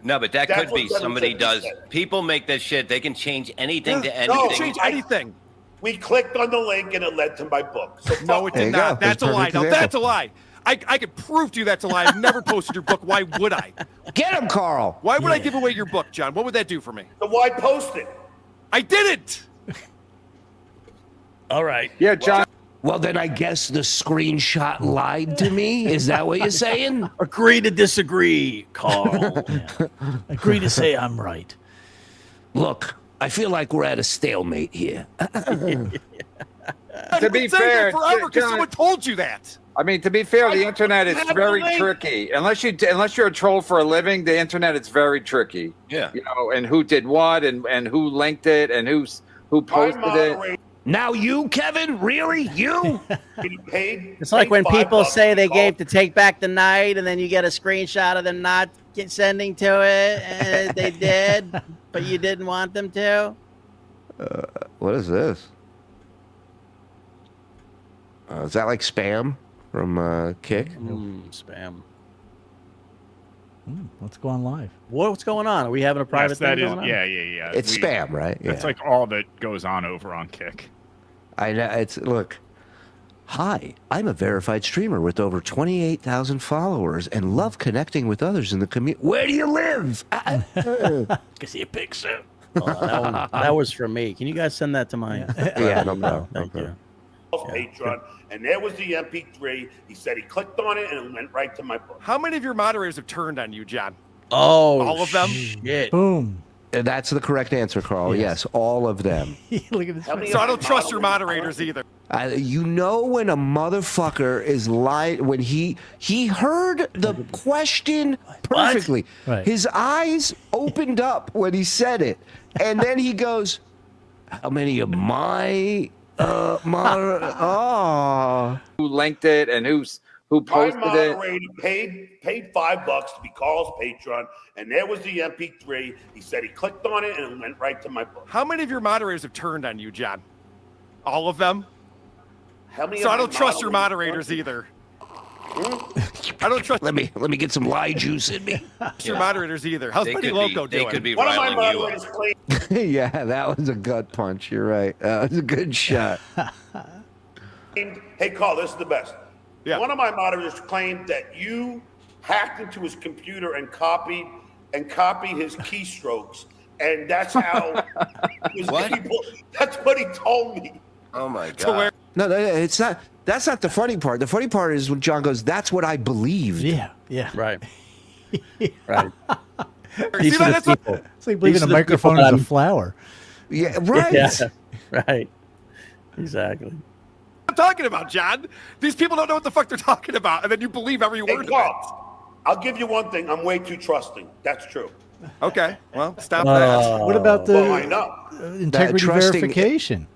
No, but that could be somebody does. People make that shit. They can change anything to anything. You can change anything. We clicked on the link and it led to my book. So no, it did not. That's a lie. No, that's a lie. I could prove to you that's a lie. I've never posted your book. Why would I? Get him, Karl. Why would I give away your book, John? What would that do for me? So why post it? I didn't. All right. Yeah, John. Well, then I guess the screenshot lied to me. Is that what you're saying? Agree to disagree, Karl. Agree to say I'm right. Look, I feel like we're at a stalemate here. To be You've been saying fair, that forever because John- someone told you that. I mean, to be fair, the internet is very tricky. Unless you're a troll for a living, the internet is very tricky. Yeah. You know, and who did what, and who linked it, and who posted it. Now you, Kevin? Really? You? It's like when people say they gave to Take Back the Night, and then you get a screenshot of them not sending to it, and they did, but you didn't want them to. What is this? Is that like spam from Kick? Spam. Let's go on live. What's going on? Are we having a private Yes, thing that is, going on? yeah. It's spam, right? That's Yeah. like all that goes on over on Kick. I know. Look. Hi, I'm a verified streamer with over 28,000 followers and love connecting with others in the community. Where do you live? Can see a picture. That was for me. Can you guys send that to my? Yeah, no problem. Thank you. Patreon, and there was the MP3. He said he clicked on it and it went right to my book. How many of your moderators have turned on you, John? Oh, all of them. Shit. Boom. That's the correct answer, Karl. Yes, all of them. Look at this. So I don't trust your moderators either. You know when a motherfucker is lying when he heard the question perfectly. Right. His eyes opened up when he said it, and then he goes, "How many of my Who linked it and who My posted it? moderator paid $5 to be Karl's patron, and there was the MP3. He said he clicked on it and it went right to my book. How many of your moderators have turned on you, John? All of them. How many? So of I my don't trust your moderators either. I don't trust. Let me get some lie juice in me. Your moderators either. How's They Buddy could be- Loco they doing? could be One of my riling you moderators up. claimed Yeah, that was a gut punch. You're right. That was a good shot. hey, Karl, this is the best. Yeah. One of my moderators claimed that you hacked into his computer and copied his keystrokes, and that's how What? That's what he told me. Oh my god. No, it's not. That's not the funny part. The funny part is when John goes, "That's what I believed." Yeah. Right. Right. See, that's what, It's like believing These a are the microphone people is a that flower. Yeah, right. Yeah. Right. Exactly. I'm talking about, John. These people don't know what the fuck they're talking about, and then you believe every Hey, word of Karl, I'll give you one thing. I'm way too trusting. That's true. it. Okay, well, stop that. What about the Well, I know. integrity trusting- verification?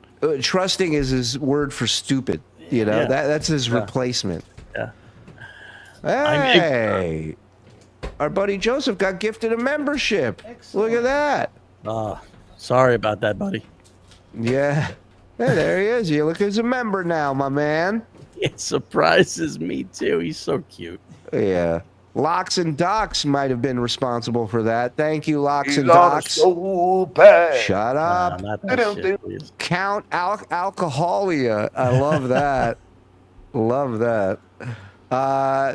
Trusting is his word for stupid. You know, Yeah. that's his replacement. Yeah. Hey, our buddy Joseph got gifted a membership. Look at that. Sorry about that, buddy. Yeah. Hey, there he is. You look as a member now, my man. It surprises me too. He's so cute. Yeah. Locks and Docks might have been responsible for that. Thank you, Locks and He's on a Docks. soul path. Shut up. Not that shit, please. Count Alcoholia. I love that. Love that.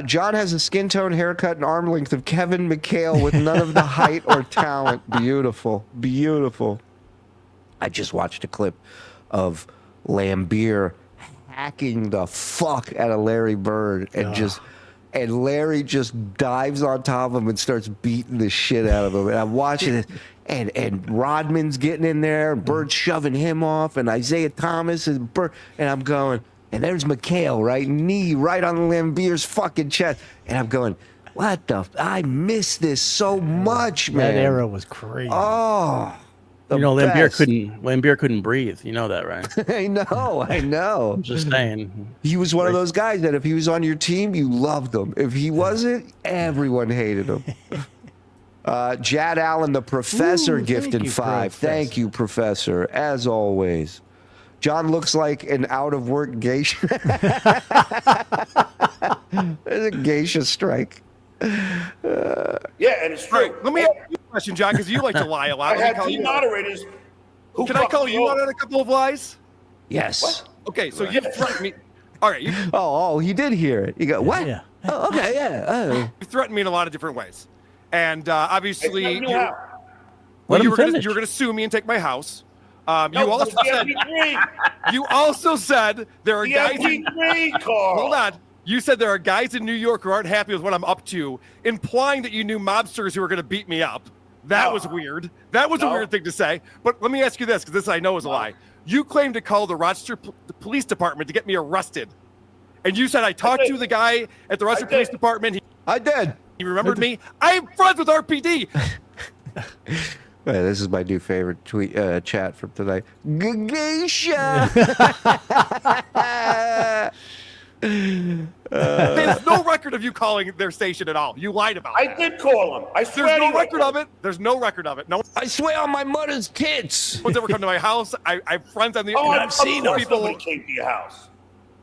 John has a skin tone, haircut, and arm length of Kevin McHale with none of the height or talent. Beautiful. Beautiful. I just watched a clip of Lambier hacking the fuck out of Larry Bird and Larry just dives on top of him and starts beating the shit out of him. And I'm watching it, and Rodman's getting in there, and Bird's shoving him off, and Isaiah Thomas and Bird, and I'm going, and there's McHale, right? Knee right on Lambier's fucking chest. And I'm going, what the? I miss this so much, man. That era was crazy. Oh. You know, Lambier couldn't breathe. You know that, right? I know. I'm just saying. He was one of those guys that if he was on your team, you loved him. If he wasn't, everyone hated him. Jad Allen, the professor, gifted 5. Thank you, Professor, as always. John looks like an out-of-work geisha. There's a geisha strike. Yeah, and it's true. Let me ask you a question, John, because you like to lie a lot. I had 2 moderators. Can I call you out on a couple of lies? Yes. What? Okay, so you threatened me. All right. He did hear it. You go, what? Yeah. Oh, okay, yeah. You threatened me in a lot of different ways. And obviously, It's not new Let you him were finish. going to sue me and take my house. No, You also said there are guys. Carl. Hold on. You said there are guys in New York who aren't happy with what I'm up to, implying that you knew mobsters who were going to beat me up. That was weird. That was a weird thing to say. But let me ask you this, because this I know is a lie. You claimed to call the Rochester Police Department to get me arrested. And you said I talked to the guy at the Rochester Police Department. I did. He remembered me. I'm friends with RPD. This is my new favorite tweet chat from tonight. Geisha. There's no record of you calling their station at all. You lied about it. I did call him. I swear. There's no record of it. There's no record of it. No. I swear on my mother's tits. No one's ever come to my house. I have friends on the Oh, internet. I've seen people. Nobody came to your house.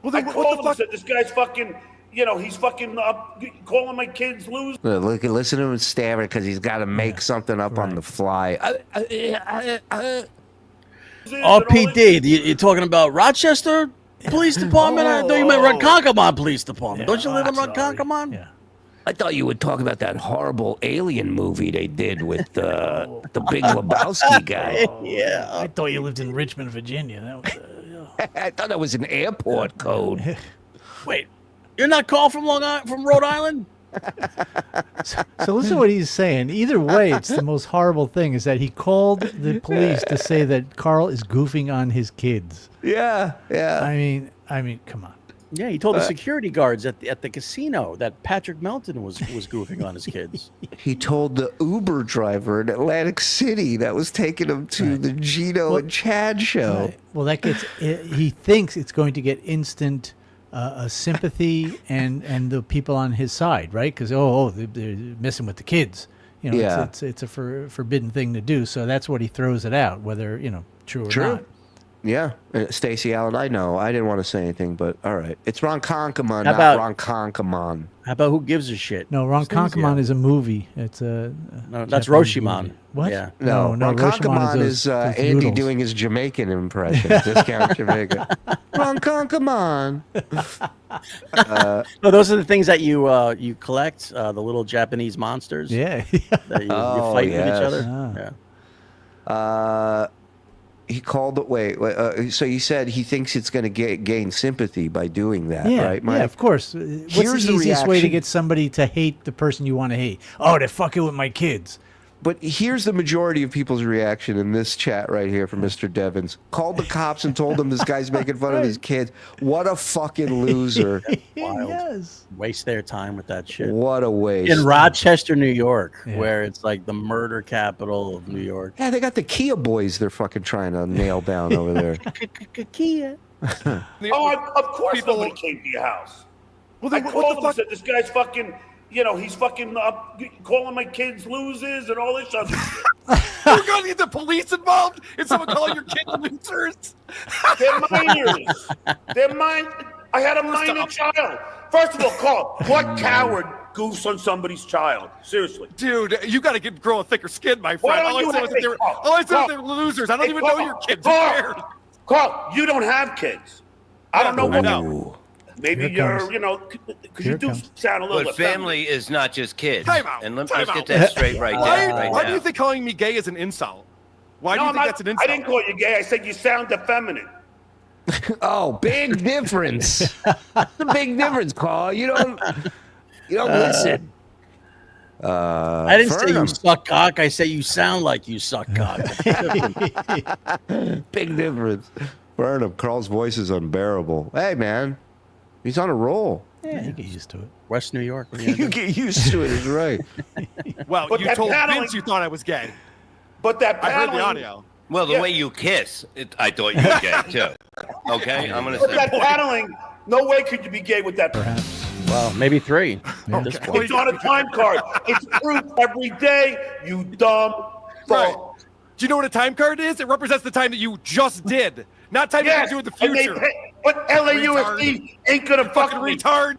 Well, then I what called the him and fuck? said, this guy's fucking, he's fucking calling my kids losers. Listen to him stammering because he's got to make something up on the fly. RPD, you're talking about Rochester Police Department? I thought you meant Ronkonkoma Police Department. Don't you live in Ronkonkoma? Yeah. I thought you would talk about that horrible alien movie they did with the Big Lebowski guy. Yeah. I thought you lived in Richmond, Virginia. That was, I thought that was an airport code. Wait, you're not Karl from Rhode Island? So listen to what he's saying. Either way, it's the most horrible thing is that he called the police to say that Karl is goofing on his kids. Yeah. I mean, come on. Yeah, he told the security guards at the casino that Patrick Melton was goofing on his kids. He told the Uber driver in Atlantic City that was taking him to the Gino and Chad show. Right. Well, that gets. He thinks it's going to get instant sympathy and the people on his side, right? Because they're messing with the kids. It's a forbidden thing to do. So that's what he throws it out, whether true or not. Yeah, Stacey Allen, I know. I didn't want to say anything, but all right. It's Ronkonkoma, not Ronkonkomon. How about Who Gives a Shit? No, Ronkonkomon is a movie. It's no, that's Roshiman. What? Yeah. No, Ronkonkomon is Andy noodles. doing his Jamaican impression. Discount Jamaica. Ronkonkomon. No, those are the things that you collect, the little Japanese monsters. Yeah. That you fight with each other. Yeah. He called it. Wait. So you said he thinks it's going to gain sympathy by doing that, right, Mike? Yeah, of course. What's the easiest way to get somebody to hate the person you want to hate? Oh, they're fucking with my kids. But here's the majority of people's reaction in this chat right here from Mr. Devins. Called the cops and told them this guy's making fun of his kids. What a fucking loser. Wild. Yes. Waste their time with that shit. What a waste. In Rochester, New York, where it's like the murder capital of New York. Yeah, they got the Kia boys they're fucking trying to nail down over there. Kia. Of course nobody came to your house. Well, then I what called the him and fuck? said, this guy's fucking... he's fucking calling my kids losers and all this other shit. You're going to get the police involved? Is someone calling your kids losers? They're minors. They're I had a minor child. First of all, Carl, what coward goofs on somebody's child? Seriously. Dude, you got to grow a thicker skin, my Why friend. don't you have- hey, Carl, All I said Carl, they were losers. I don't hey, even Carl, know your kids. Who cares? Carl, you don't have kids. I don't know I what. know. Maybe Here it you're, comes. because you do sound a little But bit family is not just kids. Time out. And let's Time get out. that straight right Why now. do you think calling me gay is an insult? Why do you No, think that's an insult? I didn't call you gay. I said you sound effeminate. Oh, big difference. The big difference, Carl. You don't listen. I didn't say you suck cock. I say you sound like you suck cock. Big difference. Burnham, Carl's voice is unbearable. Hey, man. He's on a roll. Yeah, you get used to it. West New York. You get used to it, is right. Well, But you that told paddling- Vince you thought I was gay. But that I heard the paddling- audio. Well, the way you kiss, I thought you were gay, too. Okay? I'm going to But say that paddling, no way could you be gay with that. Well, maybe 3. At this point. It's on a time card. It's proof every day, you dumb Right. fuck. Do you know what a time card is? It represents the time that you just did, not time Yes, you do in the and they future. pay- but LAUSD ain't gonna Fucking fuck me. retard.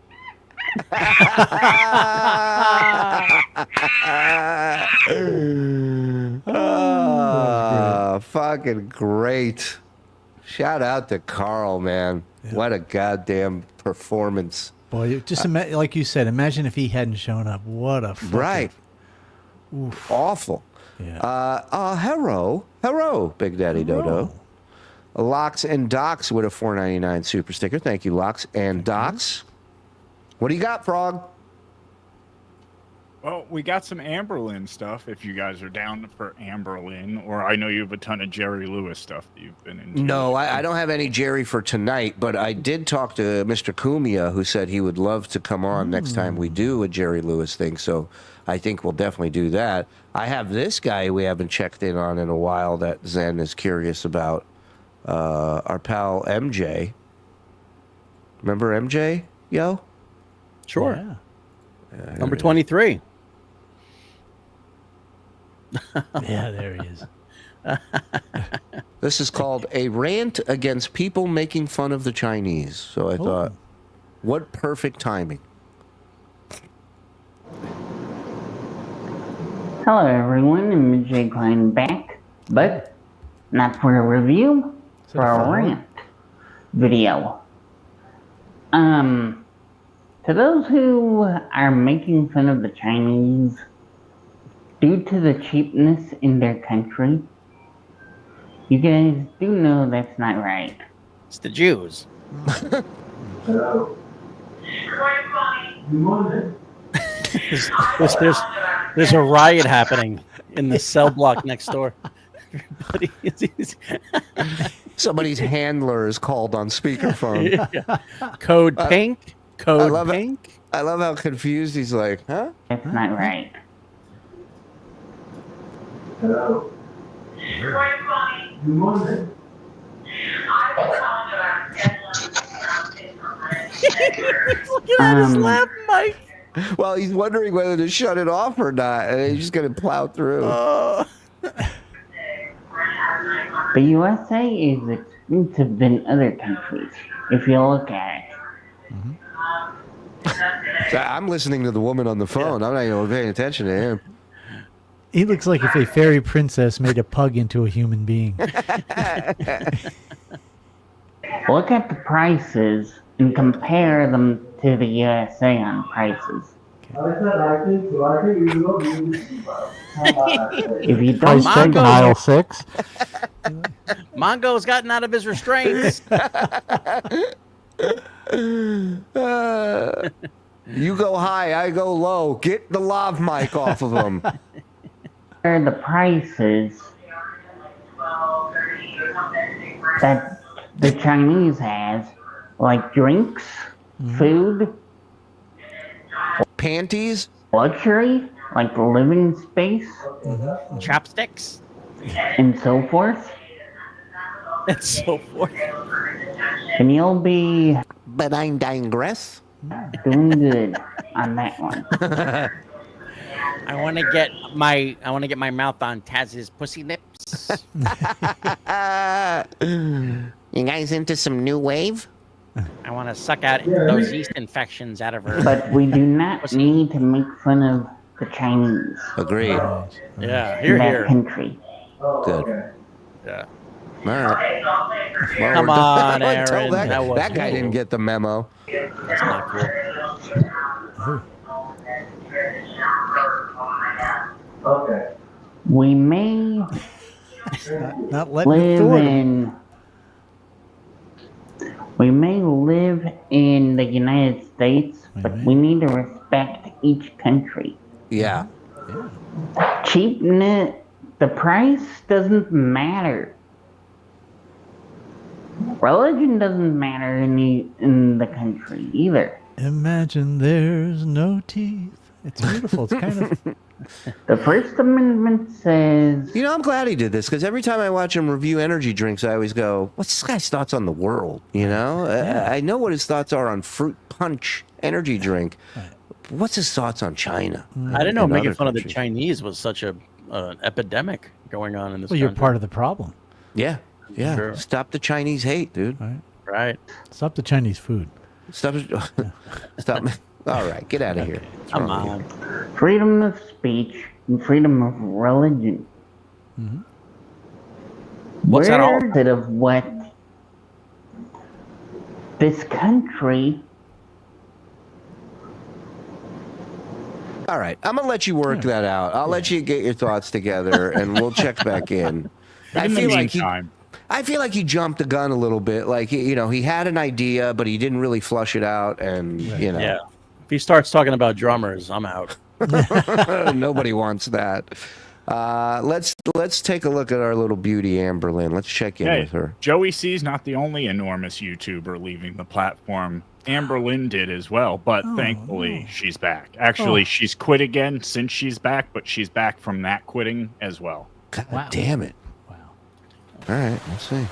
Fucking great. Shout out to Karl, man. What a goddamn performance. Boy, just like you said, imagine if he hadn't shown up. What a fucking, Right. Awful. Yeah. Hello, Big Daddy Dodo. Locks and Docs with a $4.99 super sticker. Thank you, Locks and Docs. What do you got, Frog? Well, we got some Amberlin stuff if you guys are down for Amberlin, or I know you have a ton of Jerry Lewis stuff that you've been into. No, I don't have any Jerry for tonight, but I did talk to Mr. Cumia, who said he would love to come on next time we do a Jerry Lewis thing, so I think we'll definitely do that. I have this guy we haven't checked in on in a while that Zen is curious about, our pal MJ. Remember MJ, yo? Sure. Yeah. Number 23. Yeah, there he is. This is called A Rant Against People Making Fun of the Chinese. So I thought, what perfect timing. Hello everyone, I'm Jay Klein back, but not for a review, for a rant video. To those who are making fun of the Chinese due to the cheapness in their country, you guys do know that's not right. It's the Jews. There's a riot happening in the cell block next door. Everybody is Somebody's handler is called on speakerphone. Yeah. Code pink. Code pink. I love how confused he's like, huh? That's not right. Hello. Look at his laugh, Mike. Well, he's wondering whether to shut it off or not, and he's just going to plow through. The USA is expensive than other countries, if you look at it. So I'm listening to the woman on the phone. I'm not even paying attention to him. He looks like if a fairy princess made a pug into a human being. Look at the prices and compare them to the USA on prices. If you don't Price check in aisle 6. Mongo's gotten out of his restraints. You go high, I go low. Get the lav mic off of him. The prices that the Chinese has, like drinks, food, panties, luxury, like living space, chopsticks, and so forth. And so forth. And you'll be but I digress. Doing good on that one. I want to get my mouth on Taz's pussy lips. You guys into some new wave? I want to suck out those yeast infections out of her. But we do not need to make fun of the Chinese. Agreed. Yeah, in that here. country. Good. Yeah. All right. Well, Come on, Tell Aaron. that guy didn't get the memo. That's not cool. We may Not letting it we may live in the United States, but we need to respect each country. Yeah. Cheapness, the price doesn't matter. Religion doesn't matter in the country either. Imagine there's no teeth. It's beautiful. It's kind of. The First Amendment says. You know, I'm glad he did this because every time I watch him review energy drinks, I always go, "What's this guy's thoughts on the world?" You know, I know what his thoughts are on fruit punch energy drink. What's his thoughts on China? I didn't know and making other fun of the countries? Chinese was such an epidemic going on in this Well, you're country. part of the problem. Yeah, yeah. Sure. Stop the Chinese hate, dude. Right. Stop the Chinese food. Stop. Stop. All right, get out of here. What's Come wrong on. with you? Freedom of speech and freedom of religion. What's that all? Bit of what this country. All right, I'm gonna let you work that out. I'll let you get your thoughts together, and we'll check back in. In the meantime, I feel like he jumped the gun a little bit. Like he had an idea, but he didn't really flush it out, and Yeah. If he starts talking about drummers, I'm out. Nobody wants that. Let's take a look at our little beauty, Amberlynn. Let's check in with her. Joey C's not the only enormous YouTuber leaving the platform. Amberlynn did as well, but thankfully she's back. Actually, she's quit again since she's back, but she's back from that quitting as well. God damn it. Wow. All right, let's see.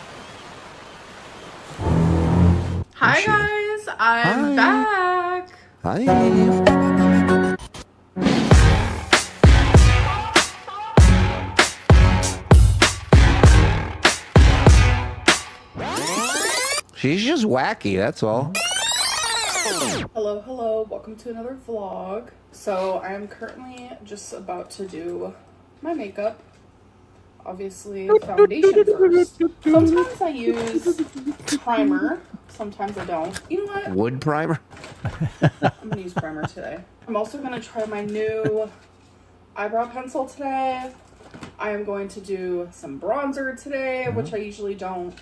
Hi guys, I'm back. Hi. She's just wacky, that's all. Hello, hello. Welcome to another vlog. So I am currently just about to do my makeup. Obviously, foundation first. Sometimes I use primer. Sometimes I don't. You know what? Wood primer? I'm gonna use primer today. I'm also gonna try my new eyebrow pencil today. I am going to do some bronzer today, which I usually don't.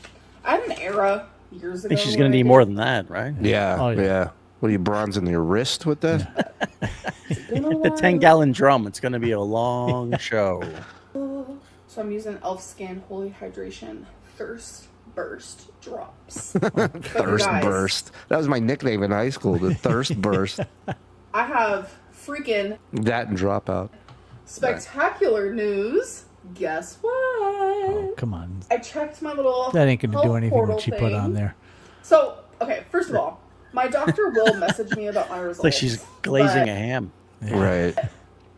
I had an era years I ago. think she's going to need more than that, right? Yeah, yeah. What are you bronzing your wrist with that? The 10-gallon drum. It's going to be a long show. So I'm using Elf Skin Holy Hydration Thirst Burst Drops. Thirst guys, Burst. That was my nickname in high school, the Thirst Burst. I have freaking That and Dropout. spectacular news. Guess what? Oh, come on. I checked my little That ain't going to do health anything portal what she put thing. on there. So, okay, first of all, my doctor will message me about my results. It's like she's glazing but a ham. Right.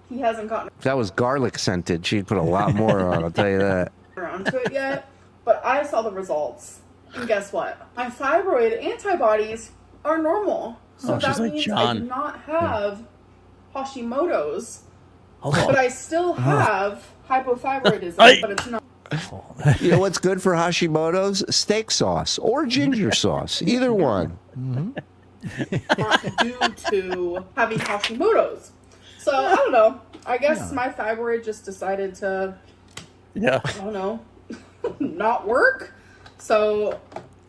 He hasn't gotten If that was garlic scented, she'd put a lot more on, I'll tell you that. around to it yet. But I saw the results. And guess what? My thyroid antibodies are normal. So Oh, she's that like means I John. do not have Hashimoto's. Hold on. But I still have hypothyroidism, but it's not. You know what's good for Hashimoto's? Steak sauce or ginger sauce. Either one. Not due to having Hashimoto's. So I don't know. I guess my thyroid just decided to, I don't know, not work. So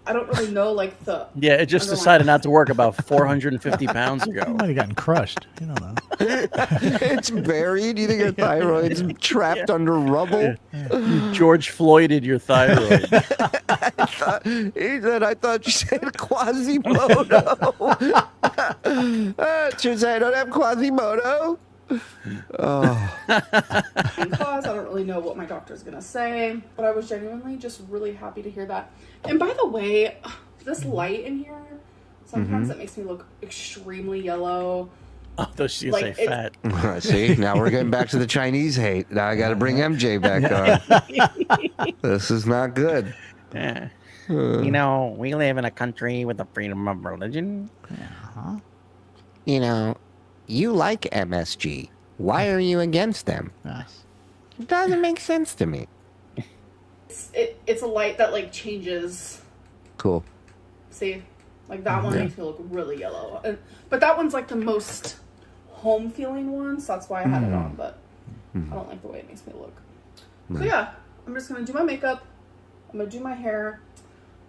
I don't really know, like the. Yeah, it just underlying- decided not to work about 450 pounds ago. You might have gotten crushed. You don't know. It's buried. You think your thyroid's trapped under rubble? You George Floyded your thyroid. He said, I thought you said Quasimodo. Should say I don't have Quasimodo. Oh. Cause I don't really know what my doctor's gonna say, but I was genuinely just really happy to hear that. And by the way, this light in here, sometimes it makes me look extremely yellow. Oh, thought she was going to say fat. See, now we're getting back to the Chinese hate. Now I got to bring MJ back on. This is not good. Yeah. You know, we live in a country with the freedom of religion. You know, you like MSG. Why are you against them? It doesn't make sense to me. It's a light that like changes. Cool. See, like that one makes me look really yellow. But that one's like the most home feeling one, so that's why I had it on. But I don't like the way it makes me look. So yeah, I'm just gonna do my makeup. I'm gonna do my hair.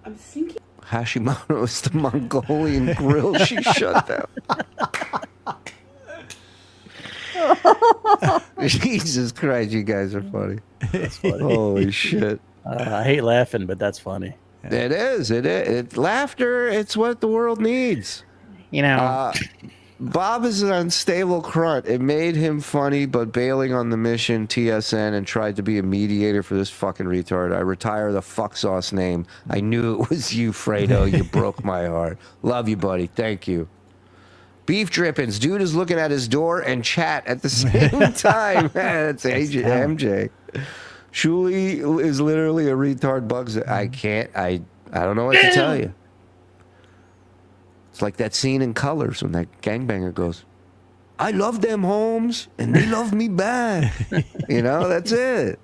I'm thinking Hashimoto's the Mongolian grill she shut down. Jesus Christ, you guys are funny. That's funny. Holy shit. I hate laughing, but that's funny. It is. Laughter, it's what the world needs. You know. Bob is an unstable crunt. It made him funny, but bailing on the mission, TSN, and tried to be a mediator for this fucking retard. I retire the fuck sauce name. I knew it was you, Fredo. You broke my heart. Love you, buddy. Thank you. Beef drippings. Dude is looking at his door and chat at the same time. That's MJ. Shuli is literally a retard bugs. I don't know what to tell you. It's like that scene in Colors when that gangbanger goes, I love them homes and they love me back. You know, that's it.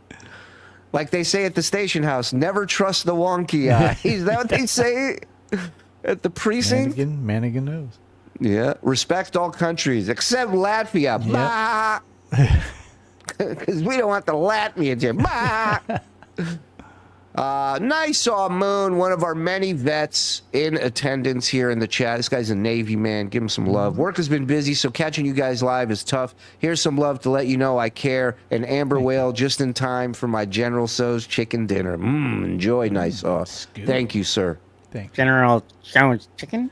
Like they say at the station house, never trust the wonky eye. Is that what they say at the precinct? Manigan knows. Yeah. Respect all countries except Latvia. Because we don't want the Latvians here. Nice saw Moon, one of our many vets in attendance here in the chat. This guy's a Navy man. Give him some love. Work has been busy, so catching you guys live is tough. Here's some love to let you know I care. An amber whale just in time for my General So's chicken dinner. Enjoy, nice sauce. Thank you, sir. Thanks. General So's chicken?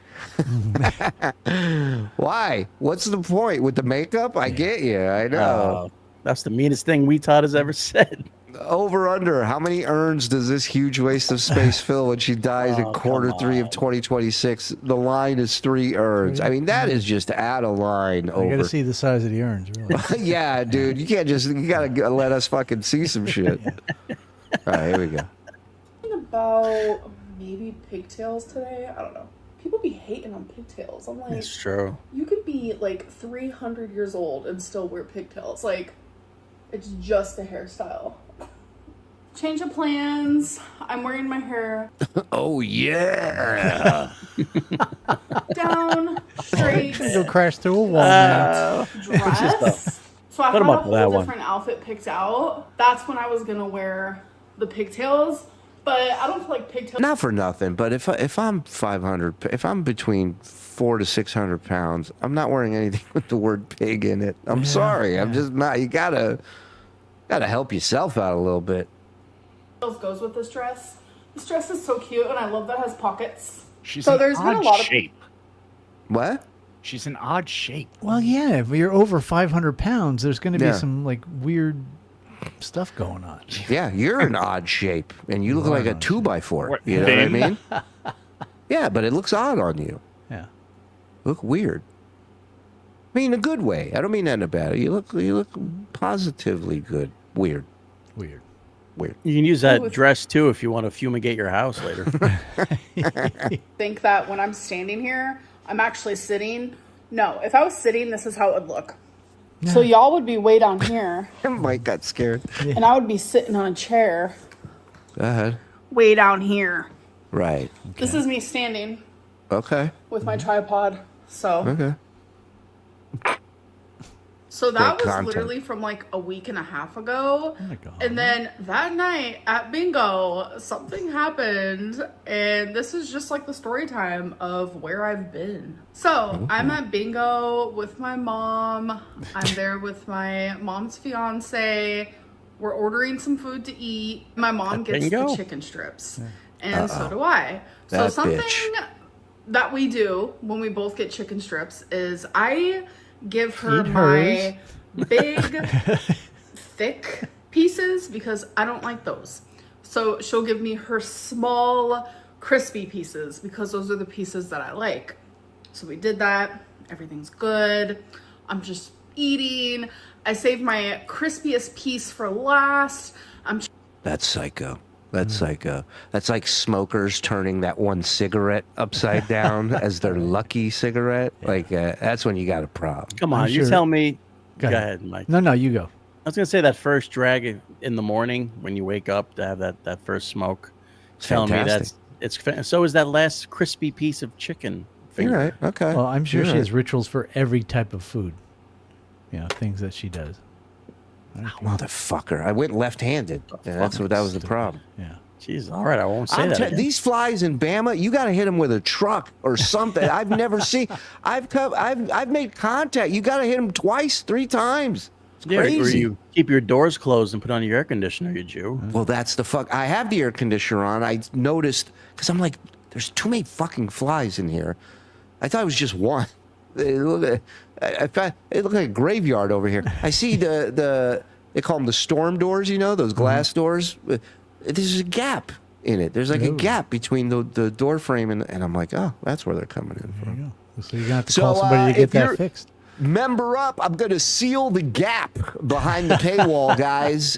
Why? What's the point? With the makeup? I get you. I know. That's the meanest thing we Todd has ever said. Over under, how many urns does this huge waste of space fill when she dies in Q3 of 2026? The line is 3 urns. I mean, that is just out of line. You got to see the size of the urns, really. Yeah, dude. You can't just, you got to let us fucking see some shit. All right, here we go. about maybe pigtails today. I don't know. People be hating on pigtails. I'm like, it's true. You could be like 300 years old and still wear pigtails. Like, it's just a hairstyle. Change of plans. I'm wearing my hair Oh yeah. down, straight, Go crash through a wall. now. dress. So I Put 'em had a up with that whole one. different outfit picked out. That's when I was gonna wear the pigtails. But I don't feel like pigtails. Not for nothing, but if I'm 500, if I'm between 400 to 600 pounds, I'm not wearing anything with the word pig in it. I'm sorry. I'm just not. You gotta help yourself out a little bit. Goes with this dress. This dress is so cute, and I love that it has pockets. She's so an there's been a odd lot of shape. What? She's an odd shape. Well, yeah, if you're over 500 pounds, there's going to be Yeah. some like weird stuff going on. Yeah, you're an odd shape, and you look like a 2x4. What, You know what I thin? mean? Yeah, but it looks odd on you. Yeah. Look weird. I mean, in a good way. I don't mean that in a bad way. You look positively good. Weird. Weird. You can use that dress too if you want to fumigate your house later. think that when I'm standing here, I'm actually sitting. No, if I was sitting, this is how it would look. So y'all would be way down here, Mike got scared. and I would be sitting on a chair Go ahead. way down here. Right. This is me standing Okay. with my tripod. So, Okay. so that Great was content. literally from like a week and a half ago. Oh my God. And then that night at bingo, something happened, and this is just like the story time of where I've been. So I'm at bingo with my mom. I'm there with my mom's fiance. We're ordering some food to eat. My mom At gets bingo? the chicken strips, and so do I. So That something bitch. that we do when we both get chicken strips is I give her Feed my big thick pieces because I don't like those. So she'll give me her small crispy pieces because those are the pieces that I like. So we did that. Everything's good. I'm just eating. I saved my crispiest piece for last. That's psycho. That's that's like smokers turning that one cigarette upside down as their lucky cigarette. Like that's when you got a problem. Come on, you tell me. Go ahead, Mike. No, you go. I was gonna say that first drag in the morning when you wake up to have that first smoke. Telling me it's so is that last crispy piece of chicken. You're right. Okay. Well, I'm sure she has rituals for every type of food. You know, things that she does. Motherfucker! I went left-handed. That was the problem. Yeah. Jeez. All right, I won't say that. These flies in Bama, you got to hit them with a truck or something. I've never seen. I've made contact. You got to hit them twice, 3 times. It's crazy. Or you keep your doors closed and put on your air conditioner, you Jew. Well, that's the fuck. I have the air conditioner on. I noticed because I'm like, there's too many fucking flies in here. I thought it was just one. They look like a graveyard over here. I see they call them the storm doors, you know, those glass doors. There's a gap in it. There's like a gap between the door frame and I'm like, oh, that's where they're coming in from. There you go. So you're going to have to call somebody to get that fixed. Member up. I'm going to seal the gap behind the paywall, guys.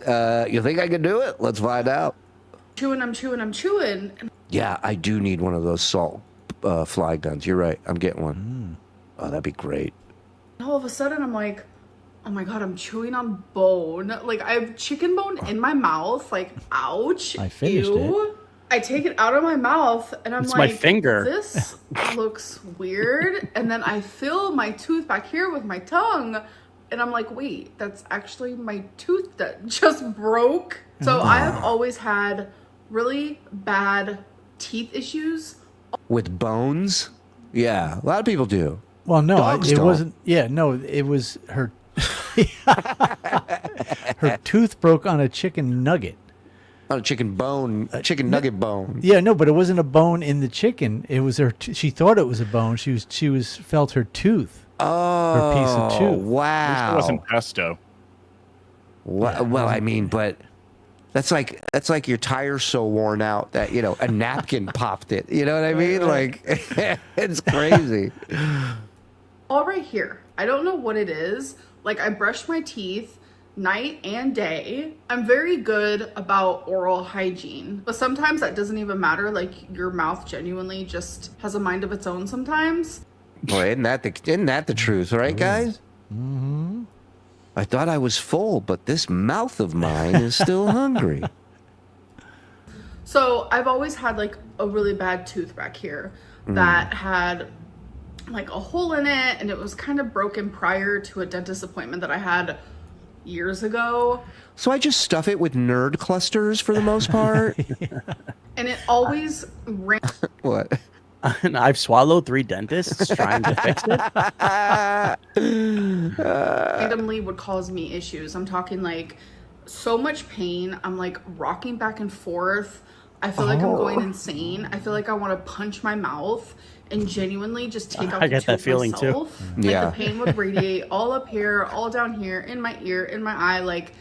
You think I can do it? Let's find out. I'm chewing. Yeah, I do need one of those salt fly guns. You're right. I'm getting one. Oh, that'd be great. All of a sudden, I'm like, oh my God, I'm chewing on bone. Like, I have chicken bone in my mouth. Like, ouch. I finished it. I take it out of my mouth, and I'm It's like, my finger. This looks weird. And then I feel my tooth back here with my tongue, and I'm like, wait, that's actually my tooth that just broke. So I have always had really bad teeth issues. With bones? Yeah, a lot of people do. Well, no, Dogs it don't. wasn't. Yeah, no, it was her. Her tooth broke on a chicken nugget. On a chicken bone, chicken nugget bone. Yeah, no, but it wasn't a bone in the chicken. It was her. She thought it was a bone. She felt her tooth. Oh, her piece of tooth. Wow. It wasn't pesto. Well, I mean, but that's like your tire's so worn out that a napkin popped it. You know what I mean? Like it's crazy. All right here. I don't know what it is. Like, I brush my teeth night and day. I'm very good about oral hygiene, but sometimes that doesn't even matter. Like, your mouth genuinely just has a mind of its own sometimes. Boy, isn't that the truth, right, guys? Mm-hmm. I thought I was full, but this mouth of mine is still hungry. So I've always had like a really bad tooth back here that had like a hole in it, and it was kind of broken prior to a dentist appointment that I had years ago. So I just stuff it with nerd clusters for the most part. And it always What? And I've swallowed 3 dentists trying to fix it. randomly would cause me issues. I'm talking like so much pain. I'm like rocking back and forth. I feel like I'm going insane. I feel like I want to punch my mouth and genuinely just take out I the get that tooth feeling too. myself. Like Yeah. the pain would radiate all up here, all down here, in my ear, in my eye. Like,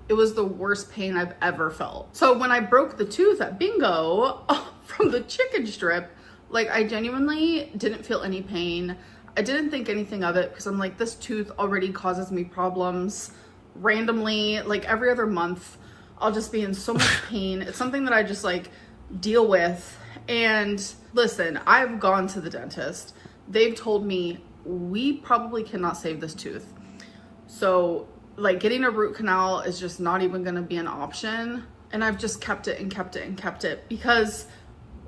it was the worst pain I've ever felt. So when I broke the tooth at bingo from the chicken strip, like, I genuinely didn't feel any pain. I didn't think anything of it because I'm like, this tooth already causes me problems randomly. Like, every other month, I'll just be in so much pain. It's something that I just like deal with. And listen, I've gone to the dentist. They've told me we probably cannot save this tooth. So like getting a root canal is just not even going to be an option. And I've just kept it and kept it and kept it because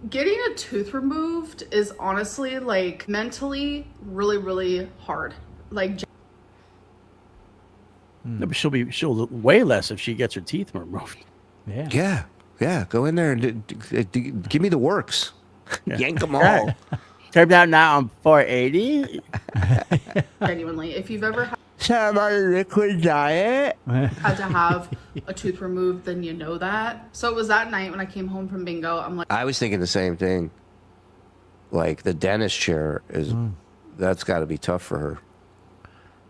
getting a tooth removed is honestly like mentally really, really hard. Like, No, but she'll weigh less if she gets her teeth removed. Yeah. Yeah. Go in there and give me the works. Yank them all. Turns out now I'm 480. genuinely, if you've ever I'm on a liquid diet. had to have a tooth removed, then you know that. So it was that night when I came home from bingo. I'm like, I was thinking the same thing. Like the dentist chair is, that's got to be tough for her.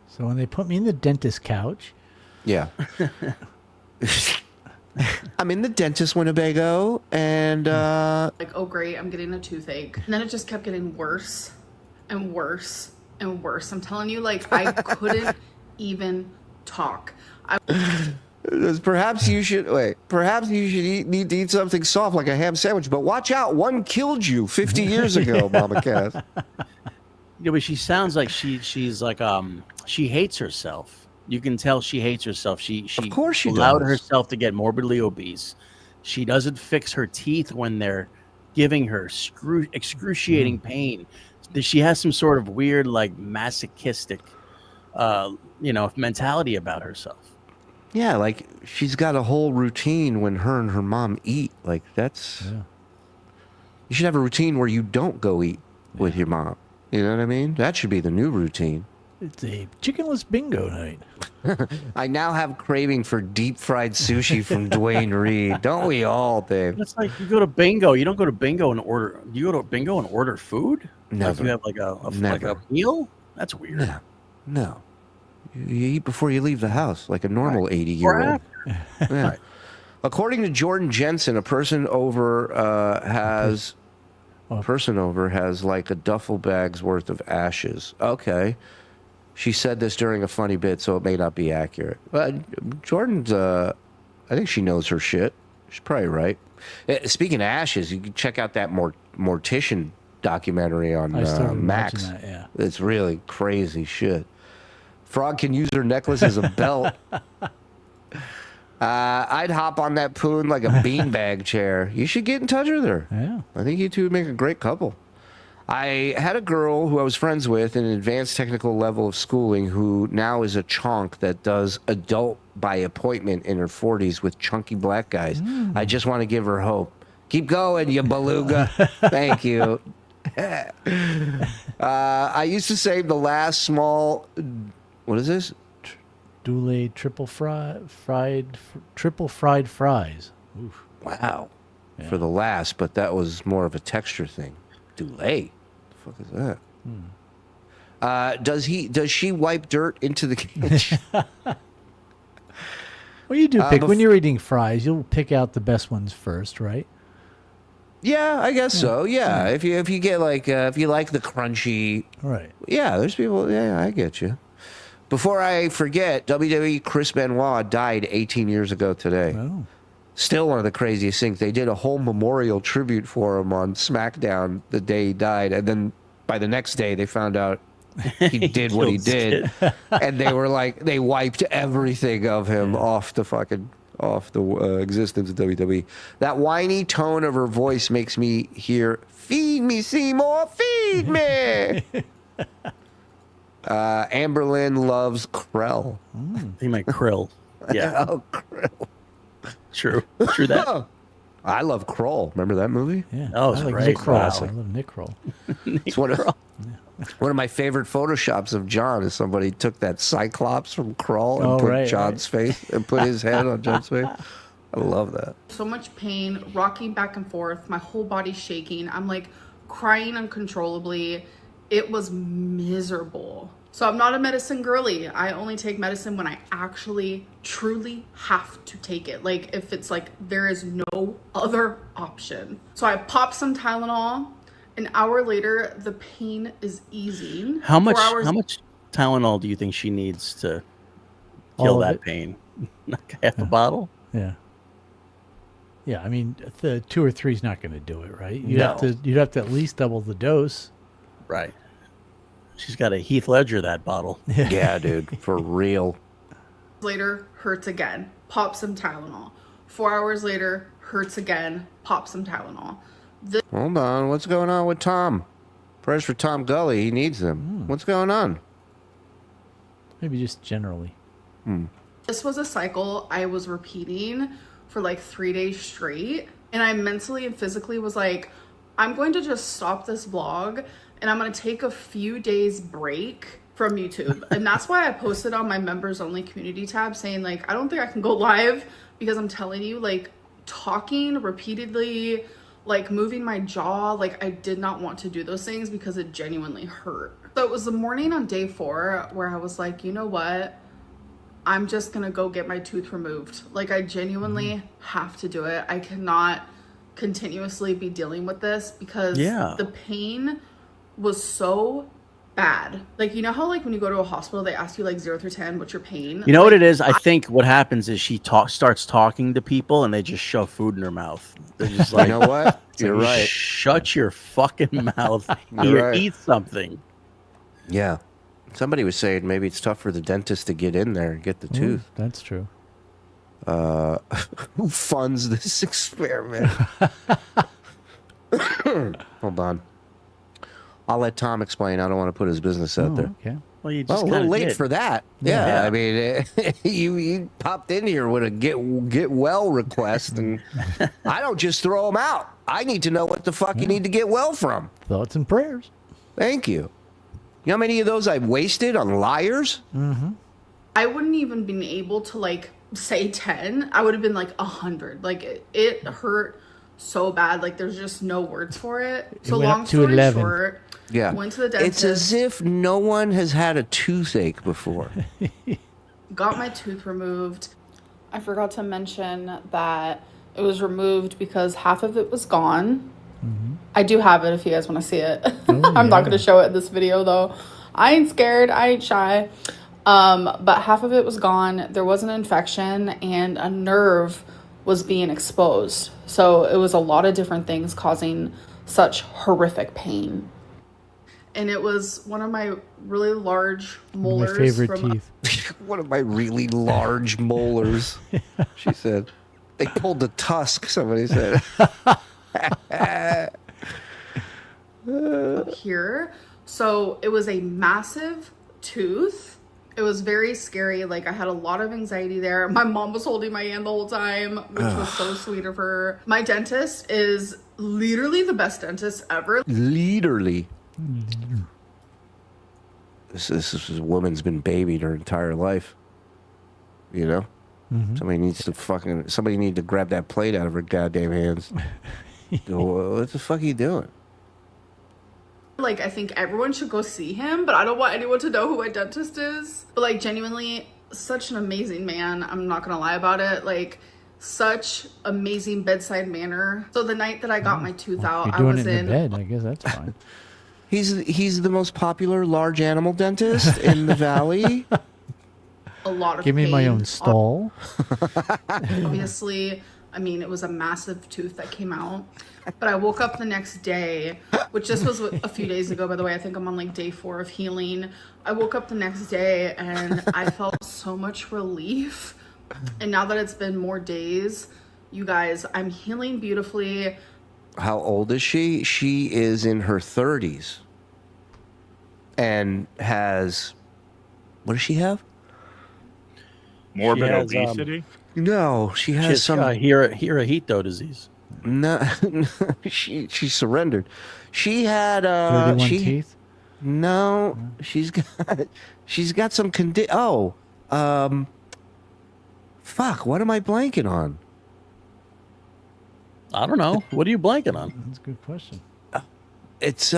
So when they put me in the dentist couch. Yeah. I'm in the dentist Winnebago and like, oh great, I'm getting a toothache. And then it just kept getting worse and worse and worse. I'm telling you, like, I couldn't even talk. Perhaps you should need to eat something soft like a ham sandwich. But watch out, one killed you 50 years ago, Mama Cass. Yeah, but she sounds like she's like she hates herself. You can tell she hates herself. She of course she allowed does. herself to get morbidly obese. She doesn't fix her teeth when they're giving her excruciating pain. She has some sort of weird, like masochistic, mentality about herself. Yeah, like she's got a whole routine when her and her mom eat. Like that's. Yeah. You should have a routine where you don't go eat with your mom. You know what I mean? That should be the new routine. It's a chickenless bingo night. I now have craving for deep fried sushi from Dwayne Reed. Don't we all, Dave? It's like you go to bingo. You don't go to bingo and order. You go to bingo and order food. Never. Like you have like a meal. That's weird. No. You eat before you leave the house, like a normal 80-year-old. Yeah. Right. According to Jordan Jensen, a person over has like a duffel bag's worth of ashes. Okay. She said this during a funny bit, so it may not be accurate. But Jordan's, I think she knows her shit. She's probably right. Speaking of ashes, you can check out that mortician documentary on Max. That, yeah. It's really crazy shit. Frog can use her necklace as a belt. I'd hop on that poon like a beanbag chair. You should get in touch with her. Yeah. I think you two would make a great couple. I had a girl who I was friends with in an advanced technical level of schooling who now is a chonk that does adult by appointment in her 40s with chunky black guys. I just want to give her hope. Keep going, you beluga. Thank you. I used to save the last small... What is this? Doulet triple fried fries. Oof. Wow. Yeah. For the last, but that was more of a texture thing. Doulet? The fuck is that? Does she wipe dirt into the cage? Well, you do pick when you're eating fries. You'll pick out the best ones first, right? Yeah, I guess so. Yeah, if you get like if you like the crunchy, right? Yeah, there's people. Yeah, I get you. Before I forget, WWE Chris Benoit died 18 years ago today. Oh. Still one of the craziest things. They did a whole memorial tribute for him on SmackDown the day he died, and then by the next day they found out he did what he did, and they were like, they wiped everything of him off the existence of WWE. That whiny tone of her voice makes me hear, "Feed me, Seymour, feed me." Amberlynn loves Krell. He meant krill. Yeah. Oh, Krell. True that. I love Kroll. Remember that movie? Yeah. Oh, it's like great. Nick Kroll. Classic. I love Nick Kroll. It's one of my favorite photoshops of John is somebody took that Cyclops from Kroll and put John's face and put his head on John's face. I love that. So much pain, rocking back and forth, my whole body shaking. I'm like crying uncontrollably. It was miserable. So I'm not a medicine girly. I only take medicine when I actually truly have to take it. Like if it's like there is no other option. So I pop some Tylenol. An hour later, the pain is easing. How much Tylenol do you think she needs to kill that pain? Half a bottle? Yeah. Yeah, I mean, the 2 or 3 is not going to do it, right? You'd have to at least double the dose. Right. She's got a Heath Ledger that bottle. Yeah, dude, for real. Later, hurts again. Pop some Tylenol. 4 hours later, hurts again. Pop some Tylenol. Hold on, what's going on with Tom? Prayers for Tom Gully. He needs them. What's going on? Maybe just generally. This was a cycle I was repeating for like 3 days straight. And I mentally and physically was like, I'm going to just stop this vlog and I'm going to take a few days break from YouTube. And that's why I posted on my members only community tab saying like, I don't think I can go live because I'm telling you, like talking repeatedly, like moving my jaw, like I did not want to do those things because it genuinely hurt. So it was the morning on day 4 where I was like, you know what? I'm just gonna go get my tooth removed. Like I genuinely have to do it. I cannot continuously be dealing with this because the pain was so bad. Like, you know how like when you go to a hospital they ask you like 0 through 10 what's your pain? You know like, what it is? I think what happens is she starts talking to people and they just shove food in her mouth. They're just like, you know what? You're like, right. Shut your fucking mouth. You're right. Eat something. Yeah. Somebody was saying maybe it's tough for the dentist to get in there and get the tooth. That's true. Who funds this experiment? Hold on. I'll let Tom explain. I don't want to put his business out there. Okay. Well, you just a little kinda late did. for that. Yeah, I mean, you popped in here with a get well request, and I don't just throw them out. I need to know what the fuck you need to get well from. Thoughts and prayers. Thank you. You know how many of those I've wasted on liars? Mm-hmm. I wouldn't even been able to like say 10. I would have been like 100. Like it hurt so bad. Like there's just no words for it. So went long up to story 11. short, Yeah. went to the dentist. It's as if no one has had a toothache before. Got my tooth removed. I forgot to mention that it was removed because half of it was gone. I do have it if you guys want to see it. I'm not going to show it in this video though. I ain't scared. I ain't shy. But half of it was gone. There was an infection and a nerve was being exposed. So it was a lot of different things causing such horrific pain. And it was one of my really large molars. My favorite from teeth. One of my really large molars, she said. They pulled the tusk, somebody said. up here. So it was a massive tooth. It was very scary. Like I had a lot of anxiety there. My mom was holding my hand the whole time, which was so sweet of her. My dentist is literally the best dentist ever. Literally. This woman's been babied her entire life. You know? Somebody needs to grab that plate out of her goddamn hands. What the fuck are you doing? Like, I think everyone should go see him, but I don't want anyone to know who my dentist is. But like, genuinely, such an amazing man. I'm not gonna lie about it. Like, such amazing bedside manner. So the night that I got my tooth out, You're I doing was it in the bed. I guess that's fine. He's the most popular large animal dentist in the valley. a lot of Give me my pain. own stall. Obviously, I mean, it was a massive tooth that came out. But I woke up the next day, which this was a few days ago, by the way. I think I'm on like day 4 of healing. I woke up the next day and I felt so much relief. And now that it's been more days, you guys, I'm healing beautifully. How old is she? She is in her 30s. And has... What does she have? Morbid She has, obesity? No, she has She's some... Hirohito disease. No, she surrendered. She had 31 teeth? No, she's got some fuck, what am I blanking on? I don't know. What are you blanking on? That's a good question. It's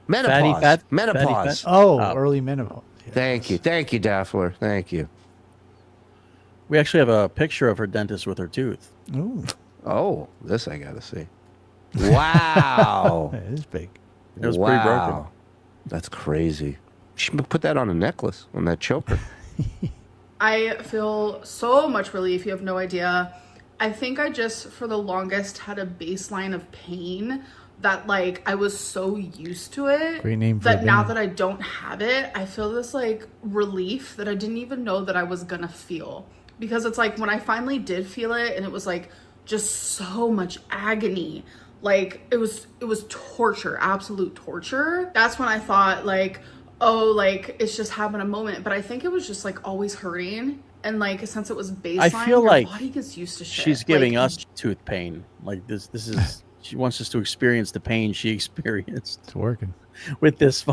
menopause. Menopause. Early menopause. Yeah. Thank you, Daffler. Thank you. We actually have a picture of her dentist with her tooth. Ooh. Oh, this I gotta see. Wow. That is big. It was pretty broken. That's crazy. She should put that on a necklace, on that choker. I feel so much relief. You have no idea. I think I just, for the longest, had a baseline of pain that, like, I was so used to it. Great name for that a now band. that I don't have it, I feel this, like, relief that I didn't even know that I was gonna feel. Because it's like, when I finally did feel it, and it was, like, just so much agony. Like, it was torture, absolute torture. That's when I thought, like, oh, like, it's just having a moment. But I think it was just, like, always hurting. And, like, since it was baseline, I feel your like body gets used to shit. she's giving Like, us tooth pain. Like this is she wants us to experience the pain she experienced. It's working. With this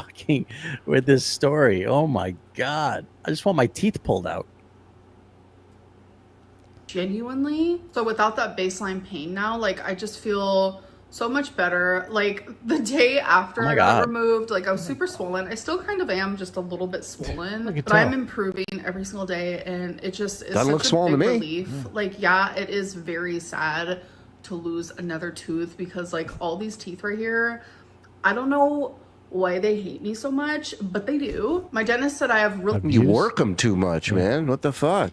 story. Oh my God. I just want my teeth pulled out. genuinely. So without that baseline pain now, like, I just feel so much better. Like, the day after Oh my I got God. removed, like, I was super swollen. I still kind of am, just a little bit swollen, can but I'm tell. improving every single day, and it just is Doesn't look such a swollen big to me. relief. Like, yeah, it is very sad to lose another tooth because, like, all these teeth right here, I don't know why they hate me so much, but they do. My dentist said I have really You work them too much, man. What the fuck?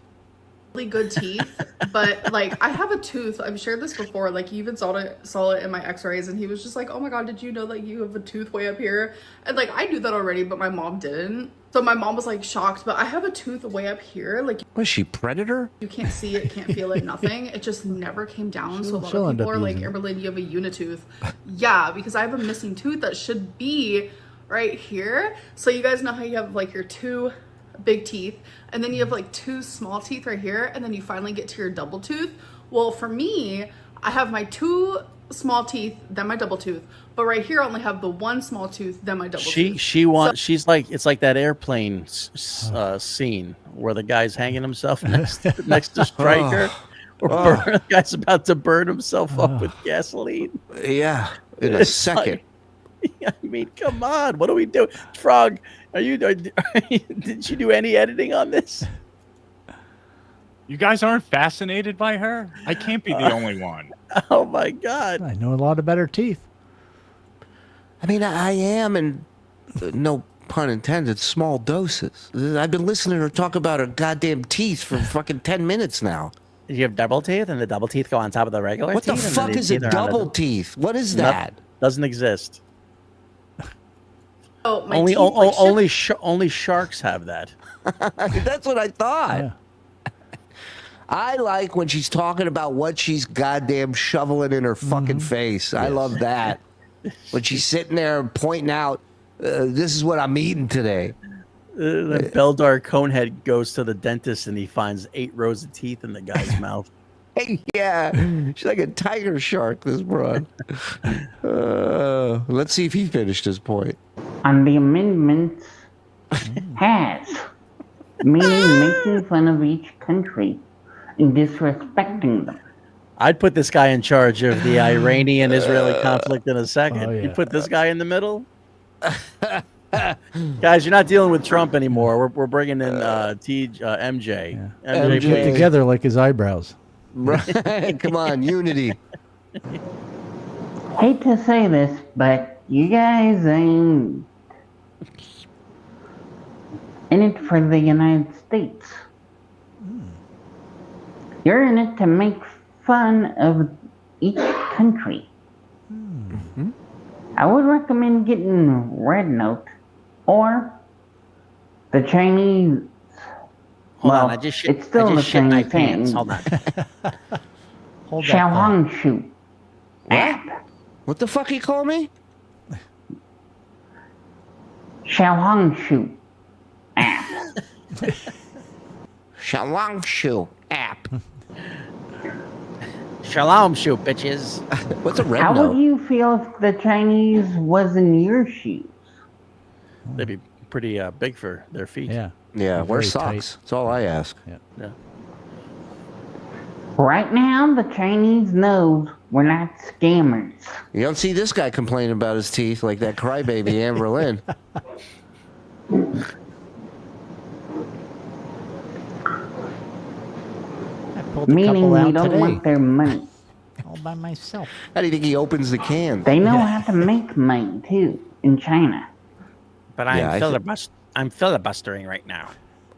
good teeth, but like I have a tooth. I've shared this before. Like he even saw it in my X-rays, and he was just like, "Oh my god, did you know that you have a tooth way up here?" And like I knew that already, but my mom didn't. So my mom was like shocked. But I have a tooth way up here. Like was she Predator? You can't see it, can't feel it, nothing. It just never came down. So a lot of people are like, "Amberlynn, you have a unitooth." Yeah, because I have a missing tooth that should be right here. So you guys know how you have like your two big teeth, and then you have like two small teeth right here, and then you finally get to your double tooth. Well, for me, I have my two small teeth, then my double tooth, but right here I only have the one small tooth, then my double tooth. She's like, it's like that airplane scene where the guy's hanging himself next to Stryker, or the guy's about to burn himself up with gasoline. Yeah, in a second. I mean, come on, what are we doing? Frog, did you do any editing on this? You guys aren't fascinated by her? I can't be the only one. Oh my god. I know a lot of better teeth. I mean, I am, and no pun intended, small doses. I've been listening to her talk about her goddamn teeth for fucking 10 minutes now. You have double teeth, and the double teeth go on top of the regular What teeth? the fuck is a double teeth? What is that? Doesn't exist. Oh, my Only sharks have that. That's what I thought. Yeah. I like when she's talking about what she's goddamn shoveling in her fucking face. I love that. When she's sitting there pointing out, this is what I'm eating today. Beldar Conehead goes to the dentist and he finds 8 rows of teeth in the guy's mouth. Hey, yeah, she's like a tiger shark, this broad. Let's see if he finished his point. On the amendments has, meaning making fun of each country and disrespecting them. I'd put this guy in charge of the Iranian-Israeli conflict in a second. Oh, yeah. You put this guy in the middle? Guys, you're not dealing with Trump anymore. We're bringing in MJ. Yeah. MJ, Put together like his eyebrows. Right, come on, unity. Hate to say this, but you guys ain't in it for the United States. You're in it to make fun of each country. I would recommend getting Red Note or the Chinese. Hold on, I just shit my pants. Hold on. Hold that Xiaohongshu app. What the fuck you call me? Xiaohongshu app. Xiaohongshu app. Shalom shoe, bitches. What's a Red How Note? would you feel if the Chinese was in your shoes? They'd be pretty big for their feet. Yeah. Yeah, They're wear very socks. tight. That's all I ask. Yeah. Right now, the Chinese knows we're not scammers. You don't see this guy complaining about his teeth like that crybaby Amberlynn. Meaning we don't today. want their money. All by myself. How do you think he opens the can? They know how to make money, too, in China. But Yeah, I'm filibustering right now.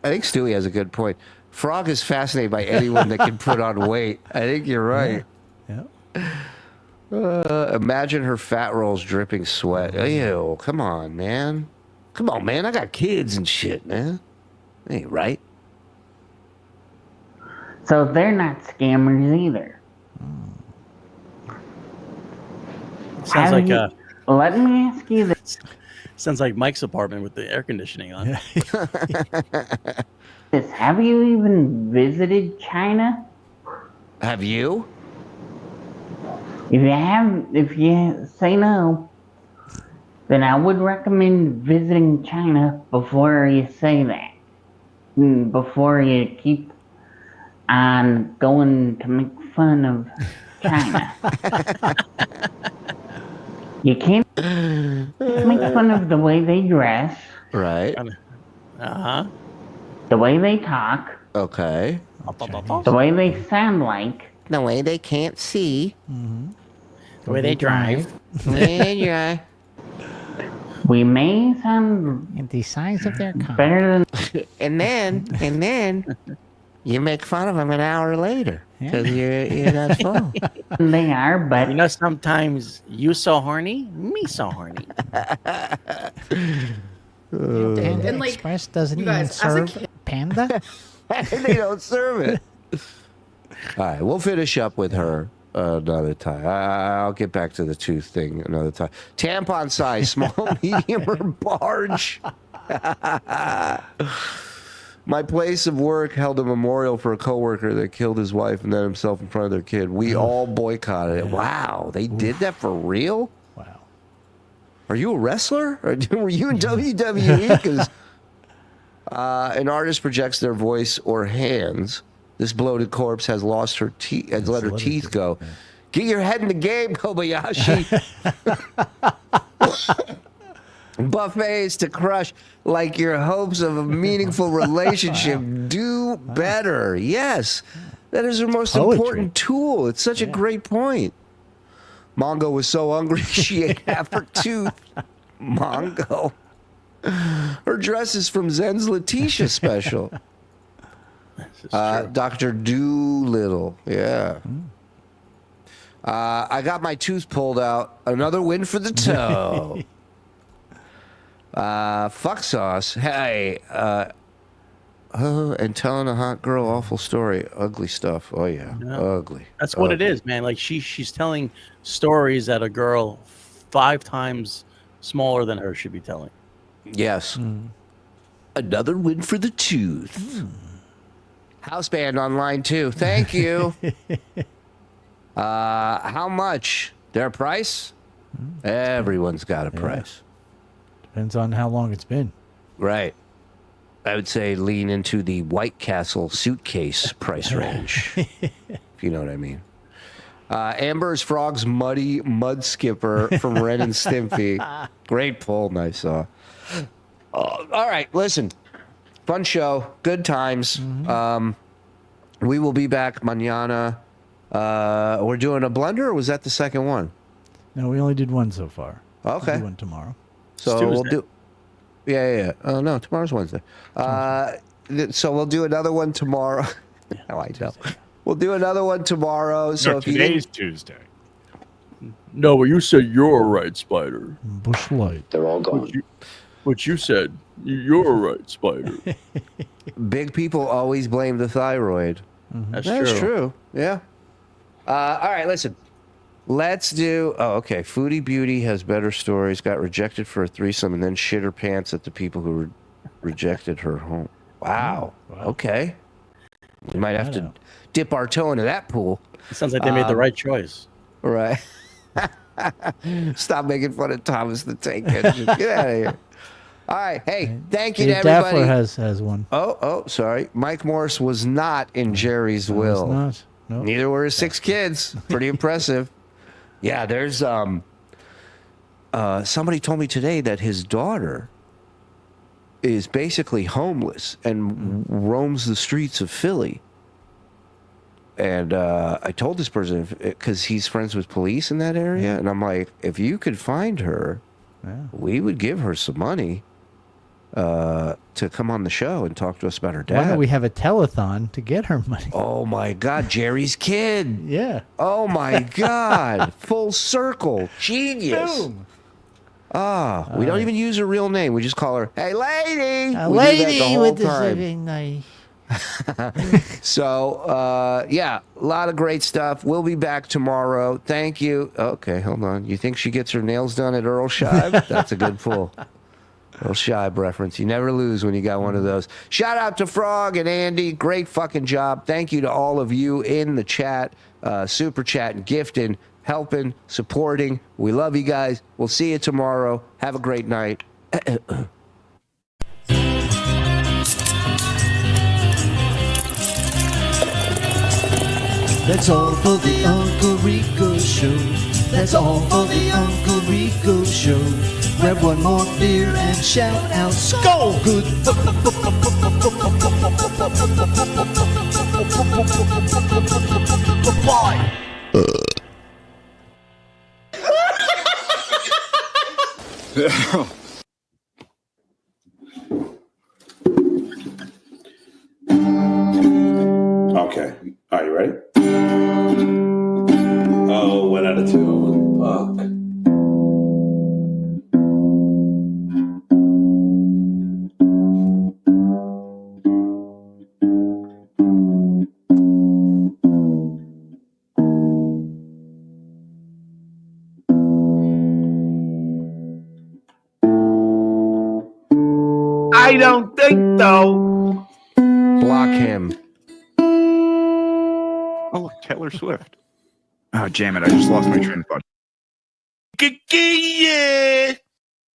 I think Stewie has a good point. Frog is fascinated by anyone that can put on weight. I think you're right. Yeah. Imagine her fat rolls dripping sweat. Ew, come on, man. Come on, man. I got kids and shit, man. Ain't right. So they're not scammers either. Sounds like Let me ask you this. Sounds like Mike's apartment with the air conditioning on. Have you even visited China? Have you? If you say no, then I would recommend visiting China before you say that. Before you keep on going to make fun of China. You can't make fun of the way they dress. Right. Uh-huh. The way they talk. Okay. The way they sound like. The way they can't see. The way they drive. Yeah. We may sound And the size of their cock. better than And then you make fun of them an hour later because you're not full. they are, but You know, sometimes you so horny, me so horny. Panda And, like, Express doesn't you even guys, as a serve kid- Panda. They don't serve it. All right, we'll finish up with her another time. I'll get back to the tooth thing another time. Tampon size, small, medium, or large. My place of work held a memorial for a coworker that killed his wife and then himself in front of their kid. We all boycotted it. Wow, they did that for real? Wow. Are you a wrestler? Or were you in WWE? Because an artist projects their voice or hands. This bloated corpse has lost her teeth, has let her teeth go. Yeah. Get your head in the game, Kobayashi. Buffets to crush like your hopes of a meaningful relationship. Do better. Yes. That is her most Poetry. important tool. It's such a great point. Mongo was so hungry she ate half her tooth. Mongo. Her dress is from Zen's Letitia special. Dr. Doolittle. Yeah. I got my tooth pulled out. Another win for the toe. Fuck sauce. Hey. And telling a hot girl awful story. Ugly stuff. Oh, yeah. Ugly. That's what it is, man. Like she's telling stories that a girl 5 times smaller than her should be telling. Yes. Another win for the tooth. House band on line 2. Thank you. How much? Their price? Everyone's got a price. Depends on how long it's been. Right. I would say lean into the White Castle suitcase price range, if you know what I mean. Amber's Frog's Muddy Mud Skipper from Ren and Stimpy. Great pull, nice saw. All right, listen. Fun show. Good times. We will be back mañana. We're doing a blender, or was that the second one? No, we only did one so far. Okay. We'll do one tomorrow. So we'll do. Yeah. Oh no, tomorrow's Wednesday. So we'll do another one tomorrow. How I know. We'll do another one tomorrow. So No, if you today's Tuesday. No, you said you're a right, Spider. Bush light. They're all gone. What you said, you're a right, Spider. Big people always blame the thyroid. That's true. Yeah. All right, listen. Let's do. Oh, okay. Foodie Beauty has better stories. Got rejected for a threesome and then shit her pants at the people who rejected her home. Wow. Okay. We might have to dip our toe into that pool. It sounds like they made the right choice. Right. Stop making fun of Thomas the Tank Engine. Get out of here. All right. Hey, thank you to everybody. Daffler has one. Oh, sorry. Mike Morse was not in Jerry's will. Not. Nope. Neither were his 6 kids. Pretty impressive. Yeah, there's somebody told me today that his daughter is basically homeless and roams the streets of Philly. And I told this person, because he's friends with police in that area, and I'm like, if you could find her, we would give her some money to come on the show and talk to us about her dad. Why don't we have a telethon to get her money? Oh my God, Jerry's kid. Yeah. Oh my God, full circle, genius. Boom. We don't even use her real name. We just call her, "Hey, lady." A We do that lady the whole with the time. saving knife. So, yeah, a lot of great stuff. We'll be back tomorrow. Thank you. Okay, hold on. You think she gets her nails done at Earl Scheib? That's a good pull. Earl Scheib reference. You never lose when you got one of those. Shout out to Frog and Andy. Great fucking job. Thank you to all of you in the chat, super chat, gifting, helping, supporting. We love you guys. We'll see you tomorrow. Have a great night. That's all for the Uncle Rico Show. That's all for the Uncle Rico Show. Grab one more beer and shout out, Skull! Good. Goodbye. I don't think so. Block him. Oh, look, Taylor Swift. Oh, damn it. I just lost my train of thought. Yeah.